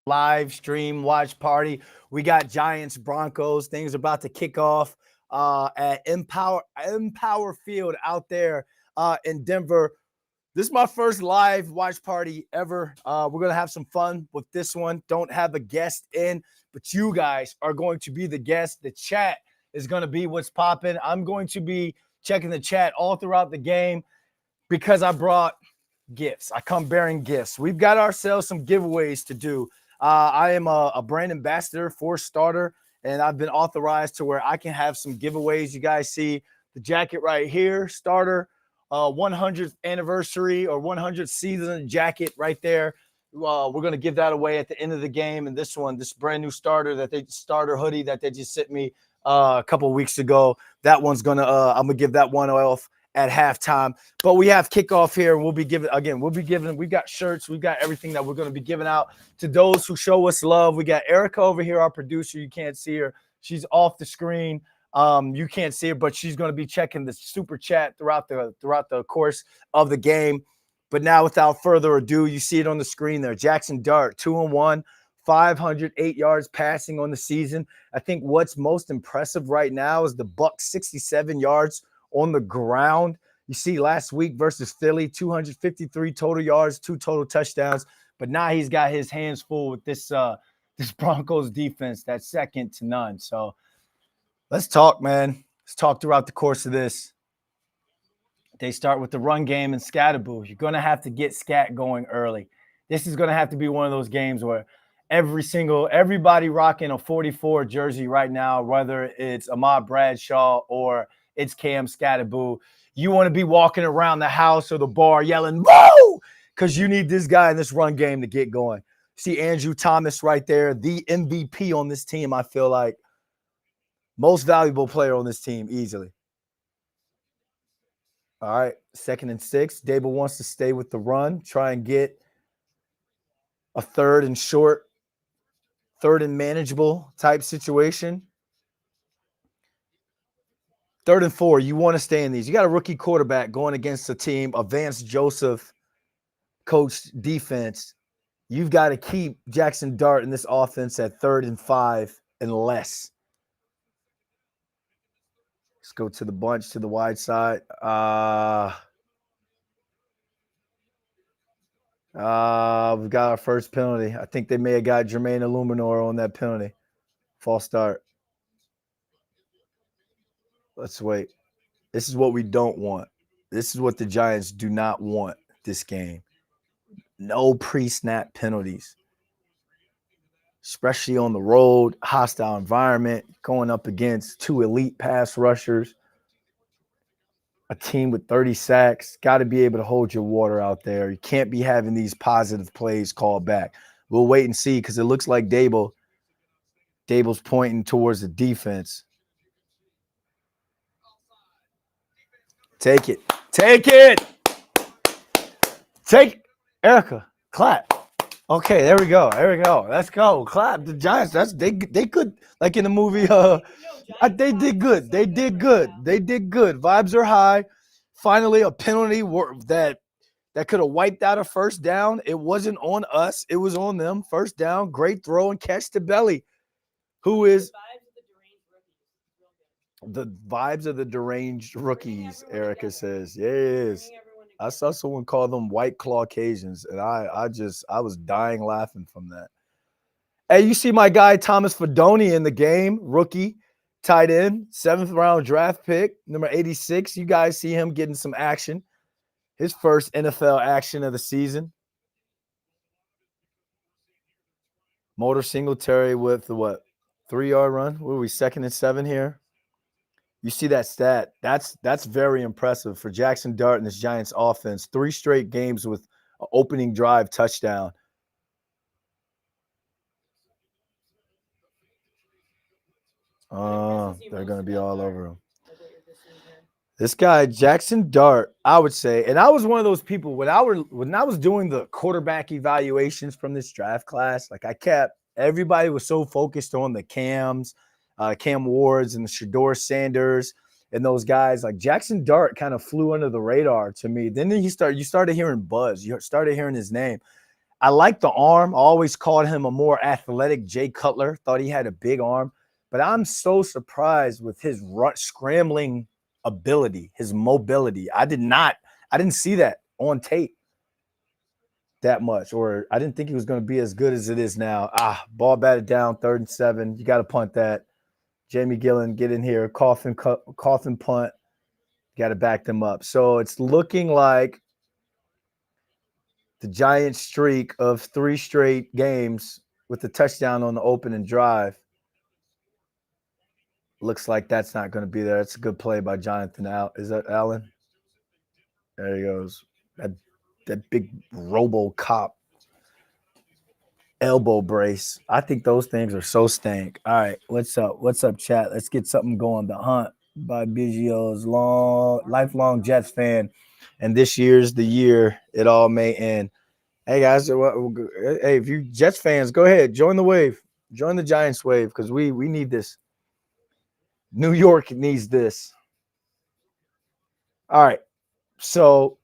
live stream watch party. We got Giants Broncos. Things are about to kick off at Empower Field out there in Denver. This is my first live watch party ever. We're gonna have some fun with this one. Don't have a guest in, but you guys are going to be the guest. The chat is gonna be what's popping. I'm going to be checking the chat all throughout the game because I brought gifts. I come bearing gifts. We've got ourselves some giveaways to do. I am a brand ambassador for Starter, and I've been authorized to where I can have some giveaways. You guys see the jacket right here, Starter 100th anniversary or 100th season jacket right there. We're going to give that away at the end of the game. And this brand new starter hoodie that they just sent me a couple of weeks ago. That one's going to, I'm going to give that one off at halftime. But we have kickoff here. We've got shirts. We've got everything that we're going to be giving out to those who show us love. We got Erica over here, our producer. You can't see her. She's off the screen. You can't see her, but she's going to be checking the super chat throughout the course of the game. But now, without further ado, you see it on the screen there. Jackson Dart, 2-1, 508 yards passing on the season. I think what's most impressive right now is the Bucs 67 yards on the ground. You see last week versus Philly, 253 total yards, 2 total touchdowns. But now he's got his hands full with this Broncos defense that's second to none. So let's talk, man. Let's talk throughout the course of this. They start with the run game and Scatterboo. You're going to have to get Scat going early. This is going to have to be one of those games where everybody rocking a 44 jersey right now, whether it's Ahmad Bradshaw or it's Cam Scatterboo. You want to be walking around the house or the bar yelling, "Woo!" because you need this guy in this run game to get going. See Andrew Thomas right there, the MVP on this team, I feel like. Most valuable player on this team, easily. All right, 2nd and 6. Dable wants to stay with the run, try and get a 3rd and short, 3rd and manageable type situation. 3rd and 4, you want to stay in these. You got a rookie quarterback going against a team, a Vance Joseph coached defense. You've got to keep Jackson Dart in this offense at 3rd and 5 and less. Let's go to the bunch, to the wide side. We've got our first penalty. I think they may have got Jermaine Illuminor on that penalty. False start. Let's wait. This is what we don't want. This is what the Giants do not want this game. No pre-snap penalties. Especially on the road, hostile environment, going up against 2 elite pass rushers, a team with 30 sacks. Got to be able to hold your water out there. You can't be having these positive plays called back. We'll wait and see because it looks like Dable's pointing towards the defense. Take it. Take it. Take Erica. Clap. Okay, there we go. There we go. Let's go. Clap. The Giants. They could, like in the movie. They did good. They did good. They did good. Vibes are high. Finally, a penalty that could have wiped out a first down. It wasn't on us. It was on them. First down. Great throw and catch to Belly. Who is the vibes of the deranged rookies? Erica says, yes. I saw someone call them White Claw Cajuns, and I was dying laughing from that. Hey, you see my guy Thomas Fedoni in the game, rookie, tight end, 7th round draft pick, number 86. You guys see him getting some action. His first NFL action of the season. Motor Singletary with the 3-yard run? What are we, 2nd and 7 here? You see that stat. That's very impressive for Jackson Dart and this Giants offense. 3 straight games with an opening drive touchdown. They're going to be all over him. This guy, Jackson Dart, I would say, and I was one of those people when I was doing the quarterback evaluations from this draft class, like everybody was so focused on the Cams, Cam Wards and the Shador Sanders and those guys. Like Jackson Dart kind of flew under the radar to me. Then you started hearing buzz. You started hearing his name. I like the arm. I always called him a more athletic Jay Cutler. Thought he had a big arm, but I'm so surprised with his scrambling ability, his mobility. I didn't see that on tape that much, or I didn't think he was going to be as good as it is now. Ball batted down, 3rd and 7. You got to punt that. Jamie Gillen, get in here, coffin punt. Got to back them up. So it's looking like the Giants' streak of 3 straight games with the touchdown on the opening drive. Looks like that's not going to be there. It's a good play by Jonathan. Is that Allen? There he goes. That big RoboCop elbow brace. I think those things are so stank. All right, what's up? What's up, chat? Let's get something going. The Hunt by Biggio's lifelong Jets fan, and this year's the year it all may end. Hey guys, hey, if you Jets fans, go ahead, join the wave, join the Giants wave, because we need this. New York needs this. All right, so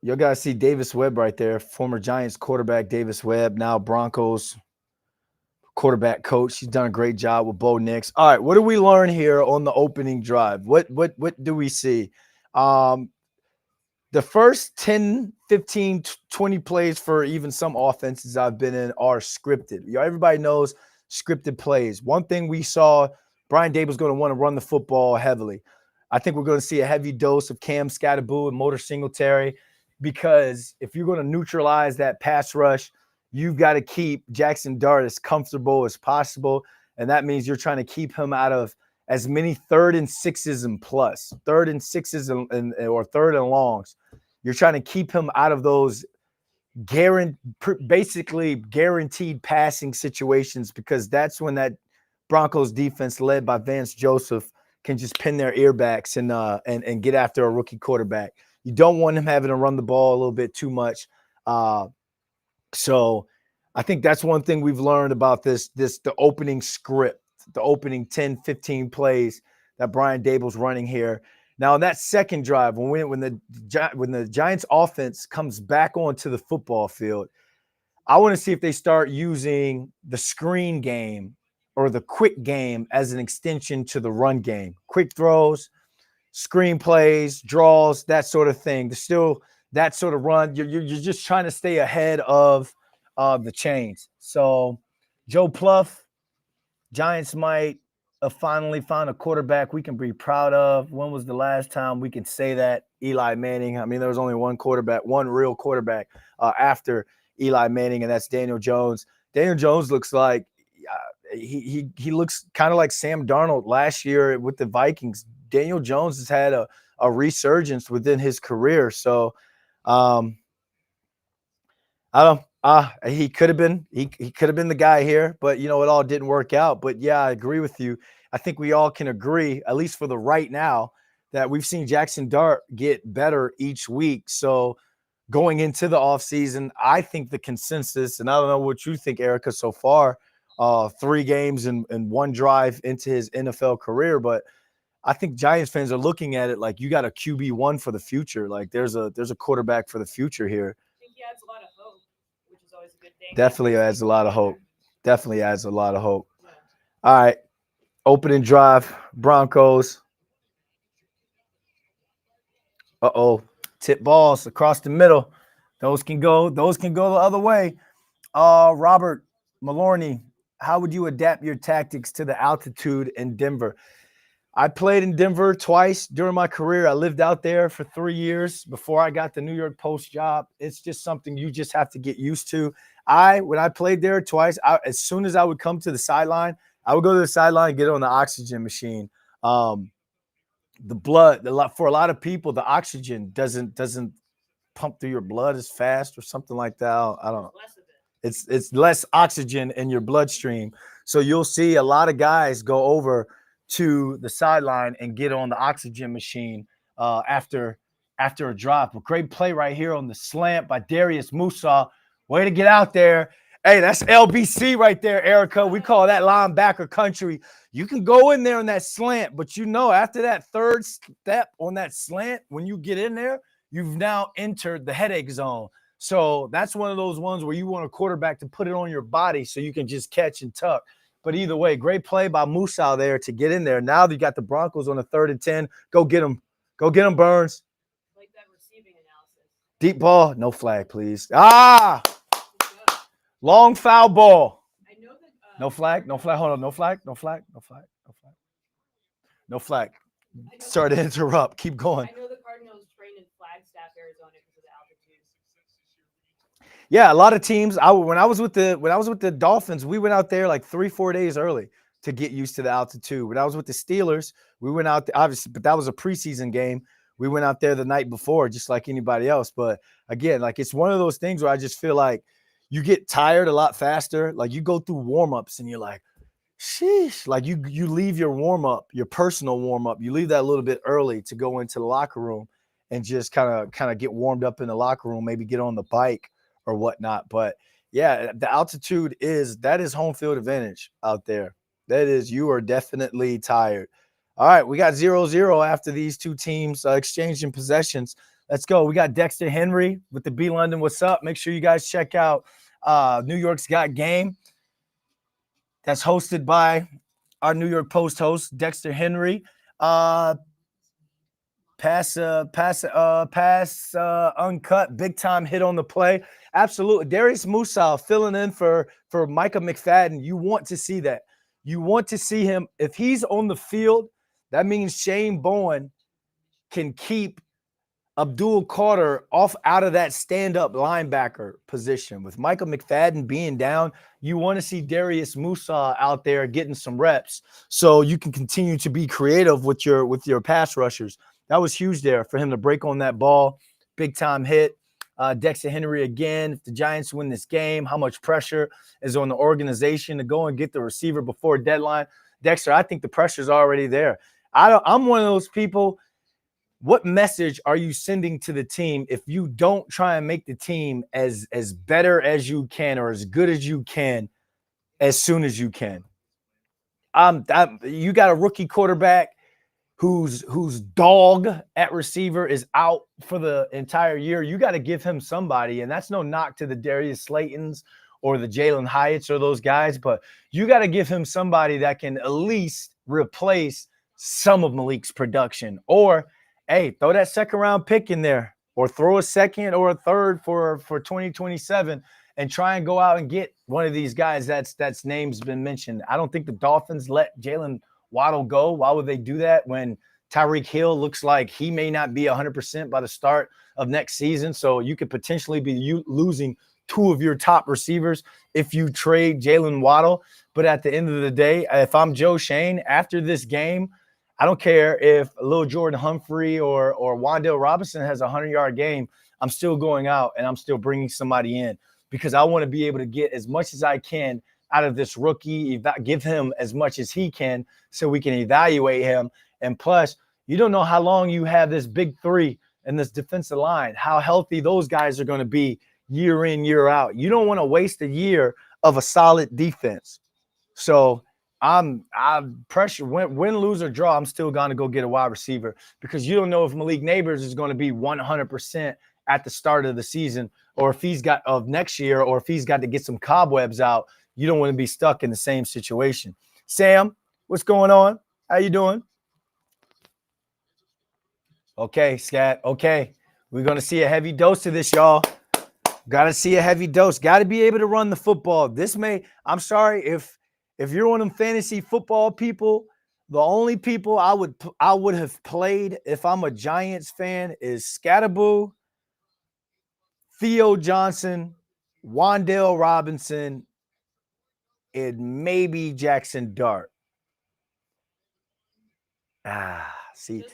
you guys see Davis Webb right there, former Giants quarterback Davis Webb, now Broncos quarterback coach. He's done a great job with Bo Nix. All right, what do we learn here on the opening drive? What do we see? The first 10, 15, 20 plays for even some offenses I've been in are scripted. Everybody knows scripted plays. One thing we saw, Brian Daboll's going to want to run the football heavily. I think we're going to see a heavy dose of Cam Scatterboo and Motor Singletary, because if you're going to neutralize that pass rush, you've got to keep Jackson Dart as comfortable as possible, and that means you're trying to keep him out of as many 3rd and 6s and plus, 3rd and 6s or 3rd and longs. You're trying to keep him out of those basically guaranteed passing situations, because that's when that Broncos defense led by Vance Joseph can just pin their earbacks and get after a rookie quarterback. You don't want him having to run the ball a little bit too much. So I think that's one thing we've learned about the opening script, the opening 10, 15 plays that Brian Daboll's running here. Now, in that second drive, when the Giants offense comes back onto the football field, I want to see if they start using the screen game or the quick game as an extension to the run game. Quick throws, screen plays, draws, that sort of thing. There's still that sort of run. You're just trying to stay ahead of the chains. So Joe Pluff, Giants might have finally found a quarterback we can be proud of. When was the last time we can say that? Eli Manning. I mean, there was only one real quarterback after Eli Manning, and that's Daniel Jones. Daniel Jones looks like he looks kind of like Sam Darnold last year with the Vikings. Daniel Jones has had a resurgence within his career. So he could have been the guy here, but it all didn't work out. But yeah, I agree with you. I think we all can agree, at least for the right now, that we've seen Jackson Dart get better each week. So going into the offseason, I think the consensus, and I don't know what you think, Erica, so far, 3 games and 1 drive into his NFL career, but I think Giants fans are looking at it like you got a QB1 for the future. Like there's a quarterback for the future here. I think he adds a lot of hope, which is always a good thing. Definitely adds a lot of hope. Definitely adds a lot of hope. Yeah. All right. Opening drive, Broncos. Tip balls across the middle. Those can go the other way. Robert Maloney, how would you adapt your tactics to the altitude in Denver? I played in Denver twice during my career. I lived out there for 3 years before I got the New York Post job. It's just something you just have to get used to. When I played there twice, as soon as I would come to the sideline, I would go to the sideline and get on the oxygen machine. The blood, for a lot of people, the oxygen doesn't pump through your blood as fast or something like that. I don't know. It's less oxygen in your bloodstream. So you'll see a lot of guys go over to the sideline and get on the oxygen machine after a drop. A great play right here on the slant by Darius Musa. Way to get out there. Hey, that's LBC right there, Erica. We call that linebacker country. You can go in there on that slant, but after that third step on that slant, when you get in there, you've now entered the headache zone. So that's one of those ones where you want a quarterback to put it on your body so you can just catch and tuck. But either way, great play by Musa there to get in there. Now you got the Broncos on the 3rd and 10. Go get them. Go get them, Burns. Like that receiving analysis. Deep ball. No flag, please. Ah! Long foul ball. I know that. No flag. No flag. Hold on. No flag. No flag. No flag. No flag. No flag. Sorry to interrupt. Keep going. I know the Cardinals train in Flagstaff, Arizona, because of the altitude. Yeah, a lot of teams. When I was with the Dolphins, we went out there like 3-4 days early to get used to the altitude. When I was with the Steelers, we went out there, obviously, but that was a preseason game. We went out there the night before, just like anybody else. But again, like it's one of those things where I just feel like you get tired a lot faster. Like you go through warm-ups and you're like, sheesh. Like you leave your warm-up, your personal warm-up, you leave that a little bit early to go into the locker room and just kind of get warmed up in the locker room, maybe get on the bike or whatnot. But yeah, the altitude that is home field advantage out there. That is, you are definitely tired. All right, we got 0-0 after these two teams exchanging possessions. Let's go. We got Dexter Henry with the B London. What's up? Make sure you guys check out New York's Got Game. That's hosted by our New York Post host, Dexter Henry. Pass uncut, big time hit on the play. Absolutely. Darius Musa filling in for Micah McFadden. You want to see that. You want to see him. If he's on the field, that means Shane Bowen can keep Abdul Carter out of that stand-up linebacker position. With Micah McFadden being down, you want to see Darius Musa out there getting some reps so you can continue to be creative with your pass rushers. That was huge there for him to break on that ball. Big time hit. Dexter Henry again. If the Giants win this game, how much pressure is on the organization to go and get the receiver before deadline? Dexter, I think the pressure's already there. I'm one of those people. What message are you sending to the team if you don't try and make the team as better as you can or as good as you can as soon as you can? You got a rookie quarterback whose dog at receiver is out for the entire year. You got to give him somebody, and that's no knock to the Darius Slaytons or the Jalen Hyatts or those guys, but you got to give him somebody that can at least replace some of Malik's production. Or, hey, throw that second-round pick in there, or throw a second or a third for 2027 and try and go out and get one of these guys that's name's been mentioned. I don't think the Dolphins let Jalen Waddle go. Why would they do that when Tyreek Hill looks like he may not be 100% by the start of next season? So you could potentially be losing two of your top receivers if you trade Jalen Waddle. But at the end of the day, if I'm Joe Shane, after this game, I don't care if Lil Jordan Humphrey or Wan'Dale Robinson has a 100-yard game. I'm still going out and I'm still bringing somebody in because I want to be able to get as much as I can out of this rookie, give him as much as he can so we can evaluate him. And plus, you don't know how long you have this big three and this defensive line, how healthy those guys are going to be year in, year out. You don't want to waste a year of a solid defense. So I'm pressure, win, lose, or draw, I'm still going to go get a wide receiver because you don't know if Malik Neighbors is going to be 100% at the start of the season or if he's got of next year or if he's got to get some cobwebs out. You don't want to be stuck in the same situation. Sam, what's going on? How you doing? Okay, Scat. Okay. We're going to see a heavy dose of this, y'all. Got to see a heavy dose. Got to be able to run the football. I'm sorry if you're one of them fantasy football people, the only people I would have played if I'm a Giants fan is Scatterboo, Theo Johnson, Wan'Dale Robinson, and maybe Jackson Dart. See,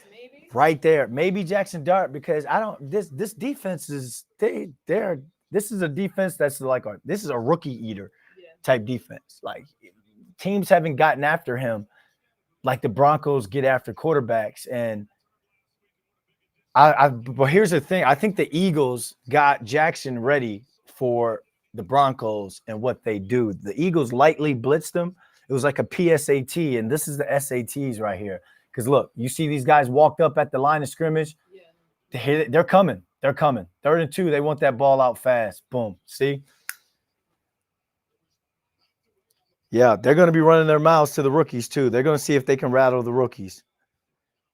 right there, maybe Jackson Dart because this defense is this is a defense that's like this is a rookie eater type defense. Like teams haven't gotten after him like the Broncos get after quarterbacks. And but here's the thing. I think the Eagles got Jackson ready for the Broncos and what they do. The Eagles lightly blitzed them. It was like a PSAT, and this is the SATs right here. Because look, you see these guys walked up at the line of scrimmage. They're coming. They're coming. 3rd and 2. They want that ball out fast. Boom. See? Yeah, they're going to be running their mouths to the rookies too. They're going to see if they can rattle the rookies.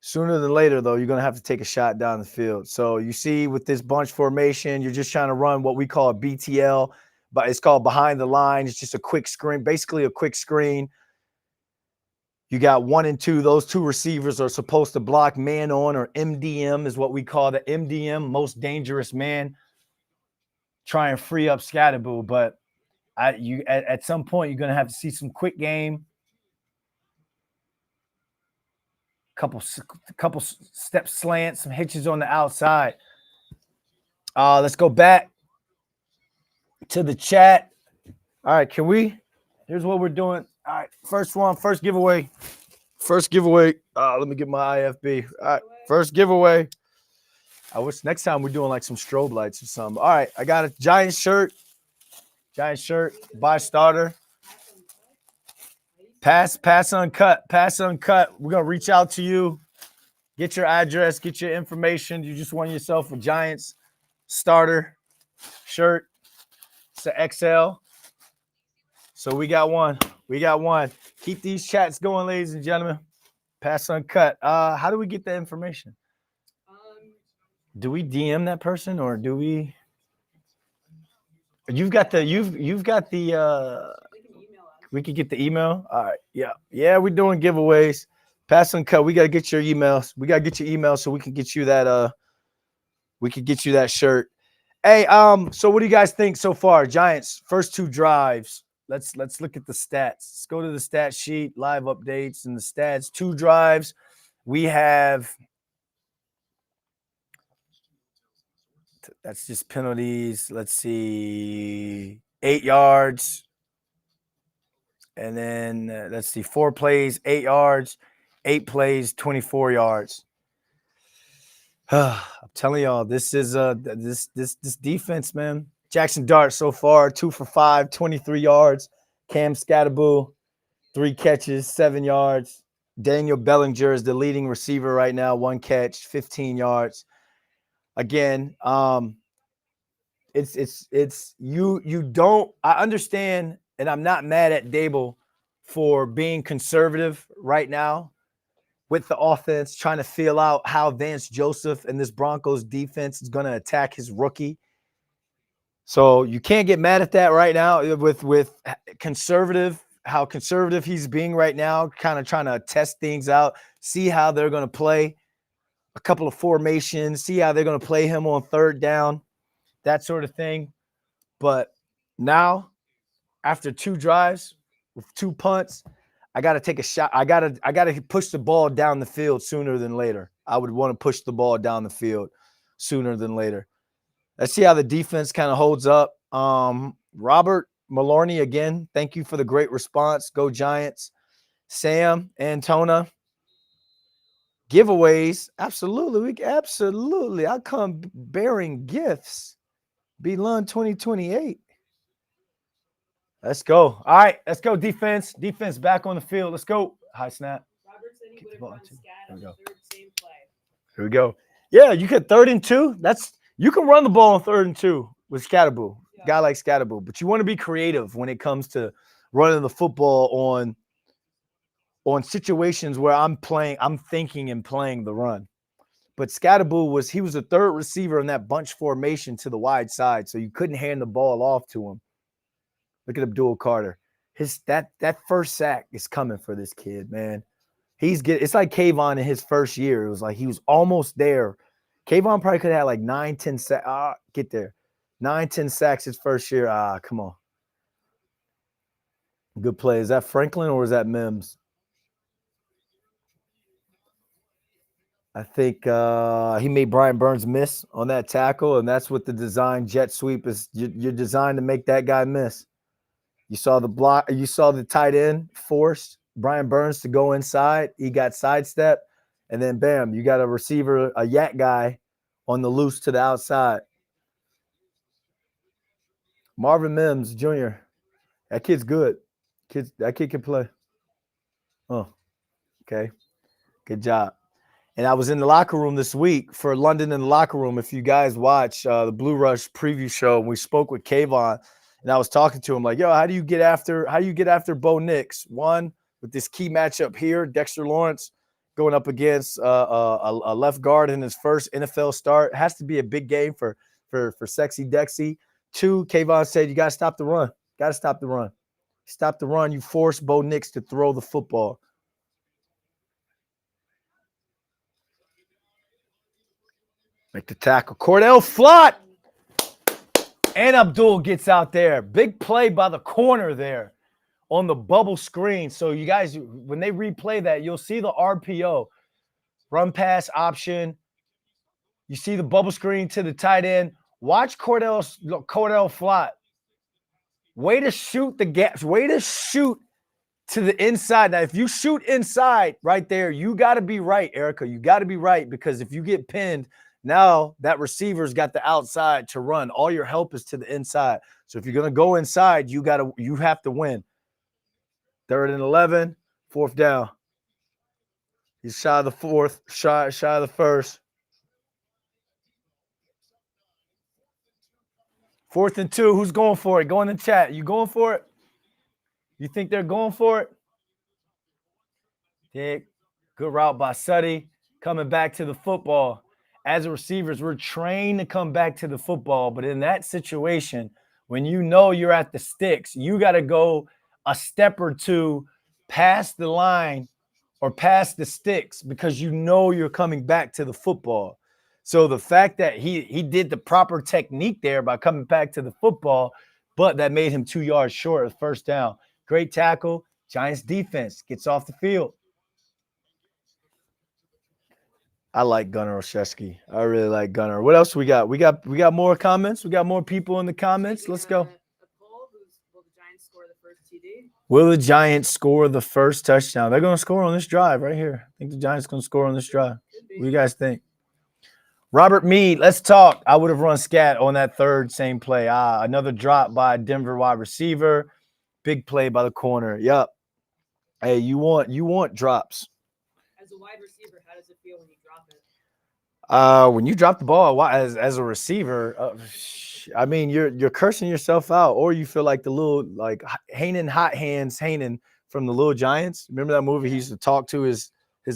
Sooner than later, though, you're going to have to take a shot down the field. So you see with this bunch formation, you're just trying to run what we call a BTL, but it's called behind the line. It's just a quick screen, basically a quick screen. You got 1 and 2. Those 2 receivers are supposed to block man on, or MDM is what we call the MDM, most dangerous man. Try and free up Scatterboo, but at some point you're going to have to see some quick game. Couple step slants, some hitches on the outside. Let's go back to the chat. All right, can we? Here's what we're doing. All right, first giveaway. Let me get my IFB. All right, first giveaway. I wish next time we're doing like some strobe lights or something. All right, I got a Giant shirt. Buy starter. Pass uncut. We're gonna reach out to you. Get your address, get your information. You just want yourself a Giants starter shirt. It's an XL. So we got one. Keep these chats going, ladies and gentlemen. Pass uncut. How do we get that information? Do we DM that person or do we? You've got the. We could get the email. All right. Yeah. We're doing giveaways. Pass uncut. We gotta get your emails. So we can get you that. We could get you that shirt. Hey, so what do you guys think so far? Giants first 2 drives. Let's look at the stats. Let's go to the stat sheet, live updates, and the stats. 2 drives. We have. That's just penalties. Let's see. 8 yards. And then let's see. 4 plays, 8 yards. 8 plays, 24 yards. I'm telling y'all, this is this defense, man. Jackson Dart so far 2 for 5, 23 yards. Cam Scatterboo 3 catches, 7 yards. Daniel Bellinger is the leading receiver right now, 1 catch, 15 yards. Again, it's you don't. I understand, and I'm not mad at Dable for being conservative right now with the offense, trying to feel out how Vance Joseph and this Broncos defense is going to attack his rookie. So you can't get mad at that right now with how conservative he's being right now, kind of trying to test things out, see how they're going to play a couple of formations, see how they're going to play him on 3rd down, that sort of thing. But now, after 2 drives with 2 punts, I got to take a shot. I got to push the ball down the field sooner than later. I would want to push the ball down the field sooner than later. Let's see how the defense kind of holds up. Robert Maloney, again, thank you for the great response. Go Giants. Sam, Antona. Giveaways. Absolutely. I'll come bearing gifts. Belun 2028. Let's go. All right, let's go defense. Defense back on the field. Let's go. High snap. Robert said he would have run scat on the 3rd same play. Here we go. Yeah, you could 3rd and 2. You can run the ball on 3rd and 2 with Scatterboo. Yeah. Guy like Scatterboo, but you want to be creative when it comes to running the football on situations where I'm thinking and playing the run. But Scatterboo was the 3rd receiver in that bunch formation to the wide side, so you couldn't hand the ball off to him. Look at Abdul Carter. That first sack is coming for this kid, man. It's like Kayvon in his first year. It was like he was almost there. Kayvon probably could have had like 9, 10 sacks. Get there. 9, 10 sacks his first year. Come on. Good play. Is that Franklin or is that Mims? I think he made Brian Burns miss on that tackle, and that's what the design jet sweep is. You're designed to make that guy miss. You saw the block. You saw the tight end force Brian Burns to go inside. He got sidestepped, and then bam, you got a receiver, a yak guy on the loose to the outside. Marvin Mims Jr. That kid's good. That kid can play. Oh, okay. Good job. And I was in the locker room this week for London in the locker room. If you guys watch the Blue Rush preview show, we spoke with Kayvon, and I was talking to him like, "Yo, how do you get after Bo Nix? One, with this key matchup here, Dexter Lawrence going up against a left guard in his first NFL start. It has to be a big game for Sexy Dexy. Two, Kayvon said you got to stop the run. Got to stop the run. Stop the run. You force Bo Nix to throw the football." Make the tackle. Cordell Flott. And Abdul gets out there. Big play by the corner there on the bubble screen. So you guys, when they replay that, you'll see the RPO, run pass option. You see the bubble screen to the tight end. Watch Cordell Flott. Way to shoot the gaps. Way to shoot to the inside. Now, if you shoot inside right there, you got to be right, Erica. You got to be right, because if you get pinned, now that receiver's got the outside to run. All your help is to the inside. So if you're going to go inside, you have to win. 3rd and 11, 4th down. He's shy of the 4th, shy of the 1st. 4th and 2. Who's going for it? Go in the chat. You going for it? You think they're going for it? Dick. Good route by Suddy. Coming back to the football. As a receivers, we're trained to come back to the football. But in that situation, when you know you're at the sticks, you got to go a step or two past the line or past the sticks, because you know you're coming back to the football. So the fact that he did the proper technique there by coming back to the football, but that made him 2 yards short of 1st down. Great tackle. Giants defense gets off the field. I like Gunnar Olszewski. I really like Gunnar. What else we got? We got more comments. We got more people in the comments. Let's go. Will the Giants score the first TD? Will the Giants score the first touchdown? They're going to score on this drive right here. I think the Giants going to score on this drive. What do you guys think? Robert Mead, let's talk. I would have run scat on that third, same play. Another drop by a Denver wide receiver. Big play by the corner. Yup. Hey, you want drops. As a wide receiver, how does it feel when you drop it? When you drop the ball as a receiver, I mean, you're cursing yourself out, or you feel like the little like Hot Hands Hanen from the Little Giants. Remember that movie? He used to talk to his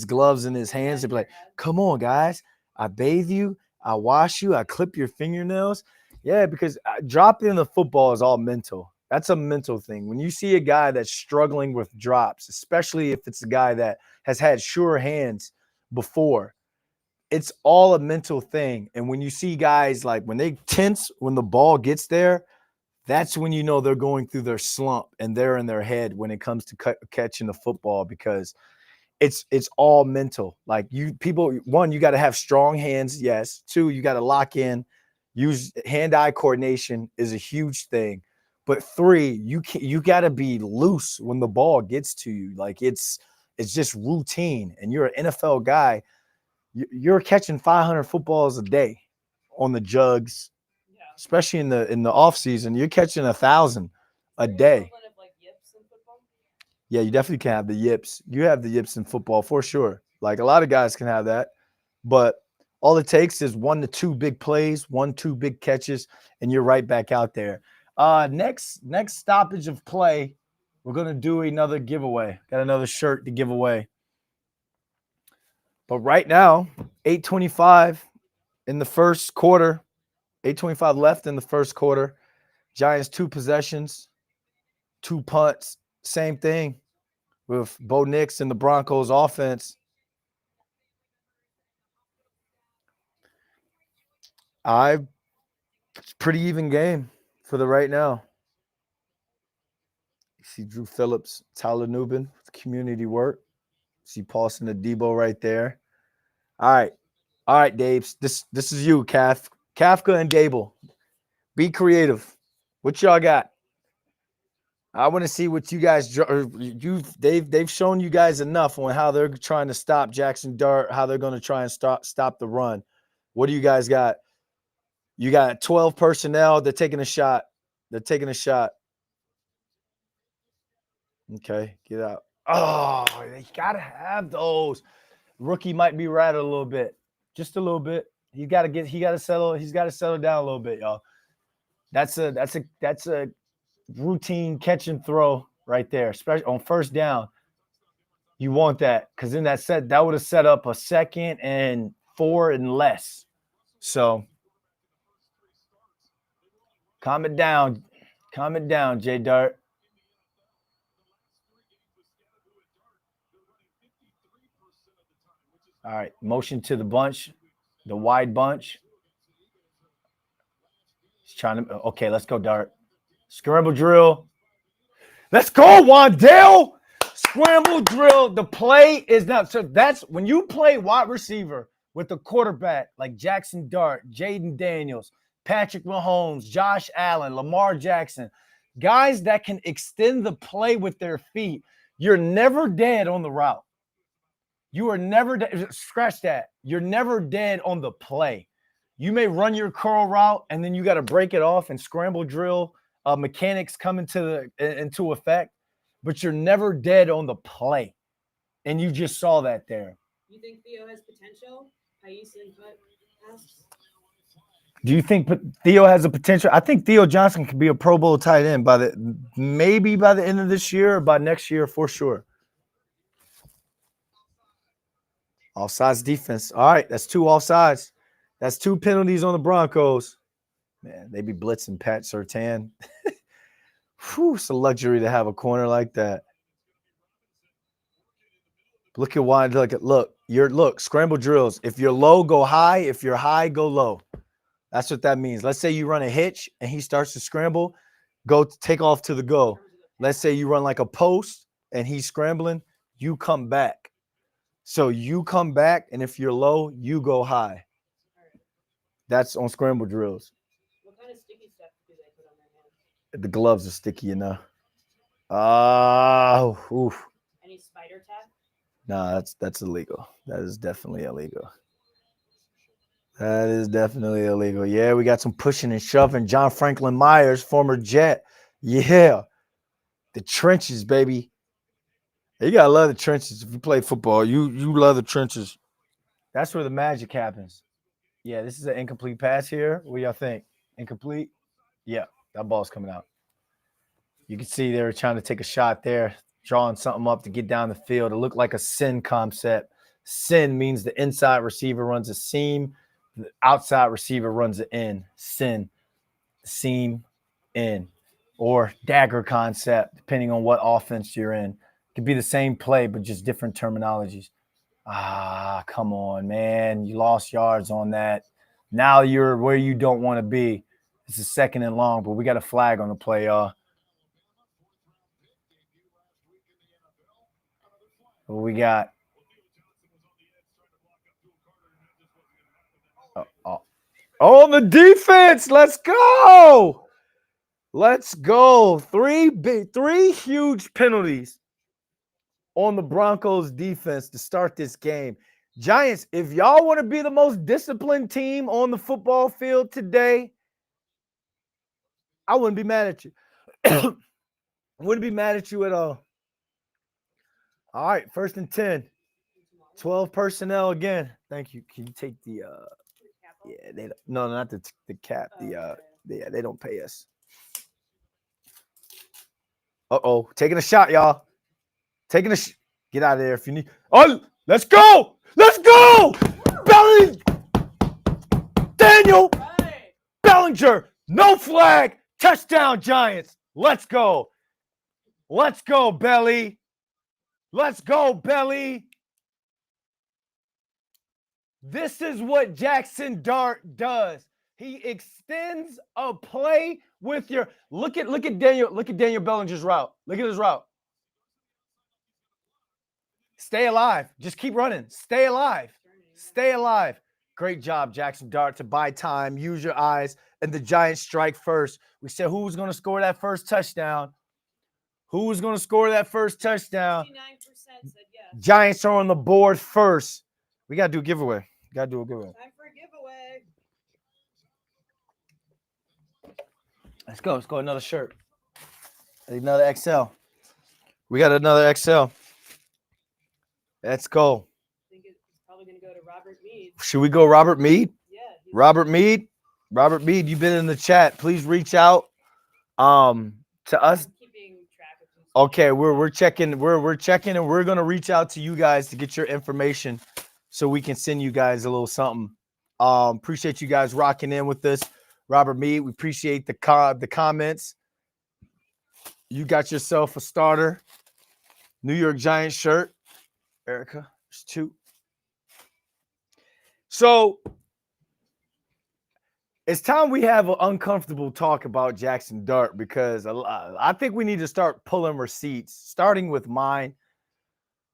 gloves in his hands and be like, "Come on, guys, I bathe you, I wash you, I clip your fingernails." Yeah, because dropping the football is all mental. That's a mental thing. When you see a guy that's struggling with drops, especially if it's a guy that has had sure hands before, it's all a mental thing. And when you see guys like when they tense, when the ball gets there, that's when you know they're going through their slump and they're in their head when it comes to catching the football, because it's all mental. Like you got to have strong hands. Yes. 2, you got to lock in, use hand-eye coordination is a huge thing. But 3, you got to be loose when the ball gets to you. Like it's just routine. And you're an NFL guy. You're catching 500 footballs a day on the jugs, especially in the off season. You're catching 1,000 a day. Yeah, you definitely can have the yips. You have the yips in football for sure. Like a lot of guys can have that, but all it takes is 1 to 2 big plays, 1-2 big catches, and you're right back out there. Next stoppage of play, we're gonna do another giveaway. Got another shirt to give away. But right now, 8:25 in the first quarter, 8:25 left in the first quarter. Giants 2 possessions, 2 punts, same thing with Bo Nix and the Broncos offense. It's pretty even game for the right now. You see Drew Phillips, Tyler Nubin, community work. See Paulson Adebo right there. All right, Daves. This is you, Kafka and Gable. Be creative. What y'all got? I want to see what you guys they've shown you guys enough on how they're trying to stop Jackson Dart, how they're going to try and stop the run. What do you guys got? You got 12 personnel. They're taking a shot. Okay, get out. Oh, they got to have those. Rookie might be rattled a little bit, just a little bit. He's got to settle down a little bit, y'all. That's a routine catch and throw right there, especially on first down. You want that because then that would have set up a 2nd and 4 and less. So calm it down, J Dart. All right, motion to the bunch, the wide bunch. He's trying to. Okay, let's go, Dart. Scramble drill. Let's go, Wandale. Scramble drill. The play is not. So that's when you play wide receiver with a quarterback like Jackson Dart, Jaden Daniels, Patrick Mahomes, Josh Allen, Lamar Jackson, guys that can extend the play with their feet. You're never dead on the route. You are never dead. Scratch that. You're never dead on the play. You may run your curl route and then you got to break it off and scramble drill mechanics come into effect, but you're never dead on the play. And you just saw that there. You think Theo has potential? Asks. Do you think Theo has a potential? I think Theo Johnson could be a Pro Bowl tight end maybe by the end of this year or by next year for sure. Offsides defense. All right, that's 2 offsides. That's 2 penalties on the Broncos. Man, they be blitzing Pat Surtain. Whew, it's a luxury to have a corner like that. Look at why. Look, scramble drills. If you're low, go high. If you're high, go low. That's what that means. Let's say you run a hitch and he starts to scramble, go take off to the go. Let's say you run like a post and he's scrambling, you come back. So you come back, and if you're low, you go high. That's on scramble drills. What kind of sticky stuff do they put on their hands? The gloves are sticky enough. Oh, oof. Any spider tap? Nah, that's illegal. That is definitely illegal. That is definitely illegal. Yeah, we got some pushing and shoving. John Franklin Myers, former Jet. Yeah. The trenches, baby. You gotta love the trenches. If you play football, you love the trenches. That's where the magic happens. Yeah, this is an incomplete pass here. What do y'all think? Incomplete? Yeah, that ball's coming out. You can see they were trying to take a shot there, drawing something up to get down the field. It looked like a sin concept. Sin means the inside receiver runs a seam, the outside receiver runs an in. Sin, seam, in. Or dagger concept, depending on what offense you're in. It could be the same play, but just different terminologies. Ah, come on, man. You lost yards on that. Now you're where you don't want to be. It's a 2nd and long, but we got a flag on the play, y'all. What we got? Oh, the defense. Let's go. Let's go. 3 huge penalties on the Broncos defense to start this game. Giants, if y'all want to be the most disciplined team on the football field today, I wouldn't be mad at you. I wouldn't be mad at you at all. All right, 1st and 10. 12 personnel again. Thank you. Can you take the yeah, they don't, no, not the cap. Yeah, they don't pay us. Uh-oh, taking a shot, y'all. Get out of there if you need. Oh, let's go! Let's go! Daniel Bellinger, no flag, touchdown Giants. Let's go. Let's go, Belly. Let's go, Belly. This is what Jackson Dart does. He extends a play with your look at Daniel Bellinger's route. Look at his route. Stay alive. Just keep running. Stay alive. Stay alive. Great job, Jackson Dart, to buy time, use your eyes, and the Giants strike first. We said who was going to score that first touchdown. Who was going to score that first touchdown? 69% said yes. Giants are on the board first. We got to do a giveaway. Got to do a giveaway. Time for a giveaway. Let's go. Let's go. Another shirt. Another XL. We got another XL. Let's go. Robert Mead. Should we go Robert Mead? Yeah. Robert Mead. Robert Mead, you've been in the chat. Please reach out to us. I'm keeping track of who's Okay, we're checking, we're checking, and we're gonna reach out to you guys to get your information so we can send you guys a little something. Appreciate you guys rocking in with us. Robert Mead, we appreciate the comments. You got yourself a starter New York Giants shirt. Erica, there's two. So it's time we have an uncomfortable talk about Jackson Dart because I think we need to start pulling receipts, starting with mine.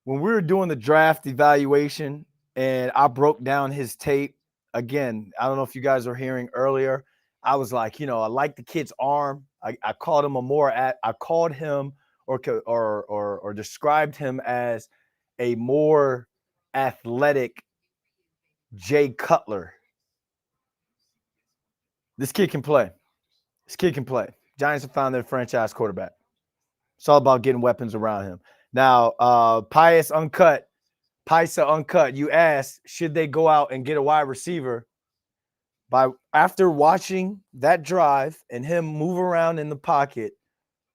When we were doing the draft evaluation and I broke down his tape, again, I don't know if you guys were hearing earlier. I was like, I like the kid's arm. I called him I called him or described him as a more athletic Jay Cutler. This kid can play. This kid can play. Giants have found their franchise quarterback. It's all about getting weapons around him. Now, Paisa Uncut, you asked, should they go out and get a wide receiver? After watching that drive and him move around in the pocket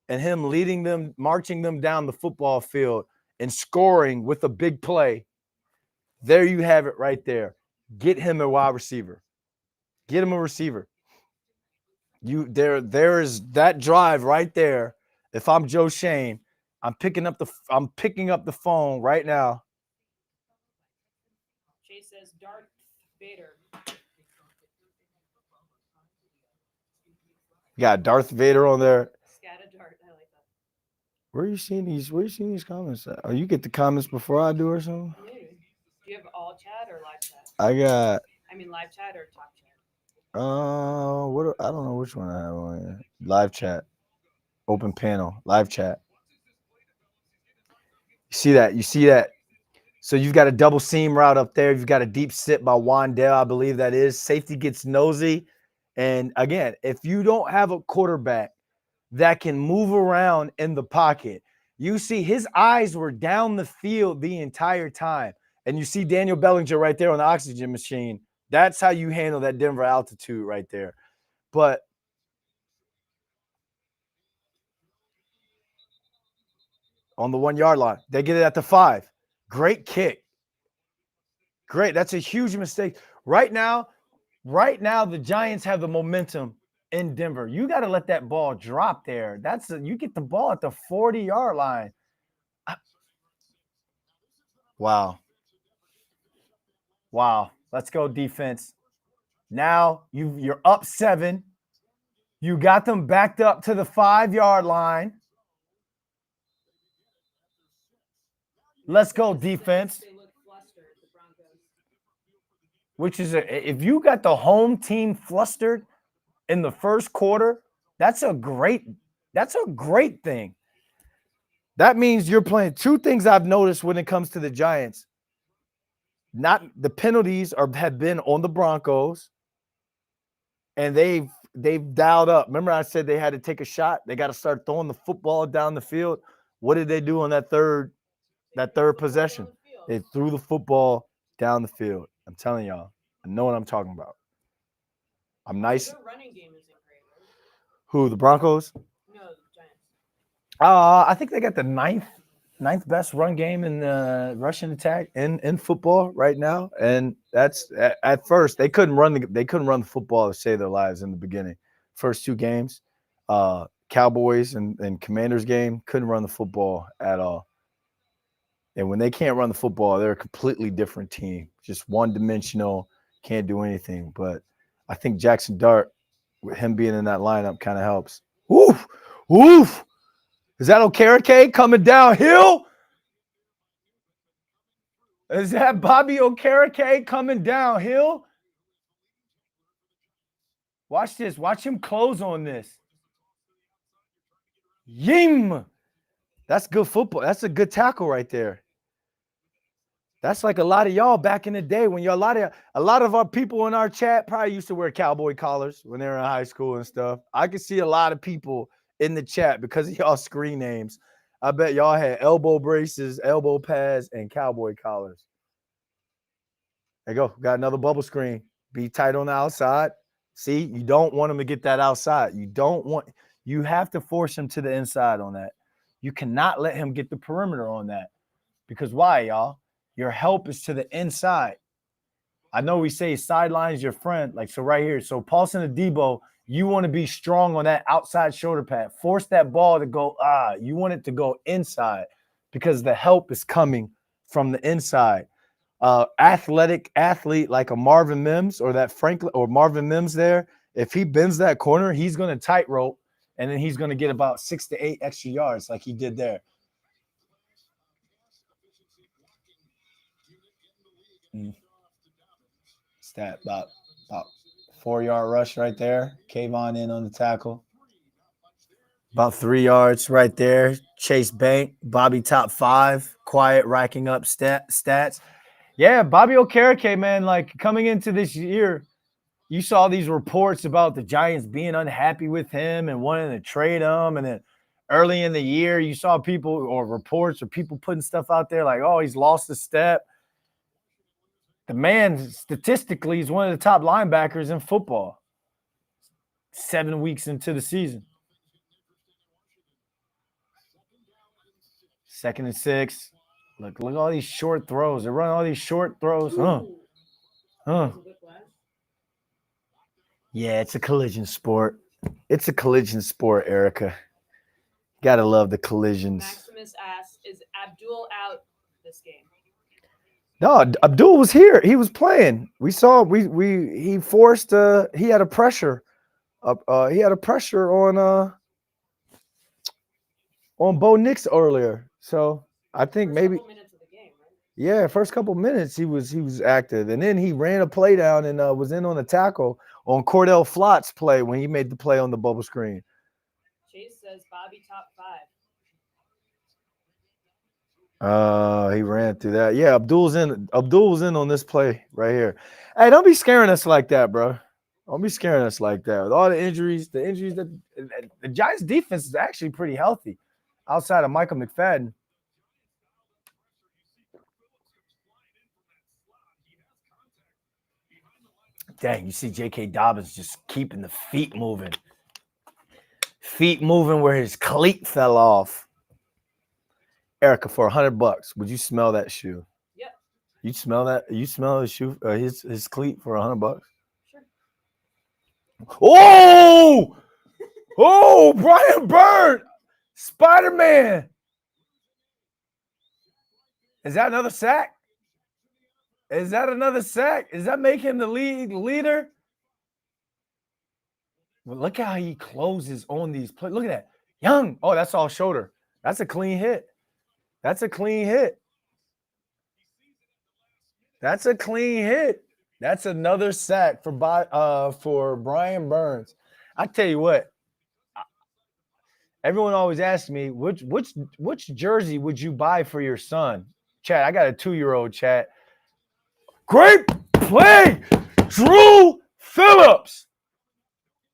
and him leading them, marching them down the football field and scoring with a big play, there you have it right there. Get him a wide receiver. Get him a receiver. There is that drive right there. If I'm Joe Shane, I'm picking up the phone right now. Chase says Darth Vader. You got Darth Vader on there. Scatta Dart. I like that. Where are you seeing these comments at? Oh, you get the comments before I do or something? Maybe. Do you have all chat or live chat? I got Live chat or talk chat? I don't know which one I have on here. Live chat. Open panel. Live chat. You see that? So you've got a double seam route up there. You've got a deep sit by Wandale, I believe that is. Safety gets nosy. And again, if you don't have a quarterback that can move around in the pocket, you see his eyes were down the field the entire time. And you see Daniel Bellinger right there on the oxygen machine. That's how you handle that Denver altitude right there. But on the 1 yard line, they get it at the 5. Great kick. Great. That's a huge mistake. Right now, the Giants have the momentum in Denver. You got to let that ball drop there. You get the ball at the 40-yard line. Wow. Let's go defense. Now you're up 7. You got them backed up to the 5-yard line. Let's go defense. They look flustered, the Broncos. Which is if you got the home team flustered in the first quarter, that's a great thing. That means you're playing. Two things I've noticed when it comes to the Giants. Not the penalties have been on the Broncos, and they've dialed up. Remember, I said they had to take a shot. They got to start throwing the football down the field. What did they do on that third possession? They threw the football down the field. I'm telling y'all, I know what I'm talking about. I'm nice. Their running game isn't great, right? Who, the Broncos? No, the Giants. I think they got the ninth best run game in the rushing attack in football right now, and that's at first they couldn't run the football to save their lives in the beginning. First 2 games, Cowboys and Commanders game, couldn't run the football at all. And when they can't run the football, they're a completely different team, just one-dimensional, can't do anything. But I think Jackson Dart, with him being in that lineup, kind of helps. Woof, woof. Is that Okereke coming downhill? Is that Bobby Okereke coming downhill? Watch this. Watch him close on this. Yim. That's good football. That's a good tackle right there. That's like a lot of y'all back in the day when a lot of our people in our chat probably used to wear cowboy collars when they were in high school and stuff. I can see a lot of people in the chat because of y'all screen names. I bet y'all had elbow braces, elbow pads, and cowboy collars. There you go. Got another bubble screen. Be tight on the outside. See, you don't want him to get that outside. You have to force him to the inside on that. You cannot let him get the perimeter on that. Because why, y'all? Your help is to the inside. I know we say sidelines your friend. Like, so right here. So Paulson and Debo, you want to be strong on that outside shoulder pad. Force that ball to go, you want it to go inside because the help is coming from the inside. Athletic athlete like a Marvin Mims or that Franklin or Marvin Mims there, if he bends that corner, he's going to tightrope and then he's going to get about 6 to 8 extra yards like he did there. Stat about 4-yard rush right there. Kayvon in on the tackle. About 3 yards right there. Chase Bank, Bobby top 5, quiet, racking up stats. Yeah, Bobby Okereke, man, like coming into this year, you saw these reports about the Giants being unhappy with him and wanting to trade him. And then early in the year, you saw people or reports or people putting stuff out there like, oh, he's lost a step. The man statistically is one of the top linebackers in football. 7 weeks into the season. 2nd and 6. Look at all these short throws. They're running all these short throws. Yeah, it's a collision sport. It's a collision sport, Erica. Gotta love the collisions. Maximus asks, is Abdul out this game? No, Abdul was here. He was playing. We saw he forced he had a pressure. He had a pressure on Bo Nix earlier. So I think maybe minutes of the game, right? Yeah, first couple minutes he was active. And then he ran a play down and was in on the tackle on Cordell Flott's play when he made the play on the bubble screen. Chase says Bobby top 5. He ran through that. Yeah, Abdul's in on this play right here. Hey, don't be scaring us like that, bro. Don't be scaring us like that. With all the injuries that the Giants defense is actually pretty healthy outside of Michael McFadden. Dang, you see J.K. Dobbins just keeping the feet moving. Feet moving where his cleat fell off. Erica, for $100, would you smell that shoe? Yep. You smell that? You smell his shoe, his cleat for $100? Sure. Oh! Oh, Brian Byrne! Spider-Man! Is that another sack? Is that another sack? Does that make him the league leader? Well, look how he closes on these plays. Look at that. Young. Oh, that's all shoulder. That's a clean hit. That's a clean hit. That's a clean hit. That's another sack for Brian Burns. I tell you what. Everyone always asks me, which jersey would you buy for your son? Chad, I got a 2-year-old, Chad. Great play, Drew Phillips.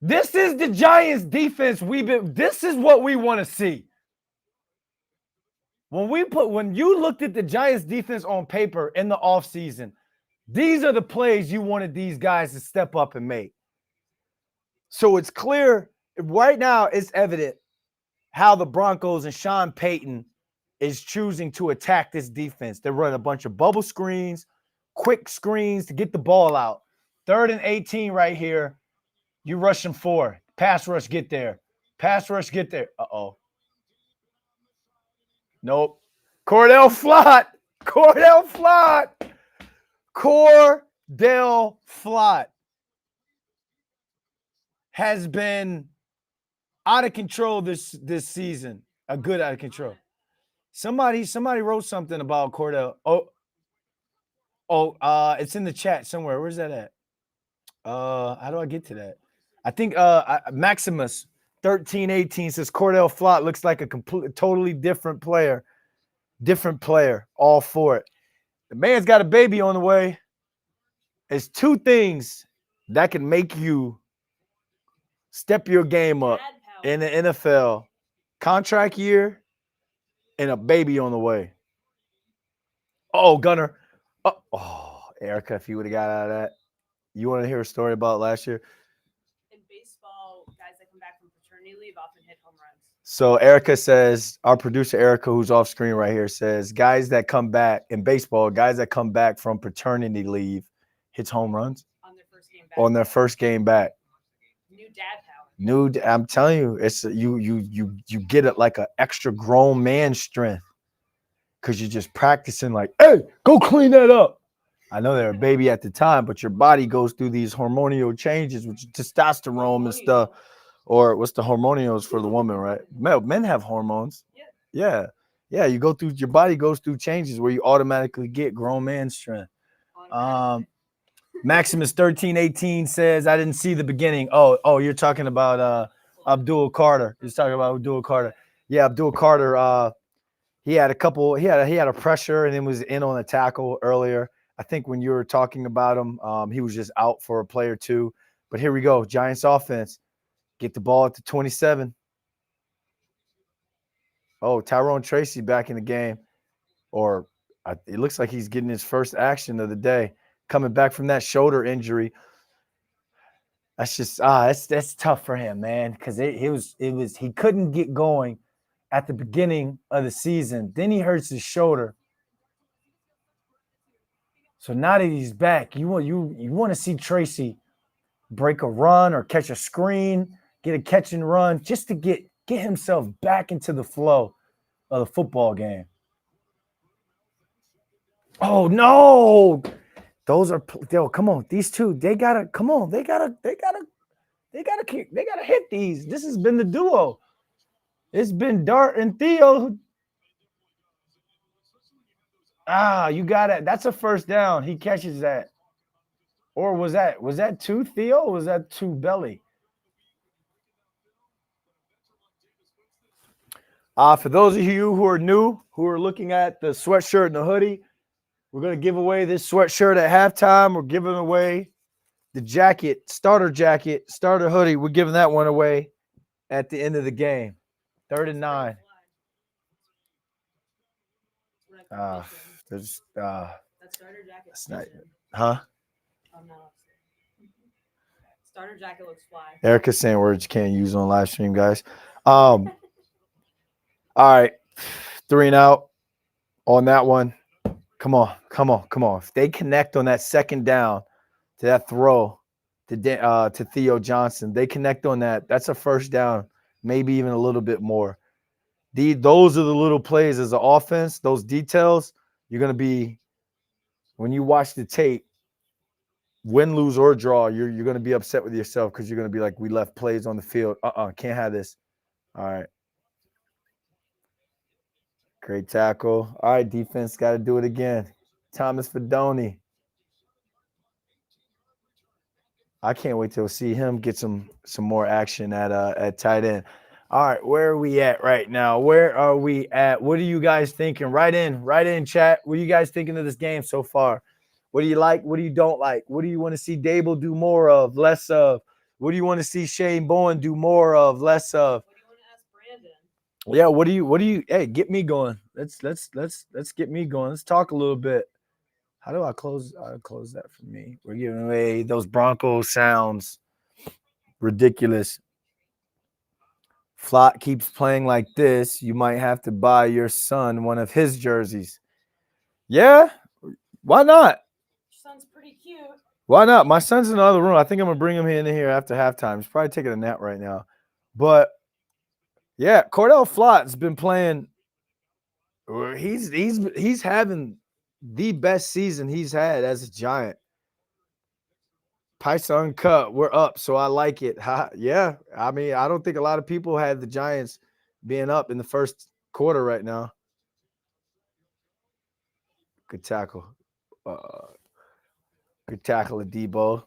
This is the Giants defense this is what we want to see. When you looked at the Giants defense on paper in the offseason, these are the plays you wanted these guys to step up and make. So it's clear right now, it's evident how the Broncos and Sean Payton is choosing to attack this defense. They're running a bunch of bubble screens, quick screens to get the ball out. 3rd and 18 right here. You rush them 4. Pass rush, get there. Pass rush, get there. Uh-oh. Nope. Cordell Flott has been out of control this season. A good out of control. Somebody wrote something about Cordell. It's in the chat somewhere. Where's that at? How do I get to that? I think Maximus 1318 says Cordell Flott looks like a totally different player. Different player. All for it. The man's got a baby on the way. There's 2 things that can make you step your game up in the NFL. Contract year and a baby on the way. Oh, Gunner. Oh, Erica, if you would have got out of that. You want to hear a story about last year? In baseball, guys that come back from paternity leave often hit home runs So Erica says, our producer Erica, who's off screen right here, says guys that come back in baseball, guys that come back from paternity leave hits home runs on their first game back. on their first game back. New dad power. I'm telling you, it's you get it like an extra grown man strength because you're just practicing like, hey, go clean that up. I know they're a baby at the time, but your body goes through these hormonal changes, which is testosterone and stuff. Or what's the hormones for the woman, right? Men have hormones. Yeah. Yeah. You go through, your body goes through changes where you automatically get grown man strength. Maximus 1318 says, I didn't see the beginning. Oh, you're talking about Abdul Carter. You're talking about Abdul Carter. Yeah, Abdul Carter. He had a pressure and then was in on a tackle earlier. I think when you were talking about him, he was just out for a play or two. But here we go. Giants offense. Get the ball at the 27. Oh, Tyrone Tracy back in the game. Or it looks like he's getting his first action of the day. Coming back from that shoulder injury. That's just that's tough for him, man, because he couldn't get going at the beginning of the season. Then he hurts his shoulder. So now that he's back, you want to see Tracy break a run or catch a screen, get a catch and run, just to get himself back into the flow of the football game. Oh no! Those are come on, these two, they gotta hit these. This has been the duo. It's been Dart and Theo. You got it. That's a first down. He catches that. Or was that two Theo? Or was that two Belly? For those of you who are new, who are looking at the sweatshirt and the hoodie, we're going to give away this sweatshirt at halftime. We're giving away the jacket, starter hoodie. We're giving that one away at the end of the game. 3rd and 9. There's that starter jacket. That's not, huh? I'm not. Starter jacket looks fly. Erica's saying words you can't use on live stream, guys. All right, 3 and out on that one. Come on. If they connect on that second down to that throw to Theo Johnson, they connect on that. That's a first down, maybe even a little bit more. Those are the little plays as an offense. Those details, you're going to be, when you watch the tape, win, lose, or draw, you're going to be upset with yourself because you're going to be like, we left plays on the field. Can't have this. All right. Great tackle. All right, defense got to do it again. Thomas Fedoni. I can't wait to see him get some more action at tight end. All right, where are we at right now? Where are we at? What are you guys thinking? Write in chat. What are you guys thinking of this game so far? What do you like? What do you don't like? What do you want to see Dable do more of, less of? What do you want to see Shane Bowen do more of, less of? What do you want to ask Brandon? Yeah, what do you hey, get me going. Let's get me going. Let's talk a little bit. How do I close that for me? We're giving away those Broncos sounds. Ridiculous. Flott keeps playing like this. You might have to buy your son one of his jerseys. Yeah? Why not? Your son's pretty cute. Why not? My son's in the other room. I think I'm going to bring him in here after halftime. He's probably taking a nap right now. But, yeah, Cordell Flott's been playing. He's having the best season he's had as a Giant. Python cut, we're up, so I like it. Yeah, I mean, I don't think a lot of people had the Giants being up in the first quarter right now. Good tackle. Good tackle at Debo.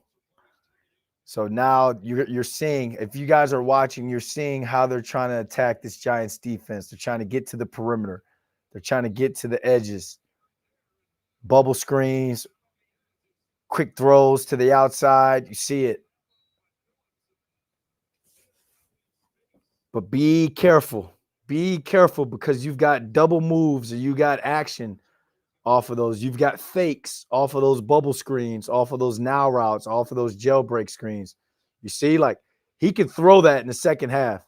So now you're seeing, if you guys are watching, you're seeing how they're trying to attack this Giants defense. They're trying to get to the perimeter. They're trying to get to the edges. Bubble screens, quick throws to the outside. You see it. But be careful. Be careful because you've got double moves or you got action off of those. You've got fakes off of those bubble screens, off of those now routes, off of those jailbreak screens. You see, like he could throw that in the second half.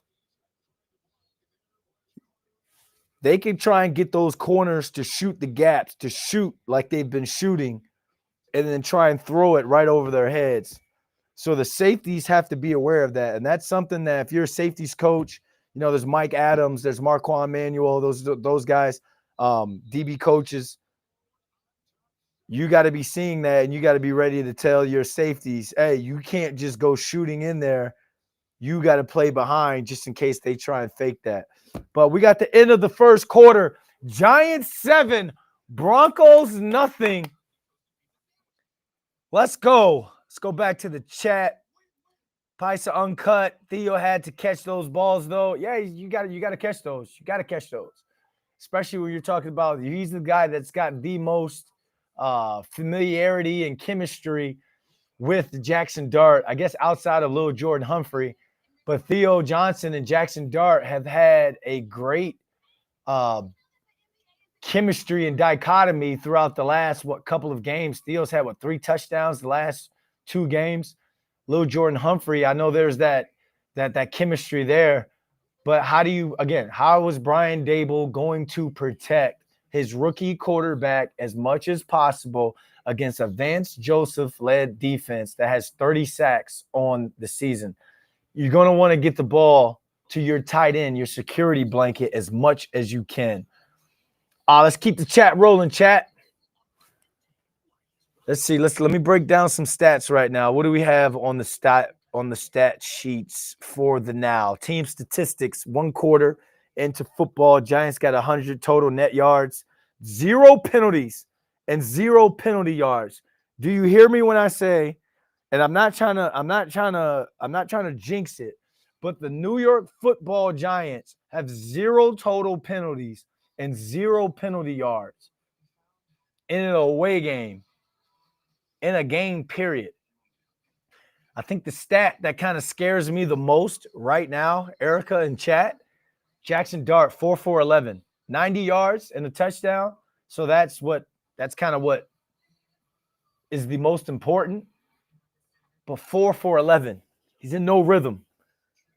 They can try and get those corners to shoot the gaps, to shoot like they've been shooting, and then try and throw it right over their heads. So the safeties have to be aware of that. And that's something that if you're a safeties coach, you know, there's Mike Adams, there's Marquand Manuel, those guys, DB coaches. You got to be seeing that, and you got to be ready to tell your safeties, hey, you can't just go shooting in there. You got to play behind just in case they try and fake that. But we got the end of the first quarter. Giants 7, Broncos nothing. Let's go. Let's go back to the chat. Paisa uncut. Theo had to catch those balls, though. Yeah, you got to catch those. You got to catch those. Especially when you're talking about he's the guy that's got the most familiarity and chemistry with Jackson Dart, I guess outside of Lil Jordan Humphrey. But Theo Johnson and Jackson Dart have had a great chemistry and dichotomy throughout the last, couple of games. Theo's had, 3 touchdowns the last 2 games. Lil Jordan Humphrey, I know there's that chemistry there. But how is Brian Dable going to protect his rookie quarterback as much as possible against a Vance Joseph-led defense that has 30 sacks on the season? You're going to want to get the ball to your tight end, your security blanket, as much as you can. Let's keep the chat rolling, chat. Let's see. Let me break down some stats right now. What do we have on the stat sheets for the now? Team statistics, 1 quarter into football. Giants got 100 total net yards, 0 penalties, and 0 penalty yards. Do you hear me when I say, and I'm not trying to jinx it, but the New York Football Giants have 0 total penalties and 0 penalty yards in an away game, in a game period. I think the stat that kind of scares me the most right now, Erica in chat, Jackson Dart, 4 for 11, 90 yards and a touchdown. So that's kind of what is the most important. But 4 for 11, he's in no rhythm.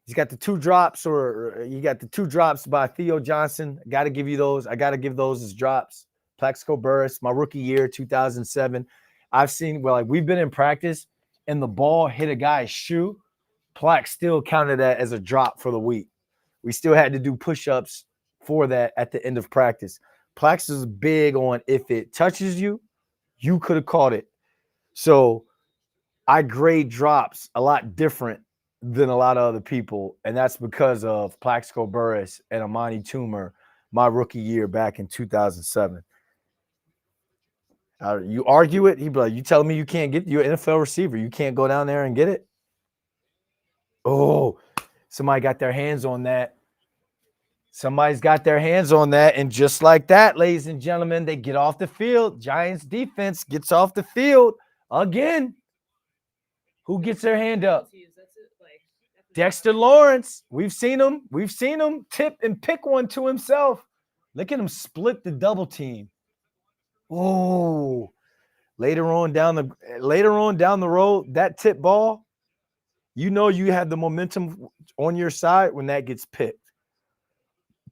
He's got the 2 drops, or you got the 2 drops by Theo Johnson. I got to give you those. I got to give those as drops. Plaxico Burress, my rookie year, 2007. I've seen, we've been in practice and the ball hit a guy's shoe. Plax still counted that as a drop for the week. We still had to do push-ups for that at the end of practice. Plax is big on if it touches you, you could have caught it. So I grade drops a lot different than a lot of other people, and that's because of Plaxico Burress and Amani Toomer, my rookie year back in 2007. You argue it, he'd be like, you telling me you can't get your NFL receiver, you can't go down there and get it? Oh, somebody got their hands on that. Somebody's got their hands on that, and just like that, ladies and gentlemen, they get off the field. Giants defense gets off the field again. Who gets their hand up? Dexter Lawrence. We've seen him tip and pick one to himself. Look at him split the double team. Oh, later on down the road, that tip ball, you know you have the momentum on your side when that gets picked.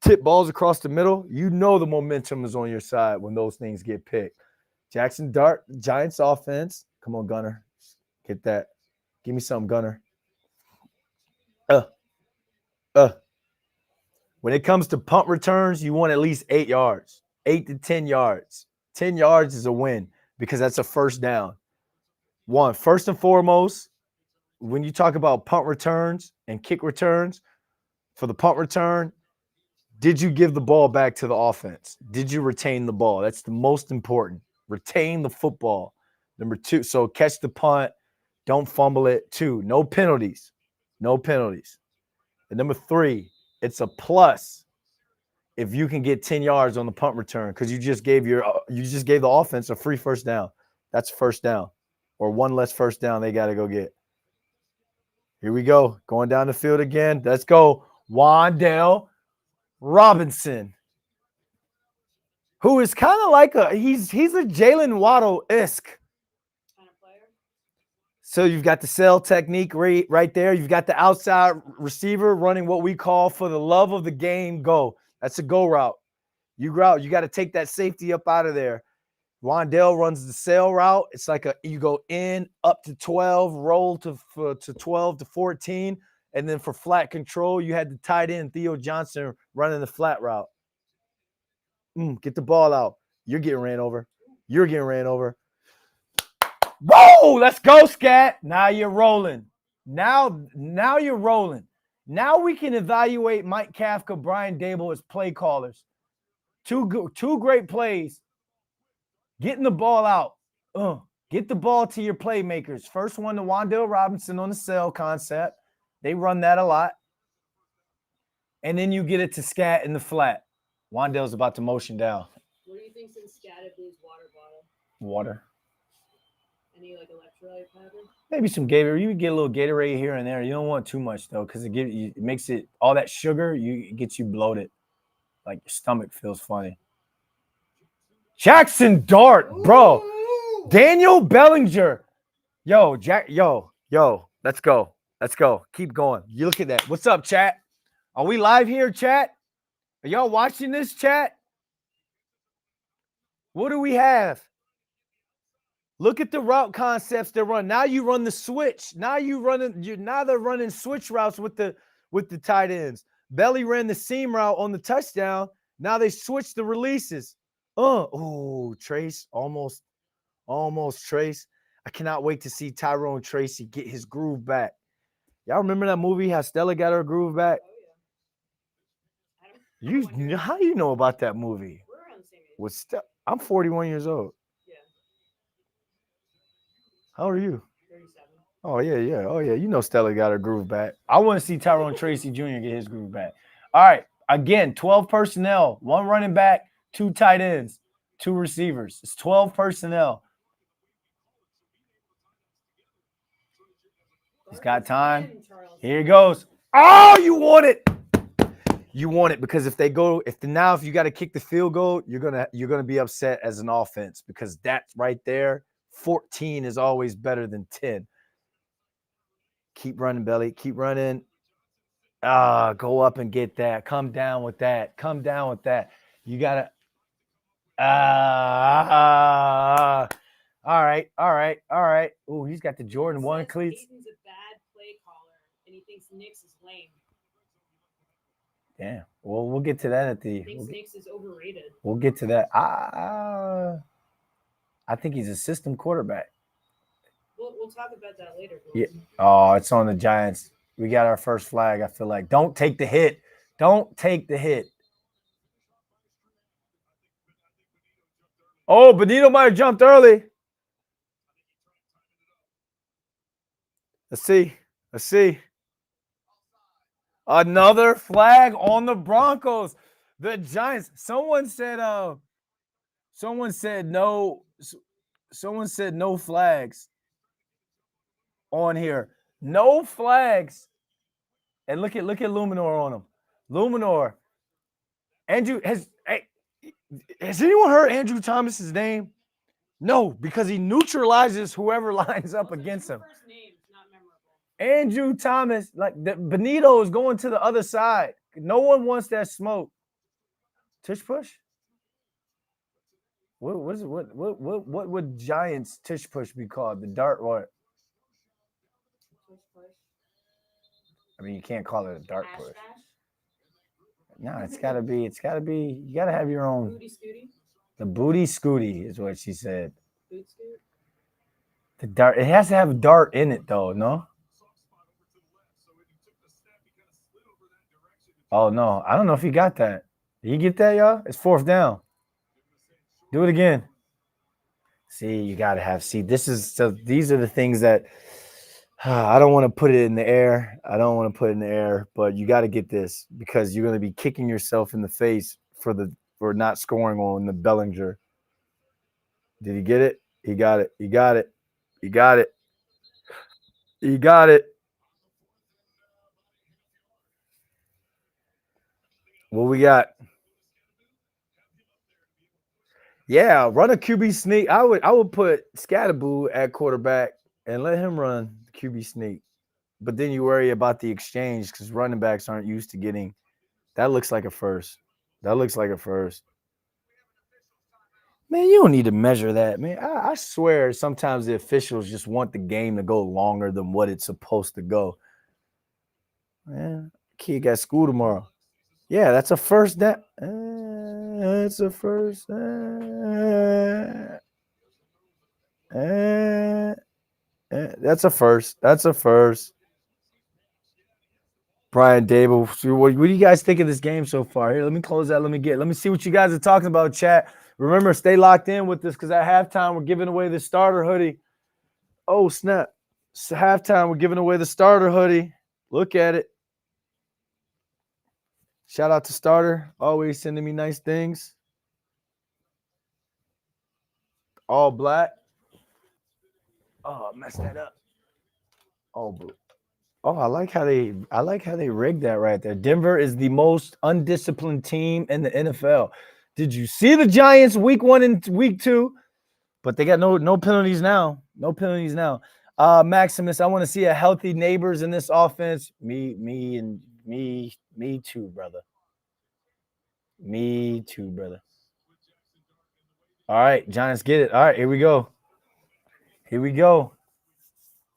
Tip balls across the middle, you know the momentum is on your side when those things get picked. Jackson Dart, Giants offense. Come on, Gunner. Get that. Give me something, Gunner. When it comes to punt returns, you want at least 8 yards, 8 to 10 yards. 10 yards is a win because that's a first down. First and foremost, when you talk about punt returns and kick returns, for the punt return, did you give the ball back to the offense? Did you retain the ball? That's the most important. Retain the football. Number 2, so catch the punt. Don't fumble it. 2, no penalties. No penalties. And number 3, it's a plus if you can get 10 yards on the punt return because you just gave the offense a free first down. That's first down. Or one less first down they got to go get. Here we go. Going down the field again. Let's go. Wan'Dale Robinson. who is kind of like he's a Jalen Waddle-esque. Kind of player. So you've got the sell technique right there. You've got the outside receiver running what we call for the love of the game go. That's a go route. You got to take that safety up out of there. Wandale runs the sail route. It's like you go in up to 12, roll to 12 to 14, and then for flat control, you had the tight end Theo Johnson running the flat route. Get the ball out. You're getting ran over. You're getting ran over. Whoa! Let's go, Scat. Now you're rolling. Now you're rolling. Now we can evaluate Mike Kafka, Brian Dable as play callers. Two great plays. Getting the ball out. Get the ball to your playmakers. First one to Wan'Dale Robinson on the sell concept. They run that a lot. And then you get it to Scat in the flat. Wan'Dale's about to motion down. What do you think since Scat if his water bottle? Water. Any like electrolyte powder? Maybe some Gatorade. You can get a little Gatorade here and there. You don't want too much though, because it makes it all that sugar. It gets you bloated, like your stomach feels funny. Jackson Dart, bro. Ooh. Daniel Bellinger. Yo, let's go. Let's go. Keep going. You look at that. What's up, chat? Are we live here, chat? Are y'all watching this, chat? What do we have? Look at the route concepts they run. Now you run the switch. Now they're running switch routes with the tight ends. Belly ran the seam route on the touchdown. Now they switch the releases. Trace, almost Trace. I cannot wait to see Tyrone Tracy get his groove back. Y'all remember that movie, how Stella got her groove back? Oh, yeah. How do you know about that movie? We're around the same age. I'm 41 years old. Yeah. How old are you? 37. Oh, yeah. Oh, yeah. You know Stella got her groove back. I want to see Tyrone Tracy Jr. get his groove back. All right. Again, 12 personnel, 1 running back, 2 tight ends, 2 receivers. It's 12 personnel. He's got time. Here he goes. Oh, you want it. You want it because if you got to kick the field goal, you're gonna be upset as an offense because that's right there. 14 is always better than 10. Keep running, Belly. Keep running. Go up and get that. Come down with that. You gotta. All right. Ooh, he's got the Jordan 1 cleats. Peyton's a bad play caller, and he thinks Nix is lame. Yeah. Well, we'll get to that at the. Nix is overrated. We'll get to that. I think he's a system quarterback. We'll talk about that later. Yeah. Oh, it's on the Giants. We got our first flag. I feel like don't take the hit. Oh, Benito might have jumped early. Let's see. Another flag on the Broncos. The Giants. Someone said no. Someone said no flags on here. No flags. And look at Luminor on him. Luminor. Andrew has anyone heard Andrew Thomas's name? No, because he neutralizes whoever lines up against him. First name's not memorable. Andrew Thomas, Benito is going to the other side. No one wants that smoke. Tush push? What would Giants tush push be called? The dart what? Tush push. I mean, you can't call it a dart push. Bash? No, it's gotta be. You gotta have your own. Booty scooty. The booty scooty is what she said. Boot scoot. The dart. It has to have a dart in it, though. No. Oh no, I don't know if he got that. Did you get that, y'all? It's 4th down. Do it again. See, you gotta have. See, these are the things that I don't want to put it in the air. But you got to get this because you're going to be kicking yourself in the face for not scoring on the Bellinger. Did he get it? He got it. What we got? Yeah, run a QB sneak. I would put Scatterboo at quarterback and let him run the QB sneak. But then you worry about the exchange because running backs aren't used to getting. That looks like a first. That looks like a first. Man, you don't need to measure that, man. I swear sometimes the officials just want the game to go longer than what it's supposed to go. Man, kid got school tomorrow. Yeah, that's a first down. It's a first. That's a first. That's a first. Brian Dable, so what do you guys think of this game so far? Here, let me close that. Let me see what you guys are talking about, chat. Remember, stay locked in with this because at halftime we're giving away the starter hoodie. Oh snap! It's halftime we're giving away the starter hoodie. Look at it. Shout out to Starter, always sending me nice things. All black. Oh, I messed that up. Oh, blue. Oh, I like how they rigged that right there. Denver is the most undisciplined team in the NFL. Did you see the Giants week 1 and week 2? But they got no penalties now. No penalties now. Maximus, I want to see a healthy neighbors in this offense. Me too, brother. Me too, brother. All right, Giants get it. All right, here we go. Here we go.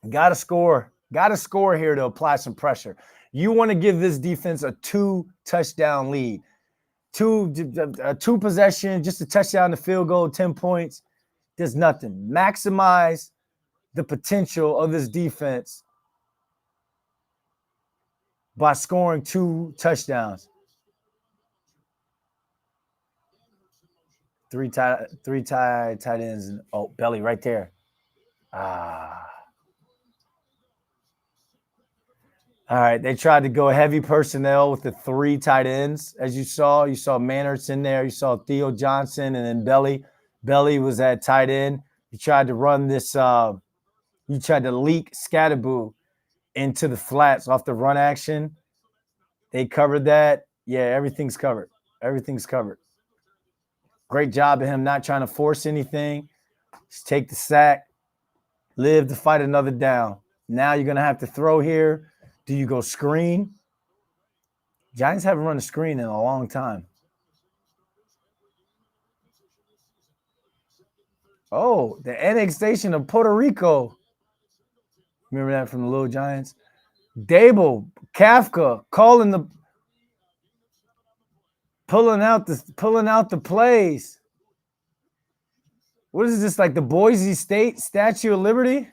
Got to score. Got to score here to apply some pressure. You want to give this defense a 2-touchdown lead. Two possession, just a touchdown, the field goal, 10 points. Does nothing. Maximize the potential of this defense by scoring 2 touchdowns. Three tight ends. And, oh, Belly right there. Ah. All right, they tried to go heavy personnel with the 3 tight ends. As you saw Mannertz in there. You saw Theo Johnson and then Belly. Belly was at tight end. He tried to run this. He tried to leak Scatterboo into the flats off the run action. They covered that. Yeah, everything's covered. Everything's covered. Great job of him not trying to force anything. Just take the sack. Live to fight another down. Now you're going to have to throw here. Do you go screen? Giants haven't run a screen in a long time. Oh, the annexation of Puerto Rico. Remember that from the Little Giants? Dable, Kafka, pulling out the plays. What is this, like the Boise State Statue of Liberty?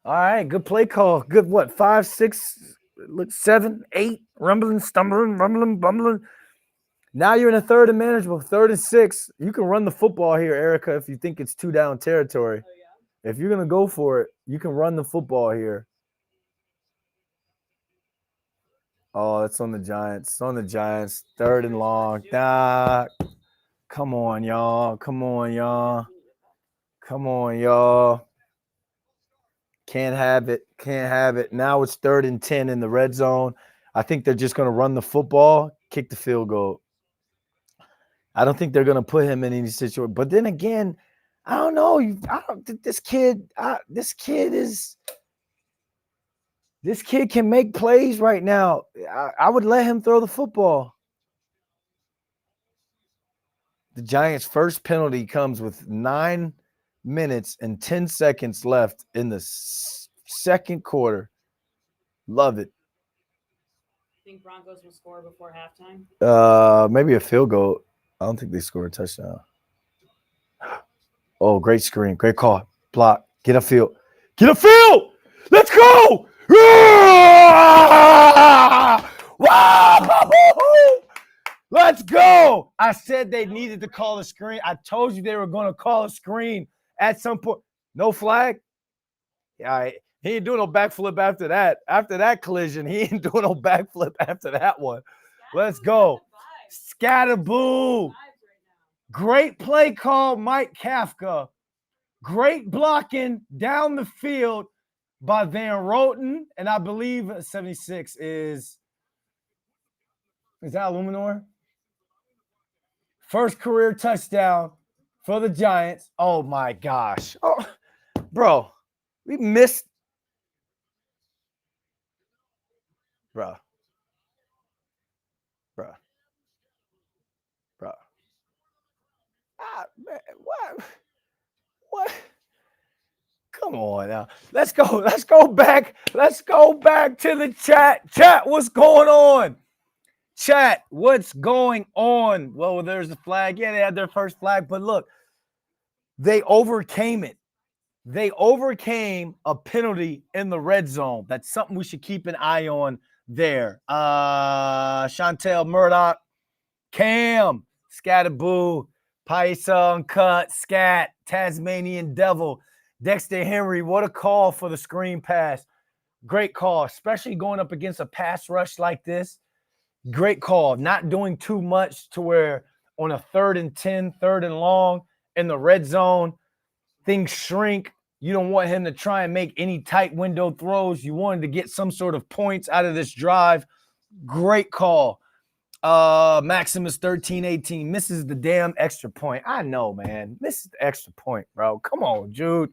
All right, good play call. Good, what, 5, 6, 7, 8, rumbling, stumbling, rumbling, bumbling. Now you're in a third and manageable, 3rd and 6. You can run the football here, Erica, if you think it's 2 down territory. Oh, yeah? If you're going to go for it, you can run the football here. Oh, it's on the Giants. It's on the Giants. 3rd and long. Come on, y'all. Come on, y'all. Come on, y'all. Can't have it. Can't have it. Now it's 3rd and 10 in the red zone. I think they're just going to run the football, kick the field goal. I don't think they're going to put him in any situation. But then again, I don't know. This kid can make plays right now. I would let him throw the football. The Giants' first penalty comes with 9 minutes and 10 seconds left in the second quarter. Love it. Think Broncos will score before halftime? Maybe a field goal. I don't think they scored a touchdown. Oh, great screen. Great call. Block. Get a field. Get a field! Let's go! Let's go! I said they needed to call a screen. I told you they were going to call a screen at some point. No flag? Yeah, he ain't doing no backflip after that. After that collision, he ain't doing no backflip after that one. Let's go. Scatterboo. Great play call, Mike Kafka. Great blocking down the field by Van Roten. And I believe 76 is that Luminor? First career touchdown for the Giants. Oh my gosh. Oh, bro, we missed. Bro, bro, bro. Man, what? What? Come on now. Let's go. Let's go back. Let's go back to the chat. Chat, what's going on? Chat, what's going on? Well, there's the flag. Yeah, they had their first flag, but look, they overcame it. They overcame a penalty in the red zone. That's something we should keep an eye on there. Chantel Murdoch, Cam, Scatterboo, Paisa Uncut, Scat, Tasmanian Devil, Dexter Henry. What a call for the screen pass. Great call, especially going up against a pass rush like this. Great call. Not doing too much to where on a 3rd and 10, 3rd and long in the red zone, things shrink. You don't want him to try and make any tight window throws. You wanted to get some sort of points out of this drive. Great call. Maximus 13-18 misses the damn extra point. I know, man. Misses the extra point, bro. Come on, Jude.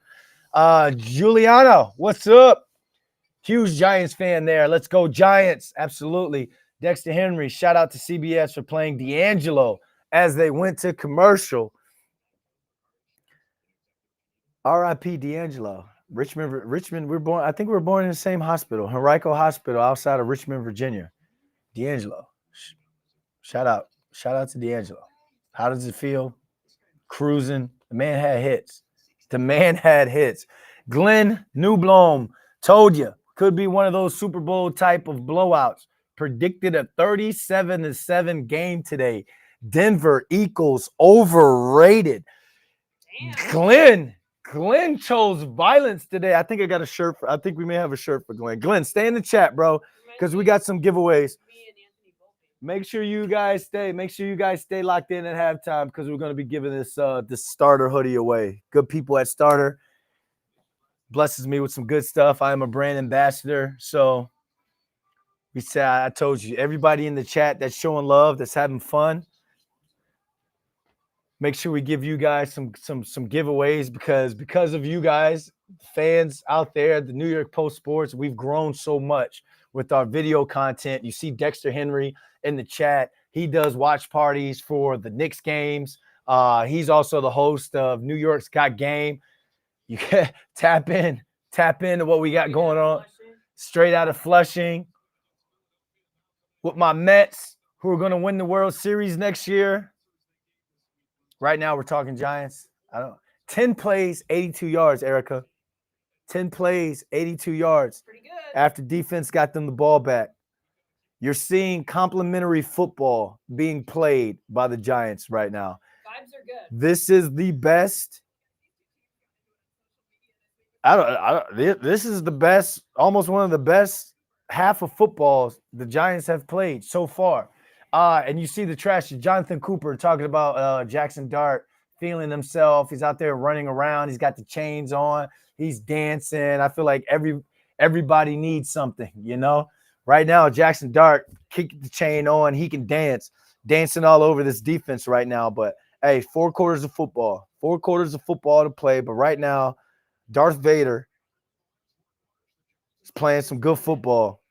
Juliana, what's up? Huge Giants fan there. Let's go, Giants. Absolutely. Dexter Henry, shout out to CBS for playing D'Angelo as they went to commercial. R.I.P. D'Angelo. Richmond, I think we were born in the same hospital, Henrico Hospital outside of Richmond, Virginia. D'Angelo. Shout out to D'Angelo. How does it feel? Cruising. The man had hits. Glenn Newblom told you could be one of those Super Bowl type of blowouts. Predicted a 37-7 game today. Denver equals overrated. Damn. Glenn chose violence today. I think I got a shirt. I think we may have a shirt for Glenn. Glenn, stay in the chat, bro, because we got some giveaways. Make sure you guys stay locked in at halftime because we're going to be giving this starter hoodie away. Good people at Starter blesses me with some good stuff. I am a brand ambassador, so I told you, everybody in the chat that's showing love, that's having fun. Make sure we give you guys some giveaways because of you guys, fans out there, the New York Post Sports, we've grown so much with our video content. You see Dexter Henry in the chat. He does watch parties for the Knicks games. He's also the host of New York's Got Game. You can tap into what we got going on. Straight out of Flushing. With my Mets, who are going to win the World Series next year. Right now, we're talking Giants. 10 plays, 82 yards, Erica. 10 plays, 82 yards. Pretty good. After defense got them the ball back. You're seeing complimentary football being played by the Giants right now. Vibes are good. This is the best. This is the best, almost one of the best half of footballs the Giants have played so far. And you see the trash. Jonathan Cooper talking about Jackson Dart feeling himself. He's out there running around. He's got the chains on. He's dancing. I feel like everybody needs something, you know? Right now, Jackson Dart kicked the chain on. He can dance, dancing all over this defense right now. But, hey, 4 quarters of football. 4 quarters of football to play. But right now, Darth Vader is playing some good football.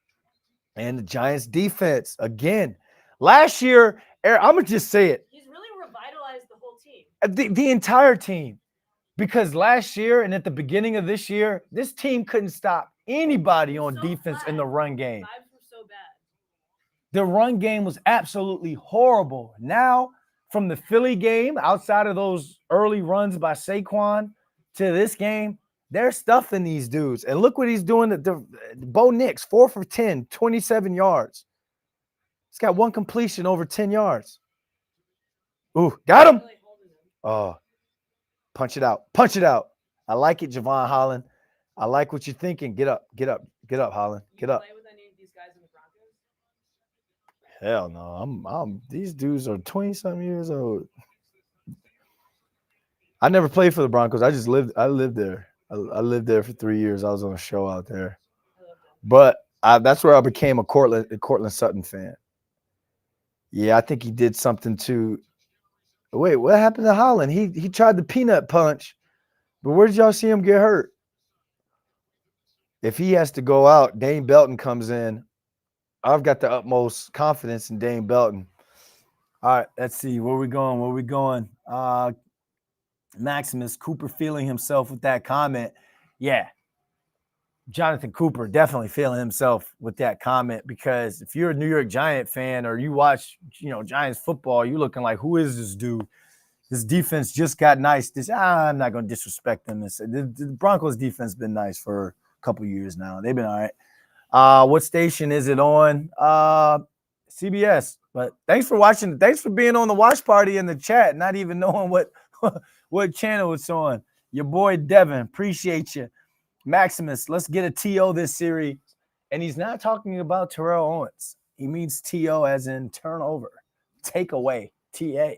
And the Giants defense, again, last year, I'm going to just say it. He's really revitalized the whole team. The entire team. Because last year and at the beginning of this year, this team couldn't stop anybody on defense in the run game. Vibes were so bad. The run game was absolutely horrible. Now, from the Philly game, outside of those early runs by Saquon to this game, they're stuffing these dudes. And look what he's doing. Bo Nix, 4 for 10, 27 yards. He's got 1 completion over 10 yards. Ooh, got him. Oh, punch it out. Punch it out. I like it, Javon Holland. I like what you're thinking. Get up, Holland. Get up. Play with any of these guys in the Broncos? Hell no. I'm these dudes are 20-something years old. I never played for the Broncos. I lived there. I lived there for 3 years. I was on a show out there. But that's where I became a Cortland Sutton fan. Yeah, I think he did something to Wait, what happened to Holland? He tried the peanut punch, but where did y'all see him get hurt? If he has to go out, Dane Belton comes in. I've got the utmost confidence in Dane Belton. All right, let's see. Where we going? Where we going? Maximus Cooper feeling himself with that comment. Yeah. Jonathan Cooper definitely feeling himself with that comment, because if you're a New York Giant fan or you watch, Giants football, you're looking like, who is this dude? This defense just got nice. I'm not going to disrespect them. The Broncos defense been nice for a couple years now. They've been all right. What station is it on? CBS. But thanks for watching. Thanks for being on the watch party in the chat, not even knowing what channel it's on. Your boy Devin, appreciate you. Maximus, let's get a TO this series. And he's not talking about Terrell Owens. He means TO as in turnover, takeaway, TA.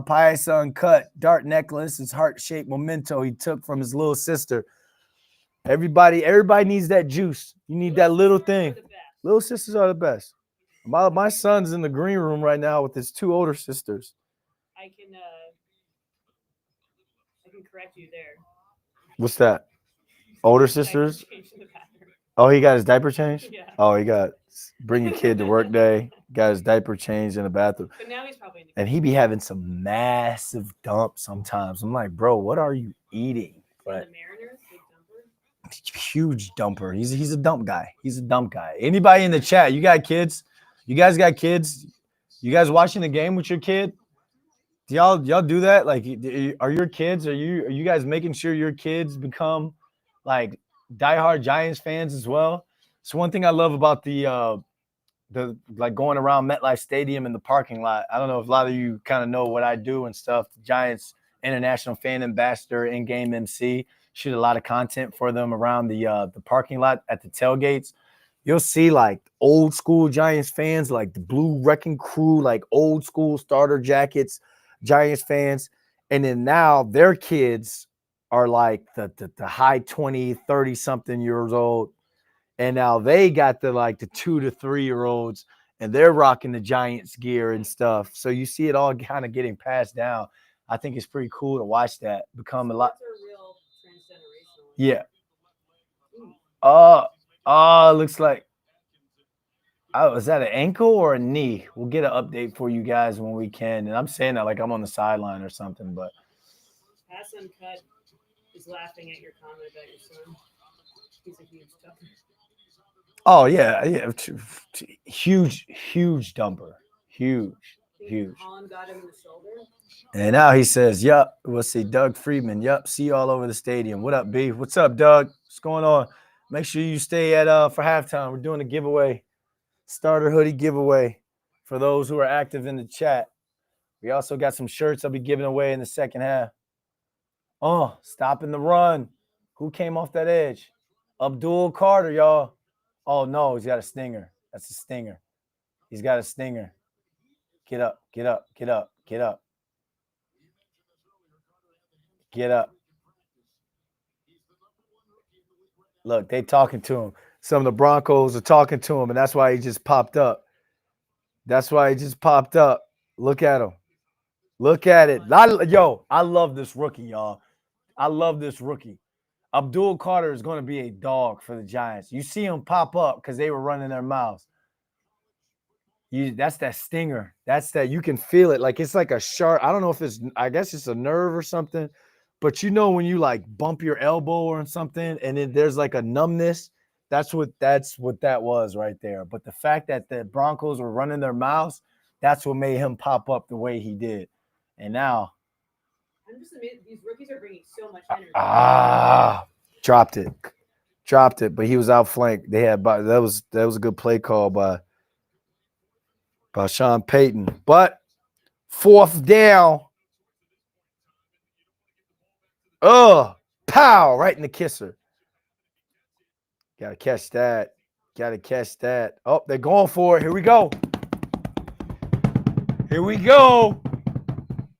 Pious Uncut, Dart Necklace, his heart-shaped memento he took from his little sister. Everybody needs that juice. You need that little thing. Little sisters are the best. My son's in the green room right now with his two older sisters. I can correct you there. What's that? Older sisters? Oh, he got his diaper changed? Yeah. Oh, he got bring your kid to work day, got his diaper changed in the bathroom. But now he's probably in the and he be having some massive dumps sometimes. I'm like, bro, what are you eating? But the Mariners, big dumper. Huge dumper. He's a dump guy. He's a dump guy. Anybody in the chat, you got kids? You guys got kids? You guys watching the game with your kid? Do y'all do that? Like, are your kids? Are you guys making sure your kids become like diehard Giants fans as well? So one thing I love about the like going around MetLife Stadium in the parking lot. I don't know if a lot of you kind of know what I do and stuff. Giants international fan ambassador, in-game MC, shoot a lot of content for them around the parking lot at the tailgates. You'll see like old school Giants fans, like the Blue Wrecking Crew, like old school starter jackets, Giants fans. And then now their kids are like the high 20, 30 something years old. And now they got the 2 to 3 year olds, and they're rocking the Giants gear and stuff. So you see it all kind of getting passed down. I think it's pretty cool to watch that become a lot. Real transgenerational. Yeah. Looks like. Oh, is that an ankle or a knee? We'll get an update for you guys when we can. And I'm saying that like I'm on the sideline or something, but. Pass Uncut is laughing at your comment about your son. He's a huge dumper. Oh yeah, huge dumper, huge. Holland got him in the shoulder. And now he says, "Yup." We'll see Doug Friedman. Yup. See you all over the stadium. What up, B? What's up, Doug? What's going on? Make sure you stay at for halftime. We're doing a giveaway, starter hoodie giveaway, for those who are active in the chat. We also got some shirts I'll be giving away in the second half. Oh, stopping the run. Who came off that edge? Abdul Carter, y'all. Oh, no, he's got a stinger. That's a stinger. He's got a stinger. Get up, get up, get up, get up. Get up. Look, they talking to him. Some of the Broncos are talking to him, and that's why he just popped up. That's why he just popped up. Look at him. Look at it. I love this rookie, y'all. I love this rookie. Abdul Carter is going to be a dog for the Giants. You see him pop up because they were running their mouths. That's that stinger. That's that you can feel it. Like it's like a sharp. I don't know if I guess it's a nerve or something. But you know when you like bump your elbow or something and then there's like a numbness, that's what that was right there. But the fact that the Broncos were running their mouths, that's what made him pop up the way he did. And now I'm just amazed. These rookies are bringing so much energy. Dropped it, but he was outflanked. They had that was a good play call by Sean Payton. But fourth down. Pow, right in the kisser. Gotta catch that. Oh, they're going for it. Here we go.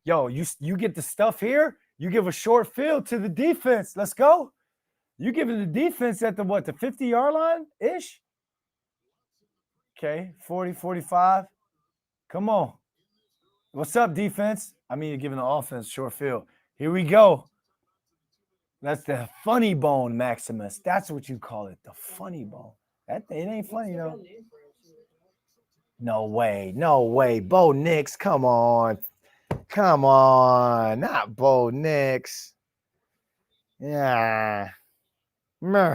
Yo, you get the stuff here. You give a short field to the defense. Let's go. You give it the defense at the 50-yard line-ish? Okay, 40, 45. Come on. What's up, defense? I mean, you're giving the offense short field. Here we go. That's the funny bone, Maximus. That's what you call it, the funny bone. It ain't funny, though. No way. No way. Bo Nix, come on. Come on. Not Bo Nix. Yeah. Meh.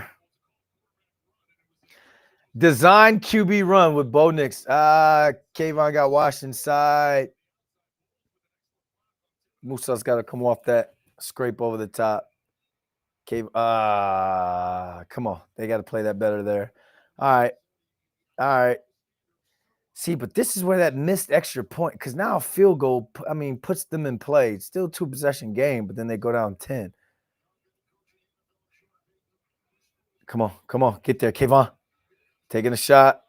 Design QB run with Bo Nix. Kayvon got washed inside. Musa's got to come off that. Scrape over the top. Come on. They got to play that better there. All right. See, but this is where that missed extra point, because now a field goal, puts them in play. It's still 2-possession game, but then they go down 10. Come on. Get there, Kayvon. Taking a shot.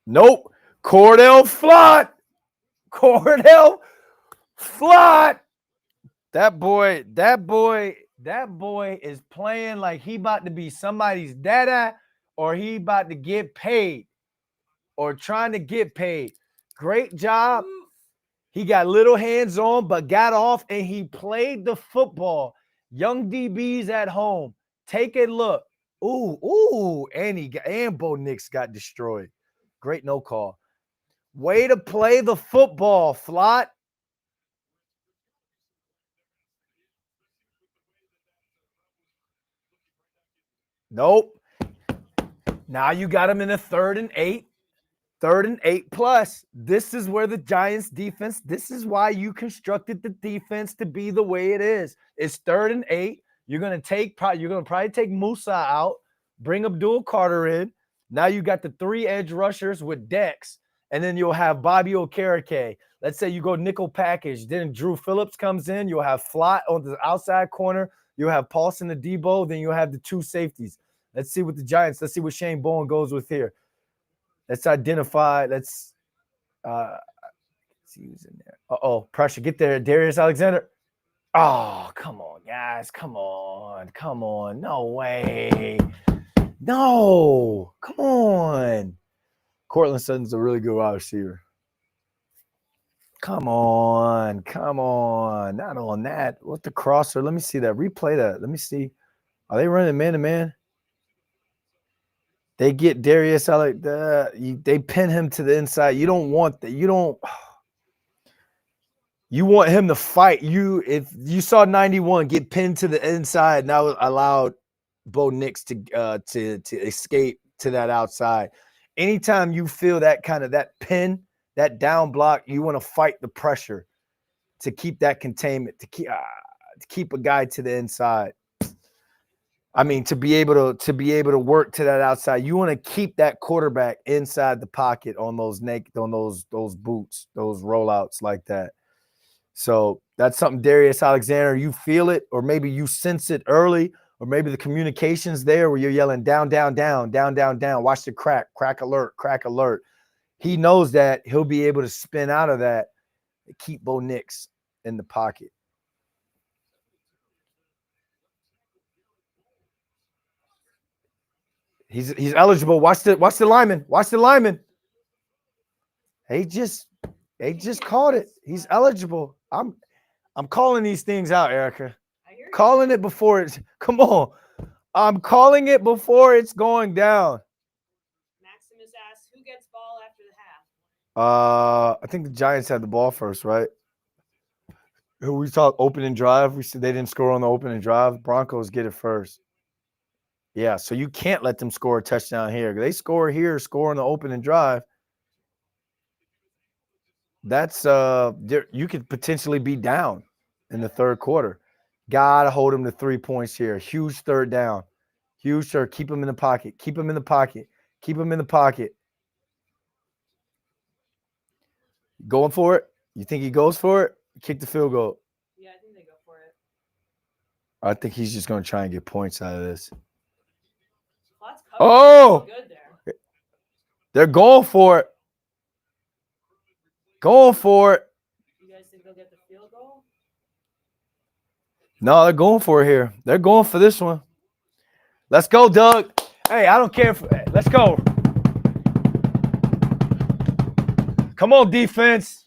Nope. Cordell Flott. That boy is playing like he about to be somebody's dada, or he about to get paid, or trying to get paid. Great job. He got little hands on, but got off, and he played the football. Young DBs at home. Take a look. Ooh, and Bo Nix got destroyed. Great no call. Way to play the football, Flott. Nope. Now you got him in a 3rd and 8. 3rd and 8 plus. This is where the Giants defense, this is why you constructed the defense to be the way it is. It's 3rd and 8. You're gonna probably take Musa out, bring Abdul Carter in. Now you got the 3 edge rushers with Dex, and then you'll have Bobby Okereke. Let's say you go nickel package. Then Drew Phillips comes in. You'll have Flott on the outside corner. You'll have Paulson and Debo. Then you'll have the 2 safeties. Let's see what Shane Bowen goes with here. Let's identify. Let's see who's in there. Pressure. Get there, Darius Alexander. Oh, come on, guys. Come on. No way. No. Come on. Cortland Sutton's a really good wide receiver. Come on. Not on that. What the crosser? Let me see that. Replay that. Let me see. Are they running man-to-man? They get Darius out they pin him to the inside. You don't want that. You want him to fight. If you saw 91 get pinned to the inside, now allowed Bo Nix to escape to that outside. Anytime you feel that kind of that pin, that down block, you want to fight the pressure to keep that containment, to keep a guy to the inside. To be able to work to that outside, you want to keep that quarterback inside the pocket on those boots, those rollouts like that. So that's something, Darius Alexander, you feel it, or maybe you sense it early, or maybe the communication's there where you're yelling down, down, down, down, down, down. Watch the crack alert. He knows that he'll be able to spin out of that and keep Bo Nix in the pocket. He's eligible. Watch the lineman. They just called it. He's eligible. I'm calling these things out, Erica. Calling it before it's come on. I'm calling it before it's going down. Maximus asks, who gets ball after the half? I think the Giants had the ball first, right? We talked opening drive. We said they didn't score on the opening drive. Broncos get it first. Yeah, so you can't let them score a touchdown here. They score here, score on the opening drive. That's you could potentially be down in the 3rd quarter. Gotta hold them to 3 points here. Huge 3rd down. Huge third. Keep them in the pocket. Going for it? You think he goes for it? Kick the field goal. Yeah, I think they go for it. I think he's just going to try and get points out of this. Oh! Good there. They're going for it. You guys think they'll get the field goal? No, they're going for it here. They're going for this one. Let's go, Doug. Hey, I don't care. Let's go. Come on, defense.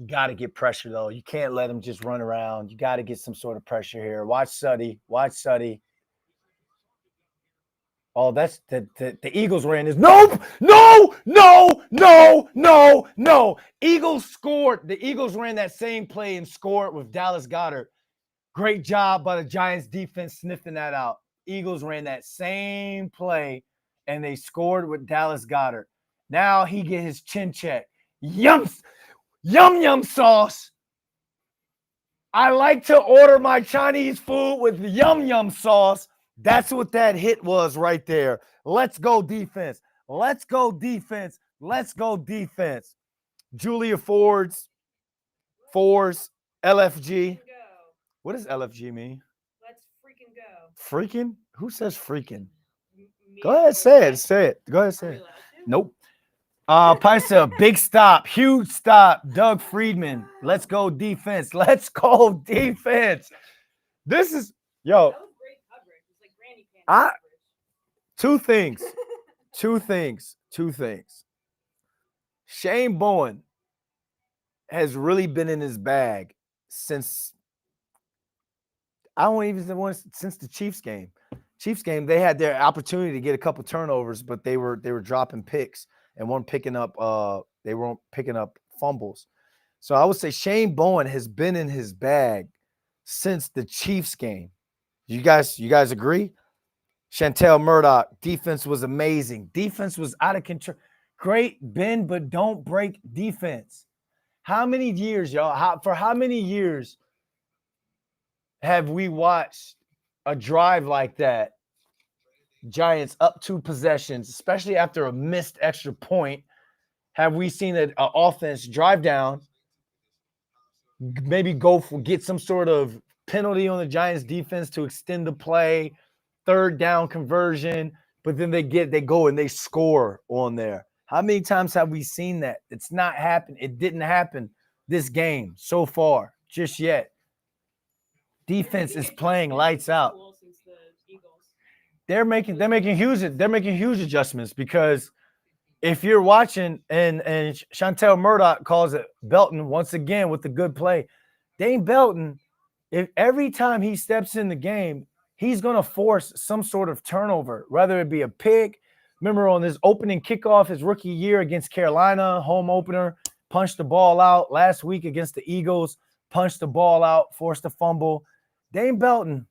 You got to get pressure, though. You can't let him just run around. You got to get some sort of pressure here. Watch Suddy. Watch Suddy. Oh, that's the Eagles ran this. Nope. No, no, no, no, no. Eagles scored. The Eagles ran that same play and scored with Dallas Goedert. Great job by the Giants defense sniffing that out. Eagles ran that same play and they scored with Dallas Goedert. Now he get his chin check. Yum yum sauce. I like to order my Chinese food with yum yum sauce. That's what that hit was right there. Let's go defense. Let's go defense. Let's go defense. Julia Fours, LFG. Go. What does LFG mean? Let's freaking go. Freaking? Who says freaking? Me Go ahead, say it. Say it. Go ahead, say it. Nope. Paisa, big stop, huge stop. Doug Friedman. Let's go defense. Let's go defense. This is yo. That was great coverage. It's like granny panty coverage. Two things. Shane Bowen has really been in his bag since since the Chiefs game. They had their opportunity to get a couple turnovers, but they were dropping picks and they weren't picking up fumbles. So I would say Shane Bowen has been in his bag since the Chiefs game. You guys agree? Chantel Murdoch, defense was amazing. Defense was out of control. Great bend, but don't break defense. How many years, y'all? For how many years have we watched a drive like that? Giants up 2 possessions, especially after a missed extra point. Have we seen an offense drive down, maybe get some sort of penalty on the Giants defense to extend the play, third down conversion, but then they go and they score on there? How many times have we seen that? It's not happened. It didn't happen this game so far, just yet. Defense is playing lights out. They're making huge adjustments, because if you're watching and Chantel Murdoch calls it Belton once again with the good play, Dane Belton, if every time he steps in the game, he's going to force some sort of turnover, whether it be a pick. Remember on his opening kickoff, his rookie year against Carolina, home opener, punched the ball out. Last week against the Eagles, punched the ball out, forced a fumble. Dane Belton,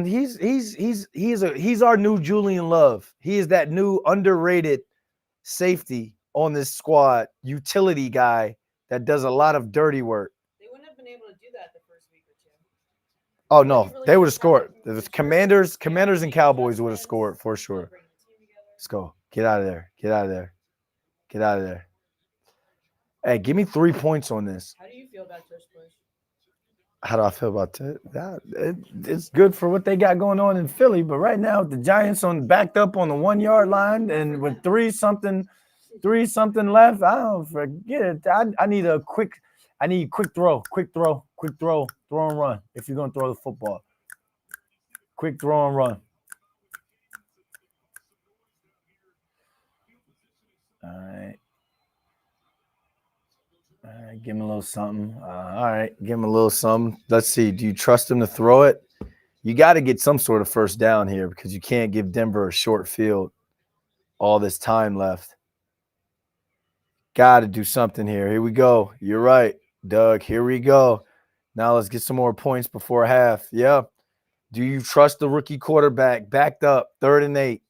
he's our new Julian Love. He is that new underrated safety on this squad, utility guy that does a lot of dirty work. They wouldn't have been able to do that the first week or two. Oh no, they would have scored. The Commanders and Cowboys would have scored for sure. Let's go. Get out of there. Hey, give me 3 points on this. How do you feel about Tush Push? How do I feel about that? It's good for what they got going on in Philly, but right now the Giants backed up on the 1 yard line, and with three something left, I don't forget it. I need quick throw and run. If you're gonna throw the football, quick throw and run. All right, give him a little something. All right, give him a little something. Let's see. Do you trust him to throw it? You got to get some sort of first down here, because you can't give Denver a short field all this time left. Got to do something here. Here we go. You're right, Doug. Here we go. Now let's get some more points before half. Yeah. Do you trust the rookie quarterback backed up, 3rd and 8?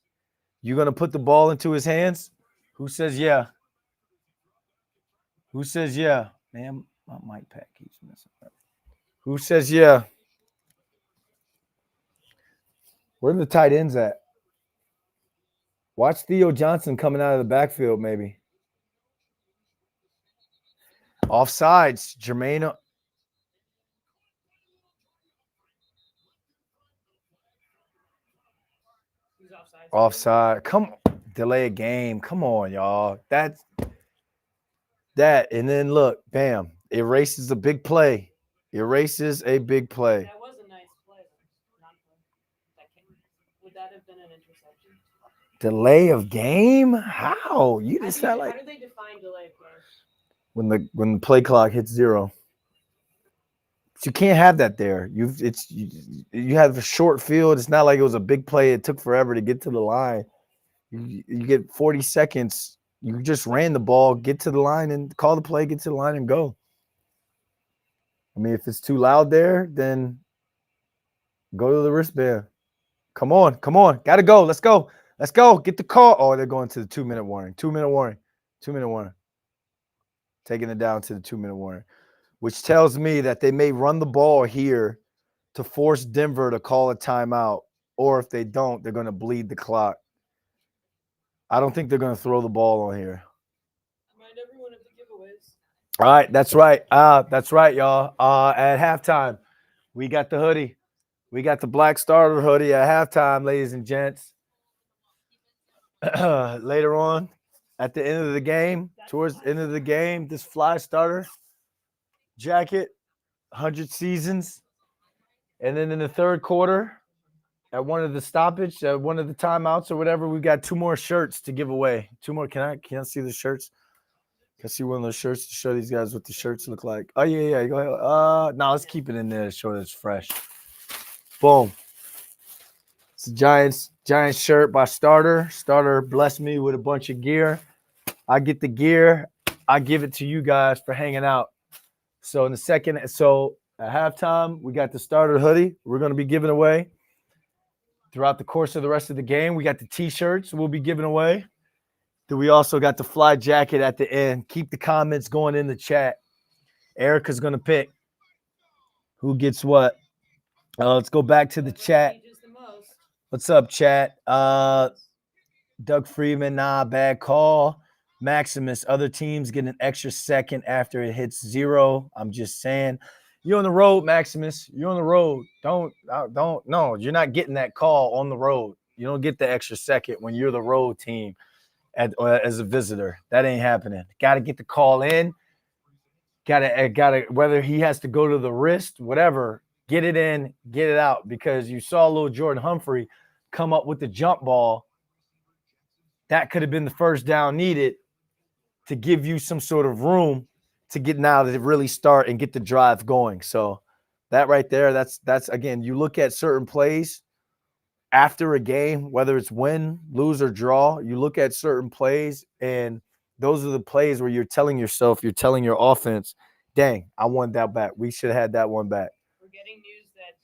You going to put the ball into his hands? Who says yeah? Who says yeah? Man, my mic pack keeps messing up. Who says yeah? Where are the tight ends at? Watch Theo Johnson coming out of the backfield, maybe. Offsides, Jermaine. Offside. Come on. Delay a game. Come on, y'all. That's that. And then look, bam. Erases a big play. Erases a big play. That was a nice play. Would that have been an interception? Delay of game? How? You just felt like. How do they define delay of game? when the play clock hits 0. But you can't have that there. You have a short field. It's not like it was a big play. It took forever to get to the line. You get 40 seconds. You just ran the ball, get to the line and call the play, get to the line and go. I mean, if it's too loud there, then go to the wristband. Come on. Got to go. Let's go. Get the call. Oh, they're going to the 2-minute warning. 2-minute warning. 2-minute warning. Taking it down to the 2-minute warning, which tells me that they may run the ball here to force Denver to call a timeout. Or if they don't, they're going to bleed the clock. I don't think they're going to throw the ball on here. Remind everyone of the giveaways. All right, that's right. That's right, y'all. At halftime, we got the hoodie. We got the black starter hoodie at halftime, ladies and gents. Later on, at the end of the game, towards the end of the game, this fly starter jacket, 100 seasons. And then in the third quarter, at one of the stoppage, at one of the timeouts or whatever, we got 2 more shirts to give away. 2 more. Can I see the shirts? Can I see one of those shirts to show these guys what the shirts look like? Oh, yeah. Go ahead. No, let's keep it in there to show that it's fresh. Boom. It's a Giants shirt by Starter. Starter blessed me with a bunch of gear. I get the gear. I give it to you guys for hanging out. So in the second, at halftime, we got the Starter hoodie we're going to be giving away. Throughout the course of the rest of the game, we got the T-shirts we'll be giving away. Then we also got the fly jacket at the end. Keep the comments going in the chat. Erica's going to pick who gets what. Let's go back to the chat. What's up, chat? Doug Freeman, bad call. Maximus, other teams get an extra second after it hits 0. I'm just saying. You're on the road, Maximus. You're on the road. No, you're not getting that call on the road. You don't get the extra second when you're the road team as a visitor. That ain't happening. Got to get the call in. Got to, whether he has to go to the wrist, whatever, get it in, get it out, because you saw little Jordan Humphrey come up with the jump ball. That could have been the first down needed to give you some sort of room to get now to really start and get the drive going. So that right there, that's again, you look at certain plays after a game, whether it's win, lose, or draw, you look at certain plays, and those are the plays where you're telling yourself, you're telling your offense, dang, I want that back. We should have had that one back. We're getting news that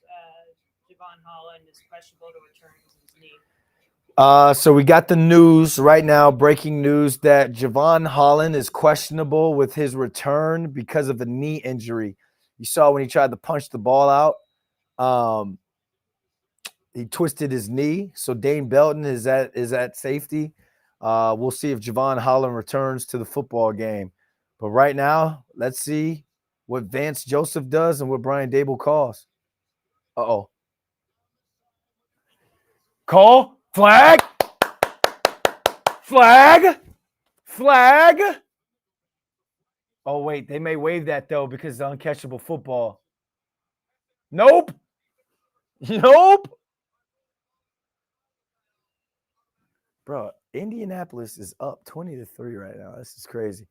Javon Holland is questionable to return his knee. So we got the news right now, breaking news that Javon Holland is questionable with his return because of a knee injury. You saw when he tried to punch the ball out, he twisted his knee. So Dane Belton is at safety. We'll see if Javon Holland returns to the football game. But right now, let's see what Vance Joseph does and what Brian Dable calls. Uh-oh. Call. Flag. Oh, wait. They may waive that, though, because it's uncatchable football. Nope. Bro, Indianapolis is up 20-3 right now. This is crazy.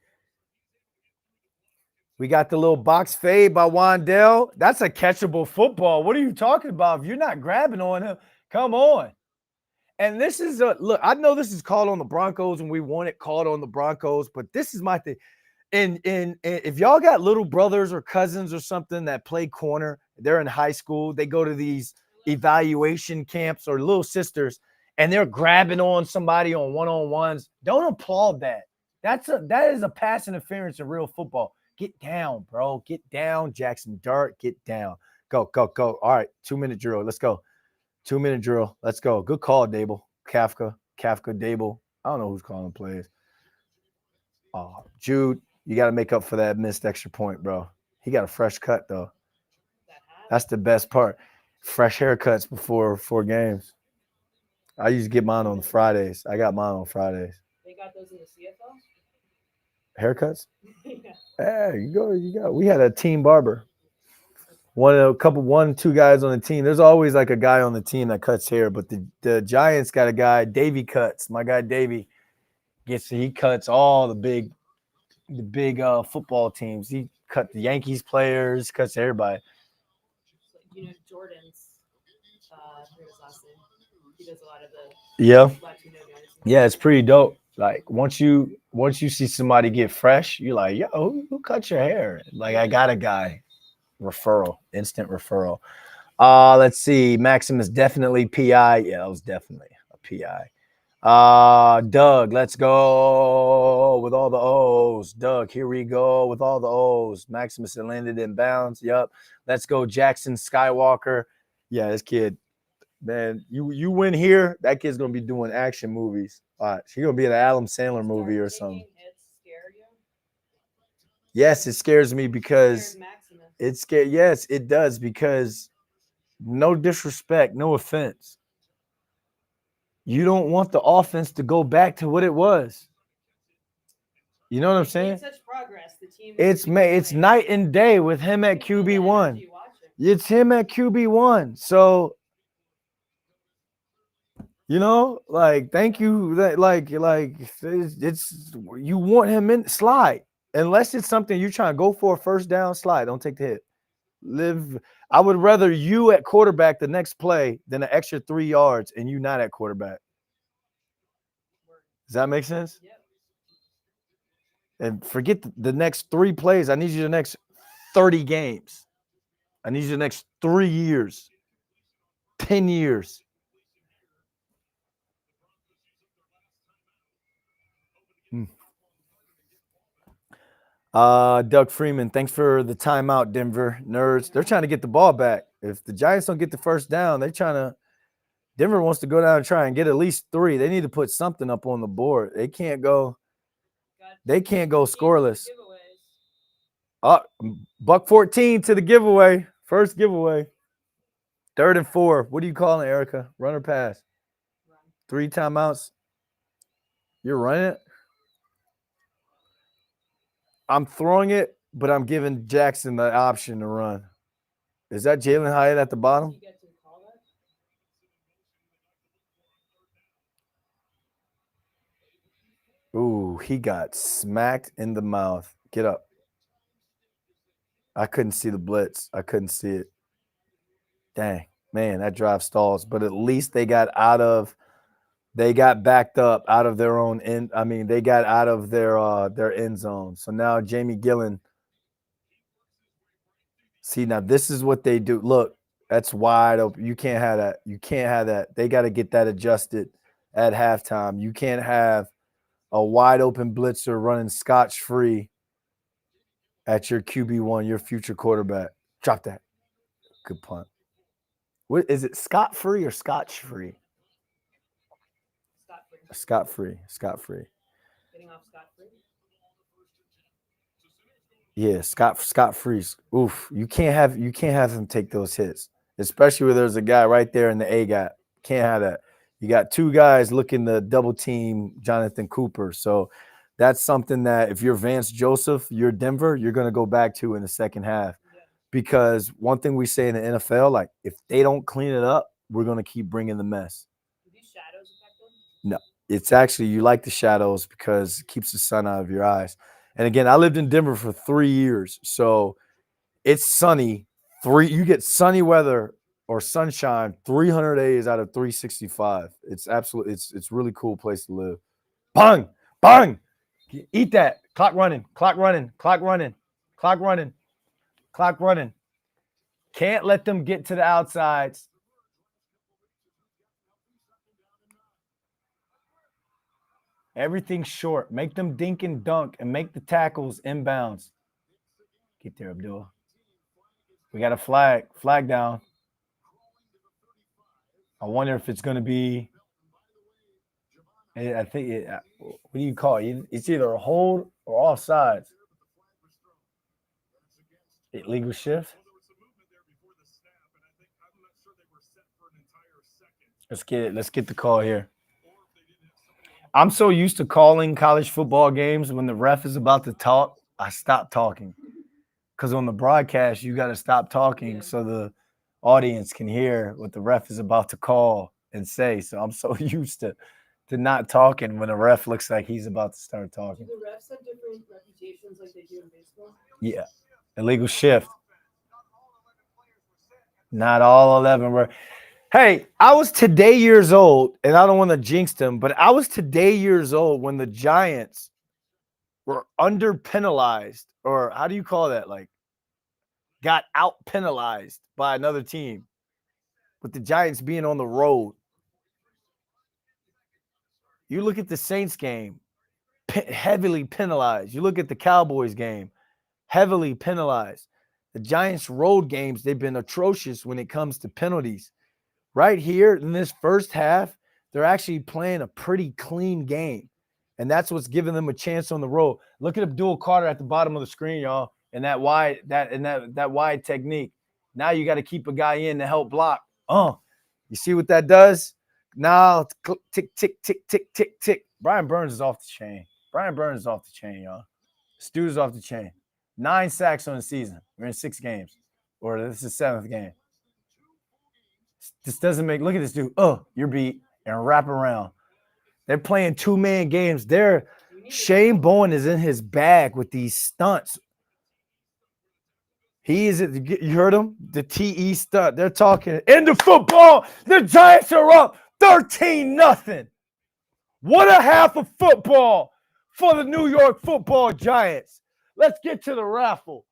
We got the little box fade by Wandell. That's a catchable football. What are you talking about? If you're not grabbing on him, come on. And this is look, I know this is called on the Broncos and we want it called on the Broncos, but this is my thing. And if y'all got little brothers or cousins or something that play corner, they're in high school, they go to these evaluation camps, or little sisters, and they're grabbing on somebody on one-on-ones, don't applaud that. That is a pass interference in real football. Get down, bro. Get down, Jackson Dart. Get down. Go. All right, 2-minute drill. Let's go. 2-minute drill. Let's go. Good call, Dable. Kafka, Dable. I don't know who's calling plays. Oh, Jude, you got to make up for that missed extra point, bro. He got a fresh cut, though. That's the best part. Fresh haircuts before 4 games. I used to get mine on Fridays. I got mine on Fridays. They got those in the CFL? Haircuts? Yeah. Hey, you go. We had a team barber. 2 guys on the team. There's always like a guy on the team that cuts hair, but the Giants got a guy, Davey Cuts. My guy Davey he cuts all the big the big football teams. He cut the Yankees players, cuts everybody. So, Jordan's I forget his last name. He does a lot of the Yeah, Latino guys. yeah, it's pretty dope. Like once you see somebody get fresh, you're like, yo, who cut your hair? Like I got a guy. Referral, instant referral. Let's see. Maximus definitely PI. Yeah, that was definitely a PI. Doug, let's go with all the O's. Doug, here we go with all the O's. Maximus landed in bounds. Yep. Let's go, Jackson Skywalker. Yeah, this kid, man, you win here. That kid's gonna be doing action movies. She's gonna be in an Adam Sandler movie or something. Hits scare you? Yes, it scares me because Scares Maximus. it's scary. Yes, it does because no disrespect, no offense. You don't want the offense to go back to what it was. You know what I'm They've saying? made such progress. The team. It's night and day with him at QB1. It's him at QB1. So like thank you. That like it's you want him in slide unless it's something you're trying to go for a first down slide. Don't take the hit. Live. I would rather you at quarterback the next play than an extra 3 yards and you not at quarterback. Does that make sense? Yep. And forget the next 3 plays. I need you the next 30 games. I need you the next 3 years, 10 years. Doug Freeman, thanks for the timeout, Denver nerds. They're trying to get the ball back. If the Giants don't get the first down, Denver wants to go down and try and get at least 3. They need to put something up on the board. They can't go scoreless. Buck 14 to the giveaway. First giveaway. 3rd and 4. What are you calling, Erica? Run or pass? 3 timeouts. You're running it? I'm throwing it, but I'm giving Jackson the option to run. Is that Jalen Hyatt at the bottom? Ooh, he got smacked in the mouth. Get up. I couldn't see the blitz. I couldn't see it. Dang, man, that drive stalls. But at least they got backed up out of their own end. I mean, they got out of their end zone. So now Jamie Gillen. See, now this is what they do. Look, that's wide open. You can't have that. You can't have that. They got to get that adjusted at halftime. You can't have a wide open blitzer running scotch free at your QB1, your future quarterback. Drop that. Good punt. What is it? Scot free or scotch free? Scot free. Scot free. Getting off scot free. Yeah, Scott Freeze. Oof, you can't have him take those hits, especially where there's a guy right there in the A gap. Can't have that. You got 2 guys looking to double team Jonathan Cooper. So that's something that if you're Vance Joseph, you're Denver, you're going to go back to in the second half. Yeah. Because one thing we say in the NFL, like if they don't clean it up, we're going to keep bringing the mess. Do these shadows affect them? No, it's actually you like the shadows because it keeps the sun out of your eyes. And again, I lived in Denver for 3 years, so it's sunny. You get sunny weather or sunshine 300 days out of 365. It's absolutely it's really cool place to live. Bang, bang, eat that. Clock running, clock running, clock running, clock running, clock running. Can't let them get to the outsides. Everything's short. Make them dink and dunk and make the tackles inbounds. Get there, Abdul. We got a flag. Flag down. I wonder if it's going to be. I think. What do you call it? It's either a hold or offsides. Illegal shift. Let's get it. Let's get the call here. I'm so used to calling college football games when the ref is about to talk, I stop talking. Because on the broadcast, you got to stop talking so the audience can hear what the ref is about to call and say. So I'm so used to to not talking when a ref looks like he's about to start Do talking. the refs have different reputations like they do in baseball? Yeah. Illegal shift. Not all 11 were. Hey, I was today years old, and I don't want to jinx them, but I was today years old when the Giants were under penalized, or how do you call that? Like, got out penalized by another team, with the Giants being on the road. You look at the Saints game, heavily penalized. You look at the Cowboys game, heavily penalized. The Giants' road games, they've been atrocious when it comes to penalties. Right here in this first half, they're actually playing a pretty clean game. And that's what's giving them a chance on the road. Look at Abdul Carter at the bottom of the screen, y'all, and that wide technique. Now you got to keep a guy in to help block. You see what that does? Now tick, tick, tick, tick, tick, tick. Brian Burns is off the chain. Brian Burns is off the chain, y'all. Stu is off the chain. 9 sacks on the season. We're in 6 games. Or this is 7th game. This doesn't make. Look at this dude. You're beat and wrap around. They're playing 2-man games. Shane Bowen is in his bag with these stunts. He is. You heard him? The TE stunt. They're talking into football. The Giants are up 13-0. What a half of football for the New York Football Giants. Let's get to the raffle.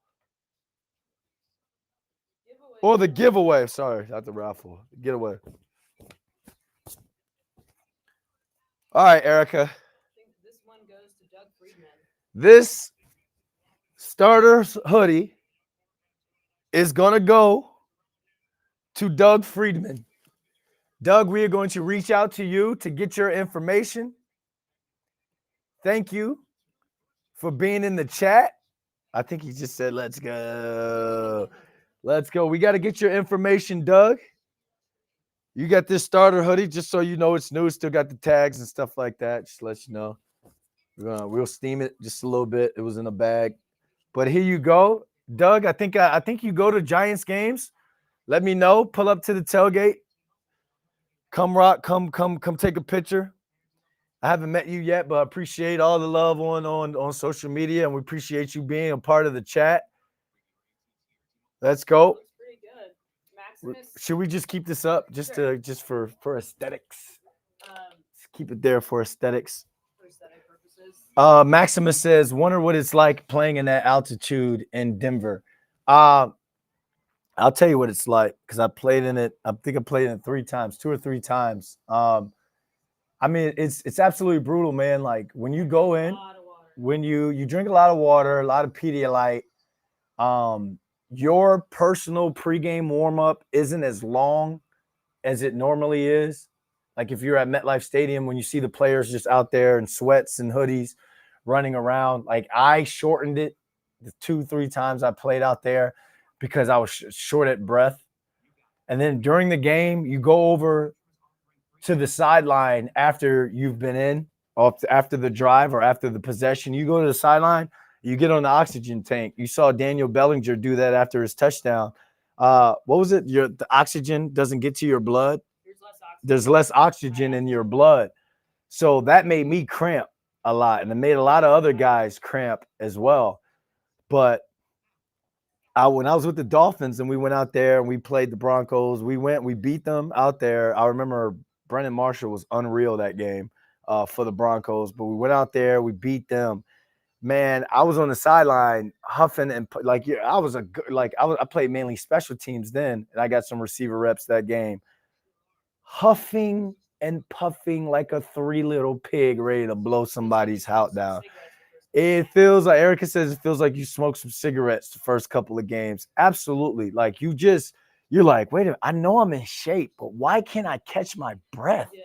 Or the giveaway. Sorry, not the raffle. Getaway. All right, Erica. I think this one goes to Doug Friedman. This starter's hoodie is going to go to Doug Friedman. Doug, we are going to reach out to you to get your information. Thank you for being in the chat. I think he just said, let's go. Let's go. We got to get your information, Doug. You got this starter hoodie, just so you know it's new. Still got the tags and stuff like that. Just to let you know. We'll steam it just a little bit. It was in a bag. But here you go. Doug, I think you go to Giants games. Let me know. Pull up to the tailgate. Come rock. Come take a picture. I haven't met you yet, but I appreciate all the love on social media, and we appreciate you being a part of the chat. Let's go. Looks pretty good. Maximus. Should we just keep this up just for aesthetics? Just keep it there for aesthetics. For aesthetic purposes. Maximus says, wonder what it's like playing in that altitude in Denver. I'll tell you what it's like because I played in it. I think I played in it 3 times, 2 or 3 times. I mean, it's absolutely brutal, man. Like when you go in, when you drink a lot of water, a lot of Pedialyte, your personal pregame warm-up isn't as long as it normally is. Like if you're at MetLife Stadium, when you see the players just out there in sweats and hoodies running around, like I shortened it the 2-3 times I played out there because I was short at breath. And then during the game, you go over to the sideline after you've been in, after the drive or after the possession. You go to the sideline, you get on the oxygen tank. You saw Daniel Bellinger do that after his touchdown. What was it? The oxygen doesn't get to your blood. There's less oxygen in your blood. So that made me cramp a lot, and it made a lot of other guys cramp as well. But when I was with the Dolphins and we went out there and we played the Broncos, we beat them out there. I remember Brendan Marshall was unreal that game for the Broncos, but we went out there, we beat them. Man, I was on the sideline huffing and I played mainly special teams then, and I got some receiver reps that game. Huffing and puffing like a 3 little pig ready to blow somebody's house down. It feels like, Erica says, it feels like you smoked some cigarettes the first couple of games. Absolutely. Like you're like, wait a minute, I know I'm in shape, but why can't I catch my breath? Yeah.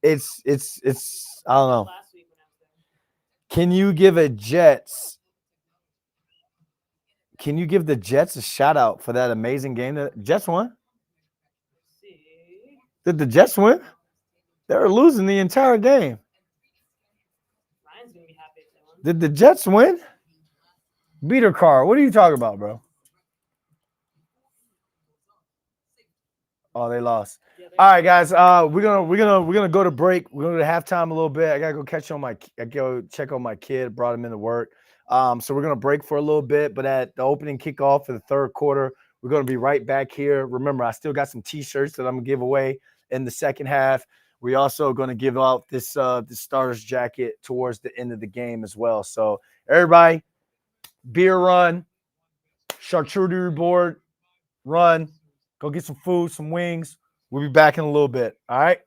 It's I don't know. Can you give the Jets a shout out for that amazing game that Jets won? Did the Jets win? They were losing the entire game. Ryan's gonna be happy if they won. Did the Jets win? Beater car. What are you talking about, bro? Oh, they lost. Yeah, All right, guys. We're gonna go to break. We're gonna go to halftime a little bit. I gotta go catch on my. I go check on my kid. Brought him into work. So we're gonna break for a little bit. But at the opening kickoff for the third quarter, we're gonna be right back here. Remember, I still got some T-shirts that I'm gonna give away in the second half. We also gonna give out this starter's jacket towards the end of the game as well. So everybody, beer run, charcuterie board run. Go get some food, some wings. We'll be back in a little bit. All right.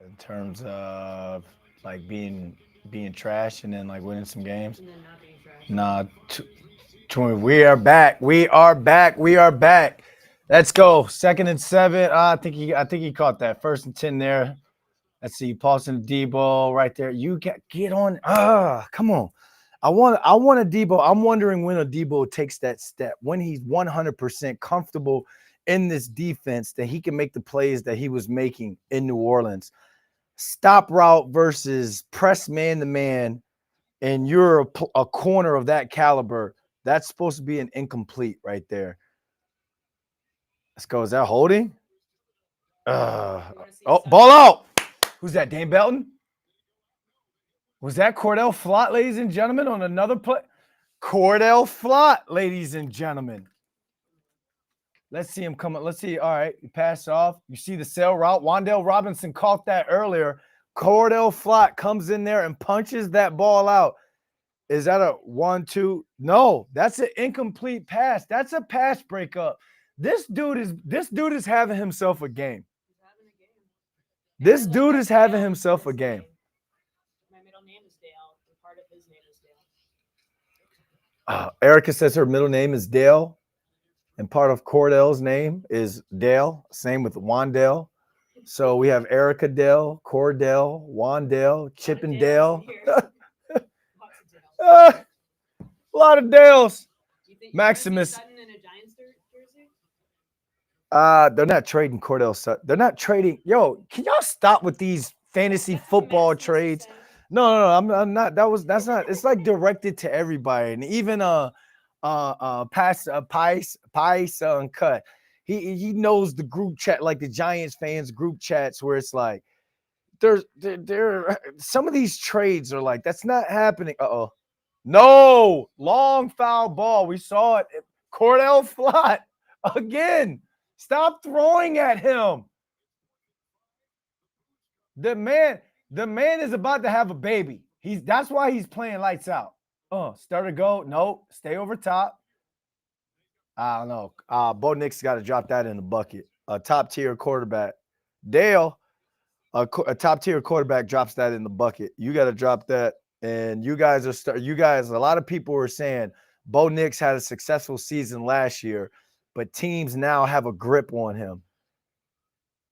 in terms of like being trash and then like winning some games. And then not being trash. Nah, we are back. We are back. We are back. Let's go. 2nd and 7. I think he caught that 1st and 10 there. Let's see. Paulson Debo right there. You get on. Come on. I want a Debo. I'm wondering when a Debo takes that step, when he's 100% comfortable in this defense that he can make the plays that he was making in New Orleans. Stop route versus press man to man, and you're a corner of that caliber. That's supposed to be an incomplete right there. Let's go. Is that holding? Ball out. Who's that? Dane Belton? Was that Cordell Flott, ladies and gentlemen, on another play? Cordell Flott, ladies and gentlemen. Let's see him come up. Let's see. All right, you pass off. You see the sail route. Wan'Dale Robinson caught that earlier. Cordell Flott comes in there and punches that ball out. Is that a 1-2? No, that's an incomplete pass. That's a pass breakup. This dude is having himself a game. This dude is having himself a game. My middle name is Dale, and part of his name is Dale. Erica says her middle name is Dale, and part of Cordell's name is Dale. Same with Wandale. So we have Erica Dale, Cordell, Wandale, Chippendale. A lot of Dales. Maximus. Sutton in a Giants jersey? They're not trading Cordell Sutton. They're not trading. Yo, can y'all stop with these fantasy football trades? No, I'm not. That's not. It's like directed to everybody, and even Pice Uncut. He knows the group chat, like the Giants fans group chats, where it's like there some of these trades are like that's not happening. No, long foul ball. We saw it. Cordell Flott again. Stop throwing at him. The man is about to have a baby. That's why he's playing lights out. Start to go. Nope. Stay over top. I don't know. Bo Nix got to drop that in the bucket. A top tier quarterback. Dale, a top tier quarterback drops that in the bucket. You got to drop that. And you guys, a lot of people were saying Bo Nix had a successful season last year, but teams now have a grip on him.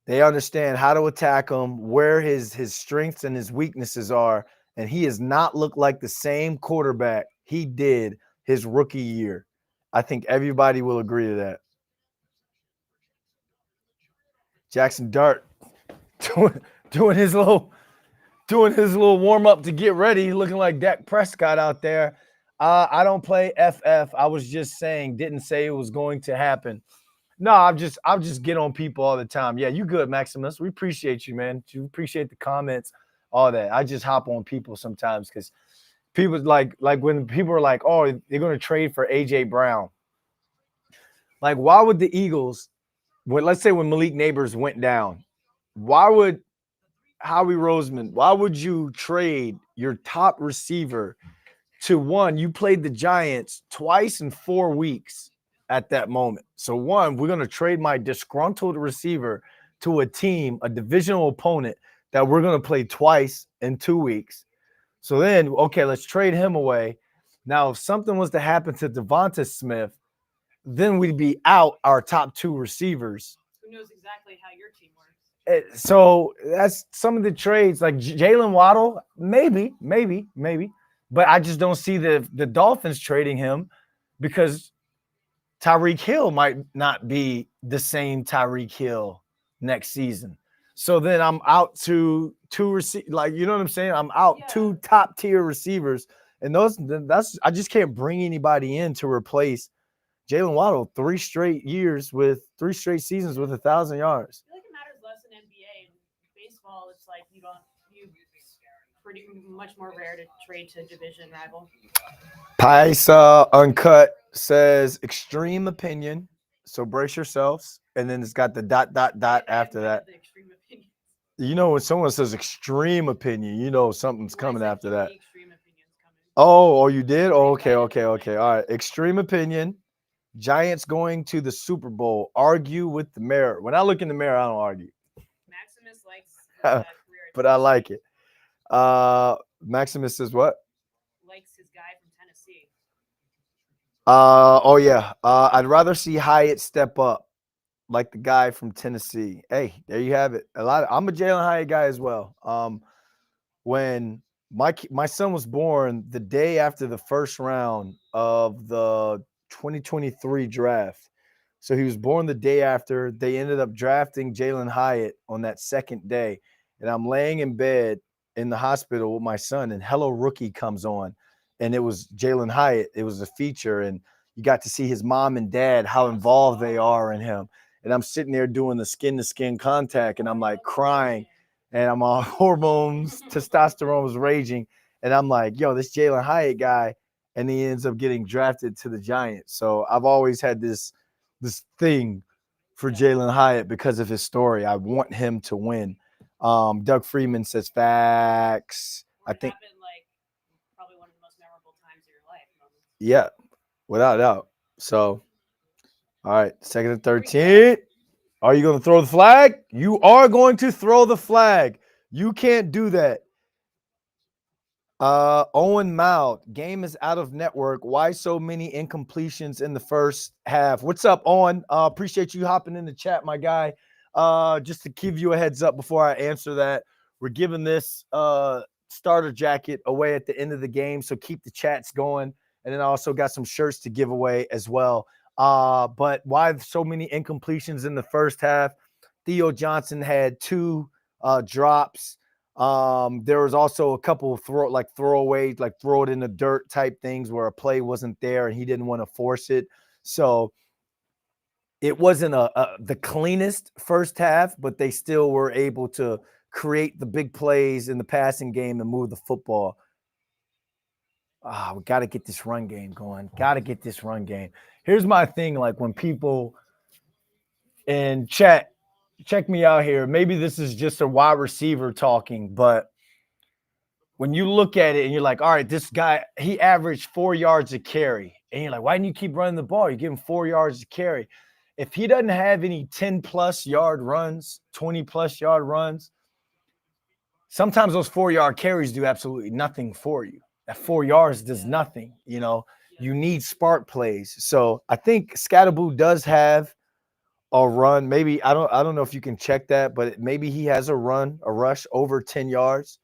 They understand how to attack him, where his strengths and his weaknesses are, and he has not looked like the same quarterback he did his rookie year. I think everybody will agree to that. Jackson Dart doing his little warm up to get ready, looking like Dak Prescott out there. I don't play FF. I was just saying, didn't say it was going to happen. No, I'll just get on people all the time. Yeah, you good, Maximus. We appreciate you, man. We appreciate the comments, all that. I just hop on people sometimes because people like when people are like, oh, they're going to trade for AJ Brown. Like, why would the Eagles, let's say when Malik Neighbors went down, why would Howie Roseman, why would you trade your top receiver to one? You played the Giants twice in 4 weeks at that moment. So one, we're going to trade my disgruntled receiver to a team, a divisional opponent that we're going to play twice in 2 weeks. So then, okay, let's trade him away. Now, if something was to happen to Devonta Smith, then we'd be out our top 2 receivers. Who knows exactly how your team works? So that's some of the trades, like Jalen Waddle, maybe. But I just don't see the Dolphins trading him because Tyreek Hill might not be the same Tyreek Hill next season. So then I'm out to 2 receivers, like, you know what I'm saying? I'm out 2 top tier receivers, and I just can't bring anybody in to replace Jalen Waddle 3 straight seasons with 1,000 yards. I feel like it matters less in NBA. In baseball, it's like you pretty much more rare to trade to division rival. Paisa Uncut says extreme opinion. So brace yourselves. And then it's got the ... after that. You know, when someone says extreme opinion, you know something's coming after that. Oh, you did? Oh, okay. All right. Extreme opinion. Giants going to the Super Bowl. Argue with the mirror. When I look in the mirror, I don't argue. Maximus likes that career but I like it. Maximus says what? Likes his guy from Tennessee. Oh yeah. I'd rather see Hyatt step up like the guy from Tennessee. Hey, there you have it. I'm a Jalen Hyatt guy as well. When my son was born the day after the first round of the 2023 draft. So he was born the day after. They ended up drafting Jalen Hyatt on that second day. And I'm laying in bed in the hospital with my son, and Hello Rookie comes on. And it was Jalen Hyatt. It was a feature. And you got to see his mom and dad, how involved they are in him. And I'm sitting there doing the skin to skin contact, and I'm like crying, and I'm on hormones, testosterone was raging. And I'm like, yo, this Jalen Hyatt guy. And he ends up getting drafted to the Giants. So I've always had this thing for Jalen Hyatt because of his story. I want him to win. Doug Freeman says facts. I think happened, like, probably one of the most memorable times of your life. yeah, without a doubt. So all right, second and 13. Are you going to throw the flag? You are going to throw the flag. You can't do that. Owen Mound, game is out of network. Why so many incompletions in the first half? What's up, Owen? Appreciate you hopping in the chat, my guy. Just to give you a heads up before I answer that, we're giving this starter jacket away at the end of the game, so keep the chats going. And then I also got some shirts to give away as well. But why so many incompletions in the first half? Theo Johnson had 2 drops. There was also a couple of throwaways, like throw it in the dirt type things where a play wasn't there and he didn't want to force it. So it wasn't the cleanest first half, but they still were able to create the big plays in the passing game and move the football. We got to get this run game going. Got to get this run game. Here's my thing. Like when people in chat, check me out here. Maybe this is just a wide receiver talking, but when you look at it and you're like, all right, this guy, he averaged 4 yards a carry. And you're like, why didn't you keep running the ball? You give him 4 yards a carry. If he doesn't have any 10-plus yard runs, 20-plus yard runs, sometimes those 4-yard carries do absolutely nothing for you. That 4 yards does nothing. You need spark plays. So I think Scatterboo does have a run. Maybe I don't know if you can check that, but maybe he has a rush over 10 yards.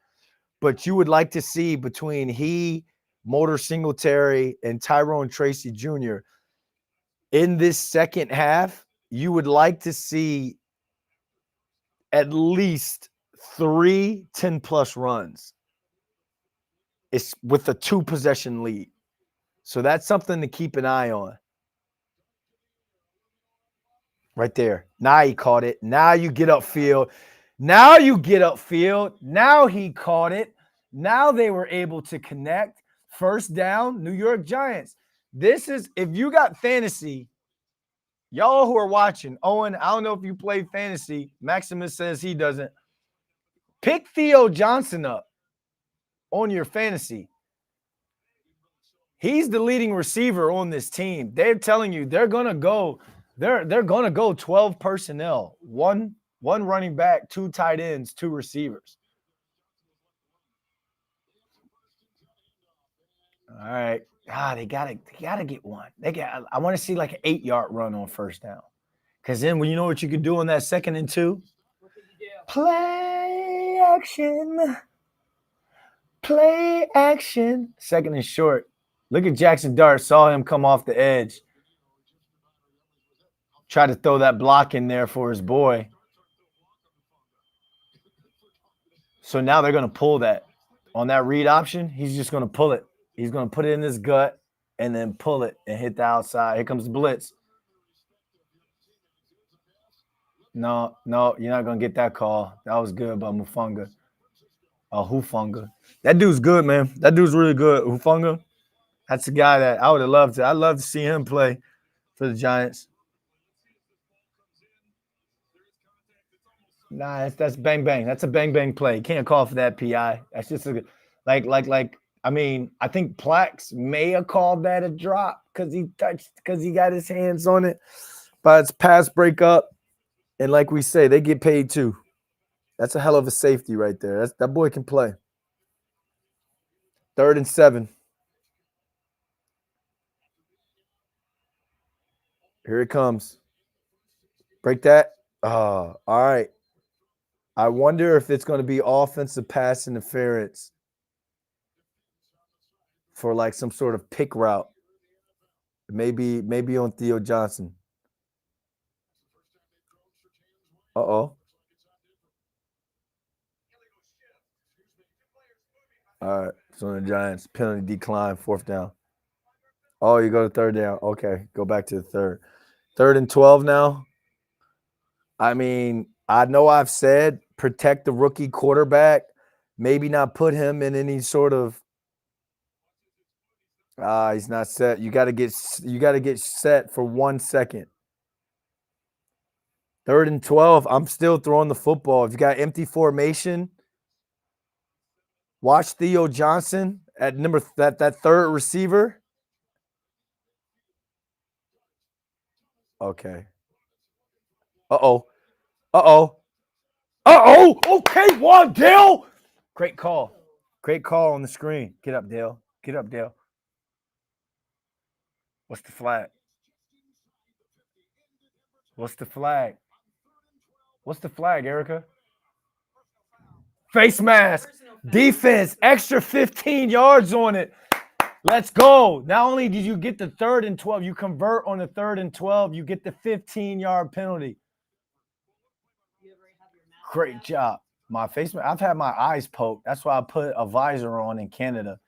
But you would like to see between he, Motor Singletary, and Tyrone Tracy Jr. in this second half, you would like to see at least 3 10-plus runs. It's with a 2-possession lead. So that's something to keep an eye on. Right there. Now he caught it. Now you get upfield. Now he caught it. Now they were able to connect. First down, New York Giants. This is, if you got fantasy, y'all who are watching, Owen, I don't know if you play fantasy. Maximus says he doesn't. Pick Theo Johnson up on your fantasy. He's the leading receiver on this team. They're telling you they're gonna go 12 personnel, one running back, 2 tight ends, 2 receivers. All right. They gotta get one. I want to see like an 8-yard run on first down. Because then when you know what you can do on that 2nd and 2? What could you do? Play action. 2nd and short. Look at Jackson Dart. Saw him come off the edge. Try to throw that block in there for his boy. So now they're going to pull that. On that read option, he's just going to pull it. He's going to put it in his gut and then pull it and hit the outside. Here comes the blitz. No, you're not going to get that call. That was good by Hufanga. Hufanga. That dude's good, man. That dude's really good. Hufanga. That's a guy that I would have loved to. I'd love to see him play for the Giants. Nah, that's bang bang. That's a bang bang play. You can't call for that PI. That's just like. I mean, I think Plax may have called that a drop because he got his hands on it, but it's pass breakup, and like we say, they get paid too. That's a hell of a safety right there. That boy can play. 3rd and 7. Here it comes. Break that. All right. I wonder if it's going to be offensive pass interference for like some sort of pick route. Maybe on Theo Johnson. Uh-oh. All right. So the Giants penalty decline, 4th down. Oh, you go to 3rd down. Okay. Go back to the 3rd. 3rd and 12 now. I mean, I know I've said protect the rookie quarterback, maybe not put him in any sort of he's not set. You got to get set for 1 second. 3rd and 12. I'm still throwing the football. If you got empty formation, watch Theo Johnson at that 3rd receiver. Okay. Uh-oh. Uh-oh. Uh-oh. Okay, Wandale. Great call. Great call on the screen. Get up, Dale. Get up, Dale. What's the flag? What's the flag? What's the flag, Erica? Face mask. Defense. Extra 15 yards on it. Let's go. Not only did you get the 3rd and 12, you convert on the 3rd and 12, you get the 15-yard penalty. Great job. My face, I've had my eyes poked. That's why I put a visor on in Canada.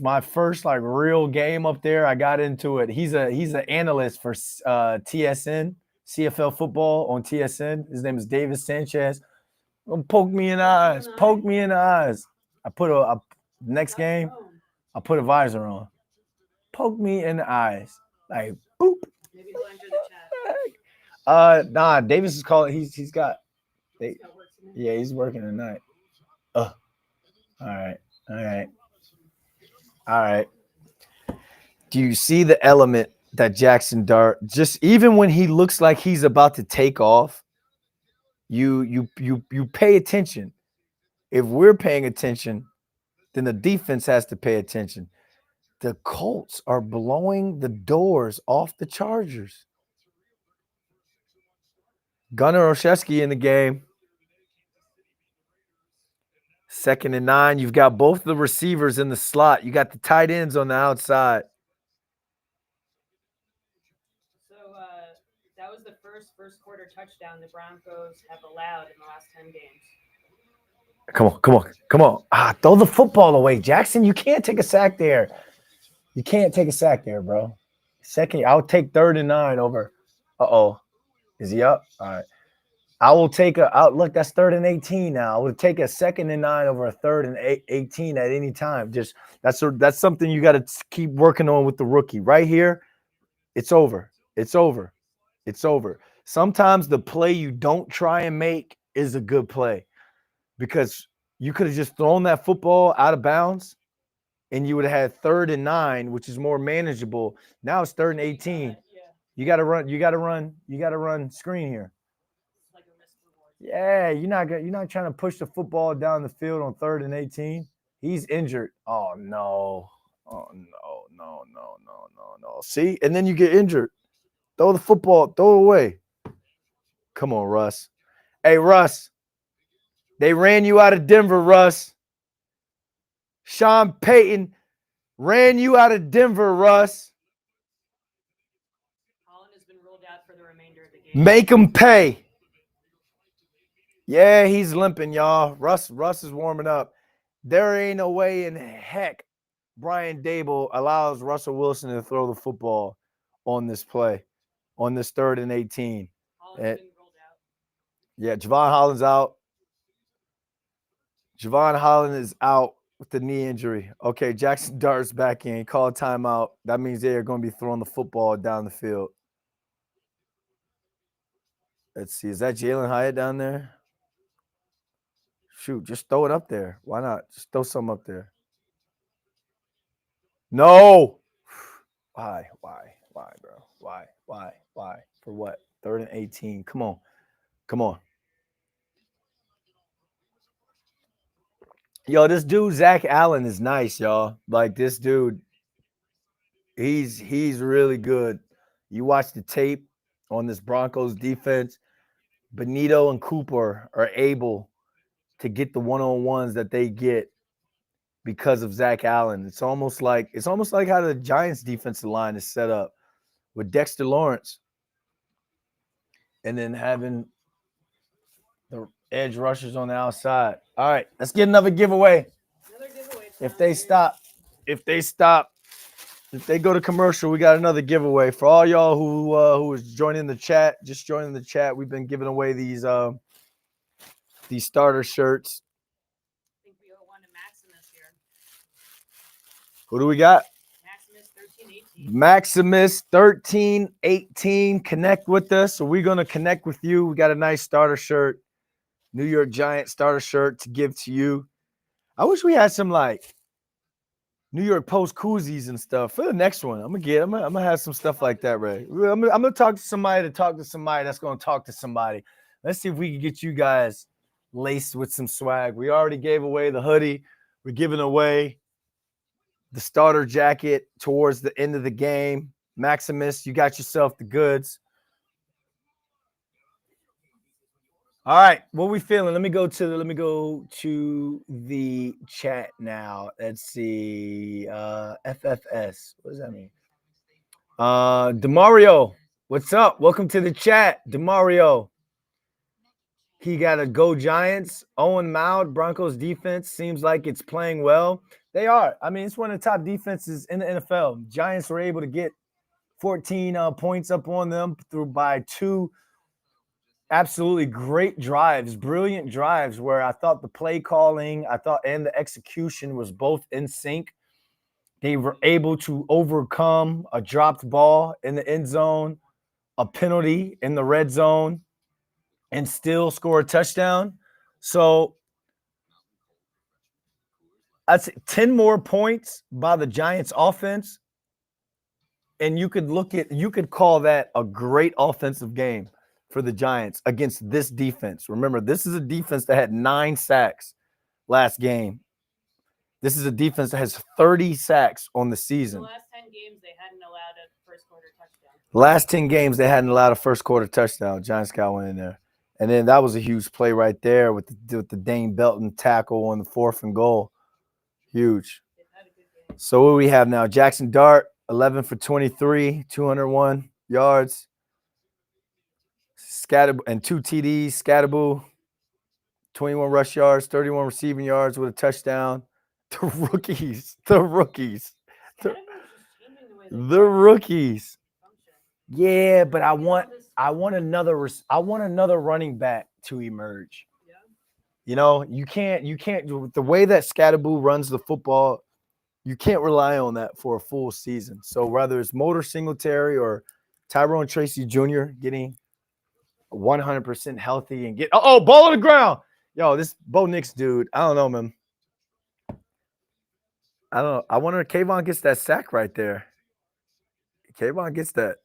My first like real game up there, I got into it. He's an analyst for TSN, CFL football on TSN. His name is David Sanchez. Poke me in the eyes. Poke me in the eyes. I put next game, I put a visor on. Poke me in the eyes. Like boop. Maybe he'll enter the chat. Nah, Davis is calling. He's got yeah, he's working tonight. All right. Do you see the element that Jackson Dart, just even when he looks like he's about to take off, you pay attention. If we're paying attention, then the defense has to pay attention. The Colts are blowing the doors off the Chargers. Gunnar Olszewski in the game. 2nd and 9. You've got both the receivers in the slot. You got the tight ends on the outside. So that was the first quarter touchdown the Broncos have allowed in the last 10 games. Come on. Throw the football away, Jackson. You can't take a sack there. You can't take a sack there, bro. Second, I'll take 3rd and 9 over. Uh-oh. Is he up? All right. I will take look, that's 3rd and 18 now. I would take a 2nd and 9 over a 3rd and 18 at any time. Just that's something you got to keep working on with the rookie. Right here, it's over. It's over. It's over. Sometimes the play you don't try and make is a good play because you could have just thrown that football out of bounds and you would have had 3rd and 9, which is more manageable. Now it's 3rd and 18. You got to run screen here. Yeah, you're not trying to push the football down the field on 3rd and 18. He's injured. Oh no. No. See? And then you get injured. Throw the football, throw it away. Come on, Russ. Hey, Russ. They ran you out of Denver, Russ. Sean Payton ran you out of Denver, Russ. Holland has been ruled out for the remainder of the game. Make him pay. Yeah, he's limping, y'all. Russ is warming up. There ain't no way in heck Brian Dable allows Russell Wilson to throw the football on this play, on this 3rd and 18. Holland's been ruled out. Yeah, Javon Holland's out. Javon Holland is out with the knee injury. Okay, Jackson Dart's back in. Call a timeout. That means they are going to be throwing the football down the field. Let's see. Is that Jalen Hyatt down there? Shoot, just throw it up there. Why not? Just throw something up there. No. Why, bro? Why? For what? 3rd and 18. Come on. Yo, this dude Zach Allen is nice, y'all. Like this dude, he's really good. You watch the tape on this Broncos defense. Benito and Cooper are able to get the one-on-ones that they get because of Zach Allen. It's almost like how the Giants defensive line is set up with Dexter Lawrence and then having the edge rushers on the outside. All right, let's get another giveaway. Another giveaway. If they stop, if they go to commercial, we got another giveaway for all y'all who is joining the chat. Just joining the chat. We've been giving away these starter shirts. I think we owe one to Maximus here. Who do we got? Maximus 1318. Maximus 1318. Connect with us. So we're gonna connect with you. We got a nice starter shirt, New York Giants starter shirt to give to you. I wish we had some like New York Post koozies and stuff for the next one. I'm gonna have some stuff like that, Ray. I'm gonna talk to somebody that's gonna talk to somebody. Let's see if we can get you guys laced with some swag. We already gave away the hoodie. We're giving away the starter jacket towards the end of the game. Maximus, you got yourself the goods. All right, what we feeling? Let me go to the chat now. Let's see. FFS. What does that mean? DeMario, what's up? Welcome to the chat, DeMario. He got a go Giants. Owen Mound, Broncos defense seems like it's playing well. They are. I mean, it's one of the top defenses in the NFL. Giants were able to get 14 points up on them by two absolutely great drives, brilliant drives where I thought the play calling, and the execution was both in sync. They were able to overcome a dropped ball in the end zone, a penalty in the red zone, and still score a touchdown. So that's 10 more points by the Giants offense. And you could call that a great offensive game for the Giants against this defense. Remember, this is a defense that had 9 sacks last game. This is a defense that has 30 sacks on the season. The last 10 games, they hadn't allowed a first quarter touchdown. Last 10 games, they hadn't allowed a first quarter touchdown. Giants got one in there. And then that was a huge play right there with the Dane Belton tackle on the 4th and goal. Huge. So what do we have now? Jackson Dart, 11 for 23, 201 yards. And 2 TDs. Scatterboo, 21 rush yards, 31 receiving yards with a touchdown. The rookies. Yeah, but I want another running back to emerge. Yeah. You know, you can't the way that Scatterboo runs the football, you can't rely on that for a full season. So whether it's Motor Singletary or Tyrone Tracy Jr. getting 100% healthy and ball on the ground. Yo, this Bo Nix dude, I don't know, man. I don't know. I wonder if Kayvon gets that sack right there. Kayvon gets that.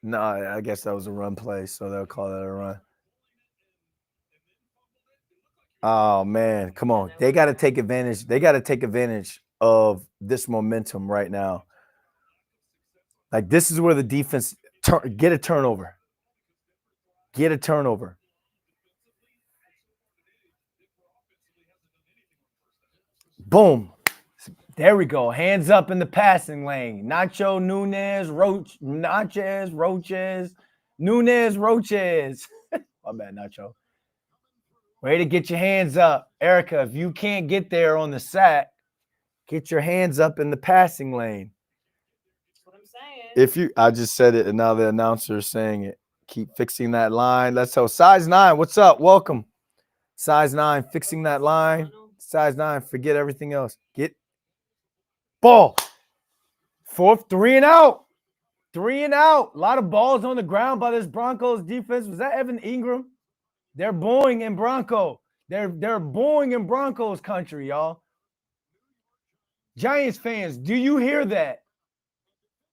No, I guess that was a run play, so they'll call that a run. Oh man, come on. They got to take advantage. They got to take advantage of this momentum right now. Like this is where the defense get a turnover. Get a turnover. Boom. There we go. Hands up in the passing lane. Nacho, Nunez, Roaches. Nunez, Roaches. My bad, Nacho. Way to get your hands up. Erica, if you can't get there on the sack, get your hands up in the passing lane. That's what I'm saying. I just said it, and now the announcer is saying it. Keep fixing that line. Let's go. Size 9, what's up? Welcome. Size 9, fixing that line. Size 9, forget everything else. Get ball. 4th, 3 and out. 3 and out. A lot of balls on the ground by this Broncos defense. Was that Evan Ingram? They're booing in Bronco. They're booing in Broncos country, y'all. Giants fans, do you hear that?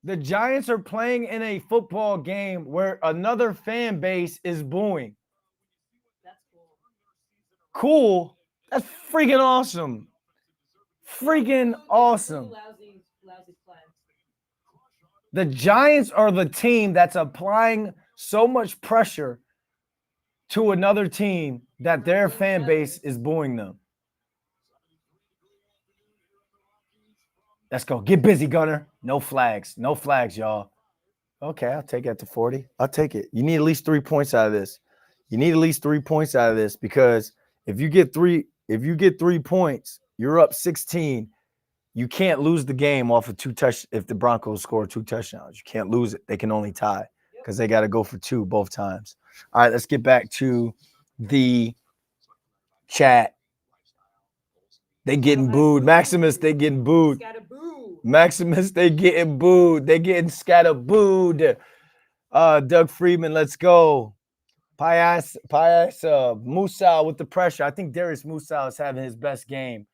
The Giants are playing in a football game where another fan base is booing. That's cool. Cool. That's freaking awesome. Freaking Boo awesome. lousy play. The Giants are the team that's applying so much pressure to another team that their fan base is booing them. Let's go. Get busy, Gunner. No flags. No flags, y'all. Okay, I'll take it to 40. I'll take it. You need at least 3 points out of this. You need at least 3 points out of this because if you get 3 points, you're up 16. You can't lose the game off of if the Broncos score 2 touchdowns. You can't lose it. They can only tie because they got to go for 2 both times. All right, let's get back to the chat. They getting booed. Maximus, they getting booed. Maximus, they getting booed. They getting scatterbooed. Doug Freeman, let's go. Pias Musa with the pressure. I think Darius Musa is having his best game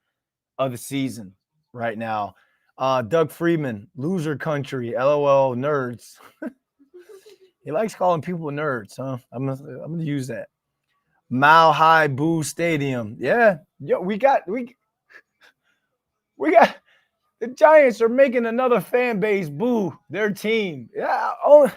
of the season right now. Doug Freeman, loser country, LOL, nerds. He likes calling people nerds, huh? I'm gonna use that. Mile High Boo Stadium. Yeah, yo, we got the Giants are making another fan base boo their team. Yeah, I'm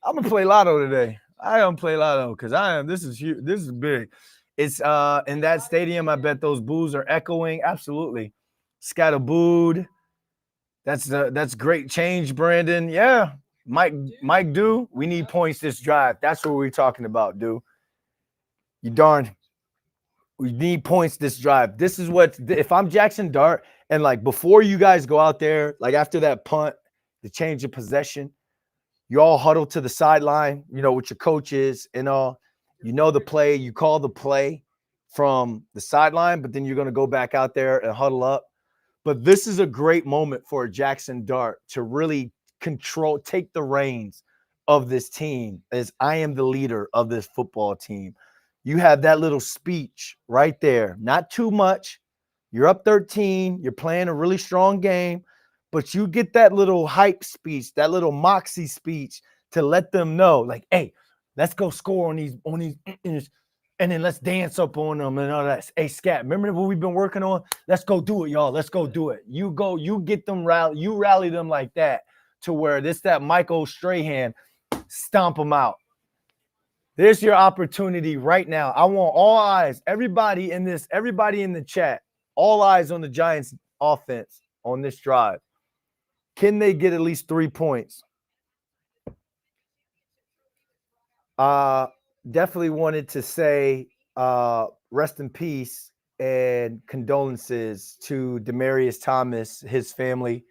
gonna play Lotto today. I am play Lotto because I am. This is huge. This is big. It's in that stadium. I bet those boos are echoing. Absolutely, scatterbooed. That's great change, Brandon. Yeah, Mike, do we need points this drive? That's what we're talking about, dude. You darn. We need points this drive. This is what if I'm Jackson Dart and like before you guys go out there, like after that punt, the change of possession, you all huddle to the sideline, with your coaches and all. You know the play, you call the play from the sideline, but then you're going to go back out there and huddle up. But this is a great moment for Jackson Dart to really take the reins of this team as I am the leader of this football team. You have that little speech right there. Not too much. You're up 13. You're playing a really strong game, but you get that little hype speech, that little moxie speech to let them know, like, hey, let's go score on these, and then let's dance up on them and all that. Hey, Scat, remember what we've been working on? Let's go do it, y'all. Let's go do it. You get them you rally them like that to where that Michael Strahan, stomp them out. There's your opportunity right now. I want all eyes, everybody in the chat, all eyes on the Giants offense on this drive. Can they get at least 3 points? Definitely wanted to say rest in peace and condolences to Demaryius Thomas, his family.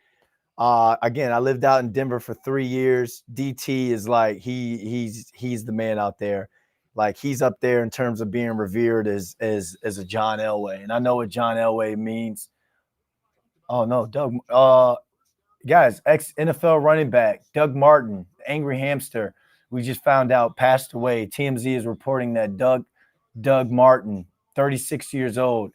Again, I lived out in Denver for 3 years. DT is like he's the man out there. Like he's up there in terms of being revered as a John Elway. And I know what John Elway means. Oh no, Doug. Guys, ex-NFL running back Doug Martin, the angry hamster, we just found out passed away. TMZ is reporting that Doug Martin, 36 years old,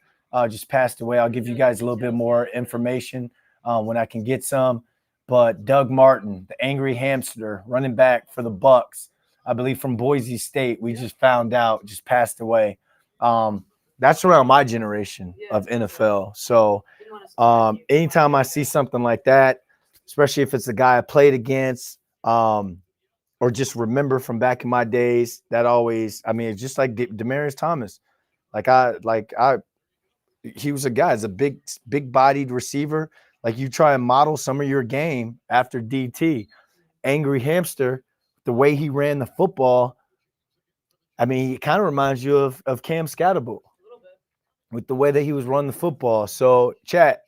just passed away. I'll give you guys a little bit more information when I can get some. But Doug Martin, the angry hamster, running back for the Bucks, I believe from Boise State, we just found out, just passed away. That's around my generation of NFL. So anytime I see something like that, especially if it's the guy I played against, or just remember from back in my days, that always, I mean, it's just like Demaryius Thomas. He was a guy, as a big bodied receiver. Like you try and model some of your game after DT. Angry hamster, the way he ran the football, I mean, he kind of reminds you of Cam Scatterbull with the way that he was running the football. So, chat,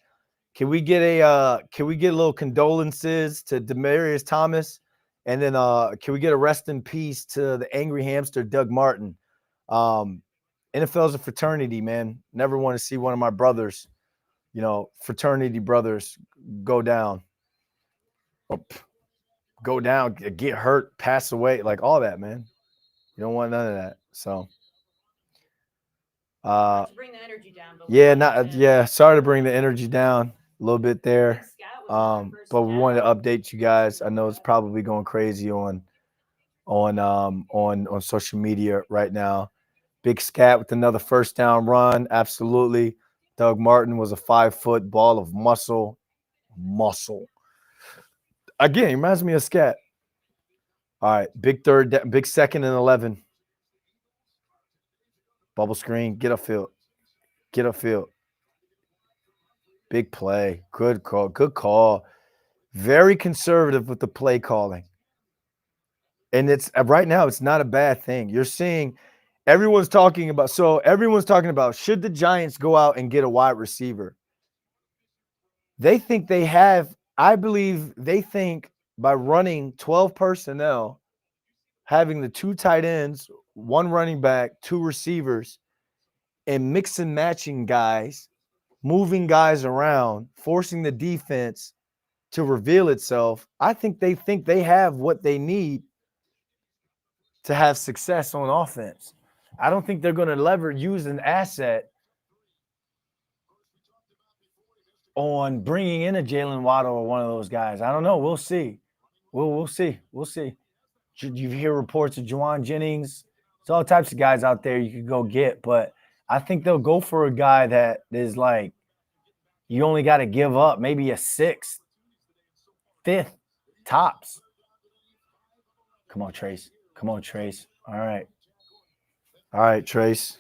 can we get a little condolences to Demaryius Thomas, and then can we get a rest in peace to the angry hamster Doug Martin? NFL's a fraternity, man. Never want to see one of my brothers, fraternity brothers, go down, get hurt, pass away, like all that, man. You don't want none of that. So. To bring the energy down. Sorry to bring the energy down a little bit there. But we wanted to update you guys. I know it's probably going crazy on social media right now. Big Scat with another first down run. Absolutely. Doug Martin was a 5-foot ball of muscle. Muscle. Again, he reminds me of Scat. All right. Big second and 11. Bubble screen. Get upfield. Get upfield. Big play. Good call. Good call. Very conservative with the play calling. And it's right now, it's not a bad thing. You're seeing everyone's talking about should the Giants go out and get a wide receiver? They think they have, I believe they think by running 12 personnel, having the 2 tight ends, 1 running back, 2 receivers, and mix and matching guys, moving guys around, forcing the defense to reveal itself. I think they have what they need to have success on offense. I don't think they're going to use an asset on bringing in a Jalen Waddle or one of those guys. I don't know. We'll see. We'll see. We'll see. You hear reports of Juwan Jennings. There's all types of guys out there you could go get, but I think they'll go for a guy that is like you only got to give up maybe a 6th, 5th tops. Come on, Trace. Come on, Trace. All right. All right, Trace.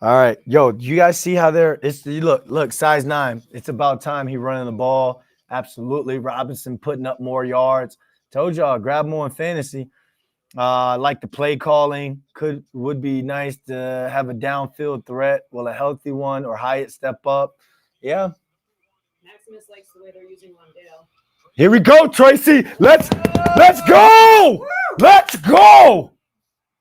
All right. Yo, do you guys see how look, size 9. It's about time he running the ball. Absolutely. Robinson putting up more yards. Told y'all, grab more in fantasy. Like the play calling. Would be nice to have a downfield threat. Will a healthy one or Hyatt step up? Yeah. Maximus likes the way they're using Londale. Here we go, Tracy. Let's go. Let's go.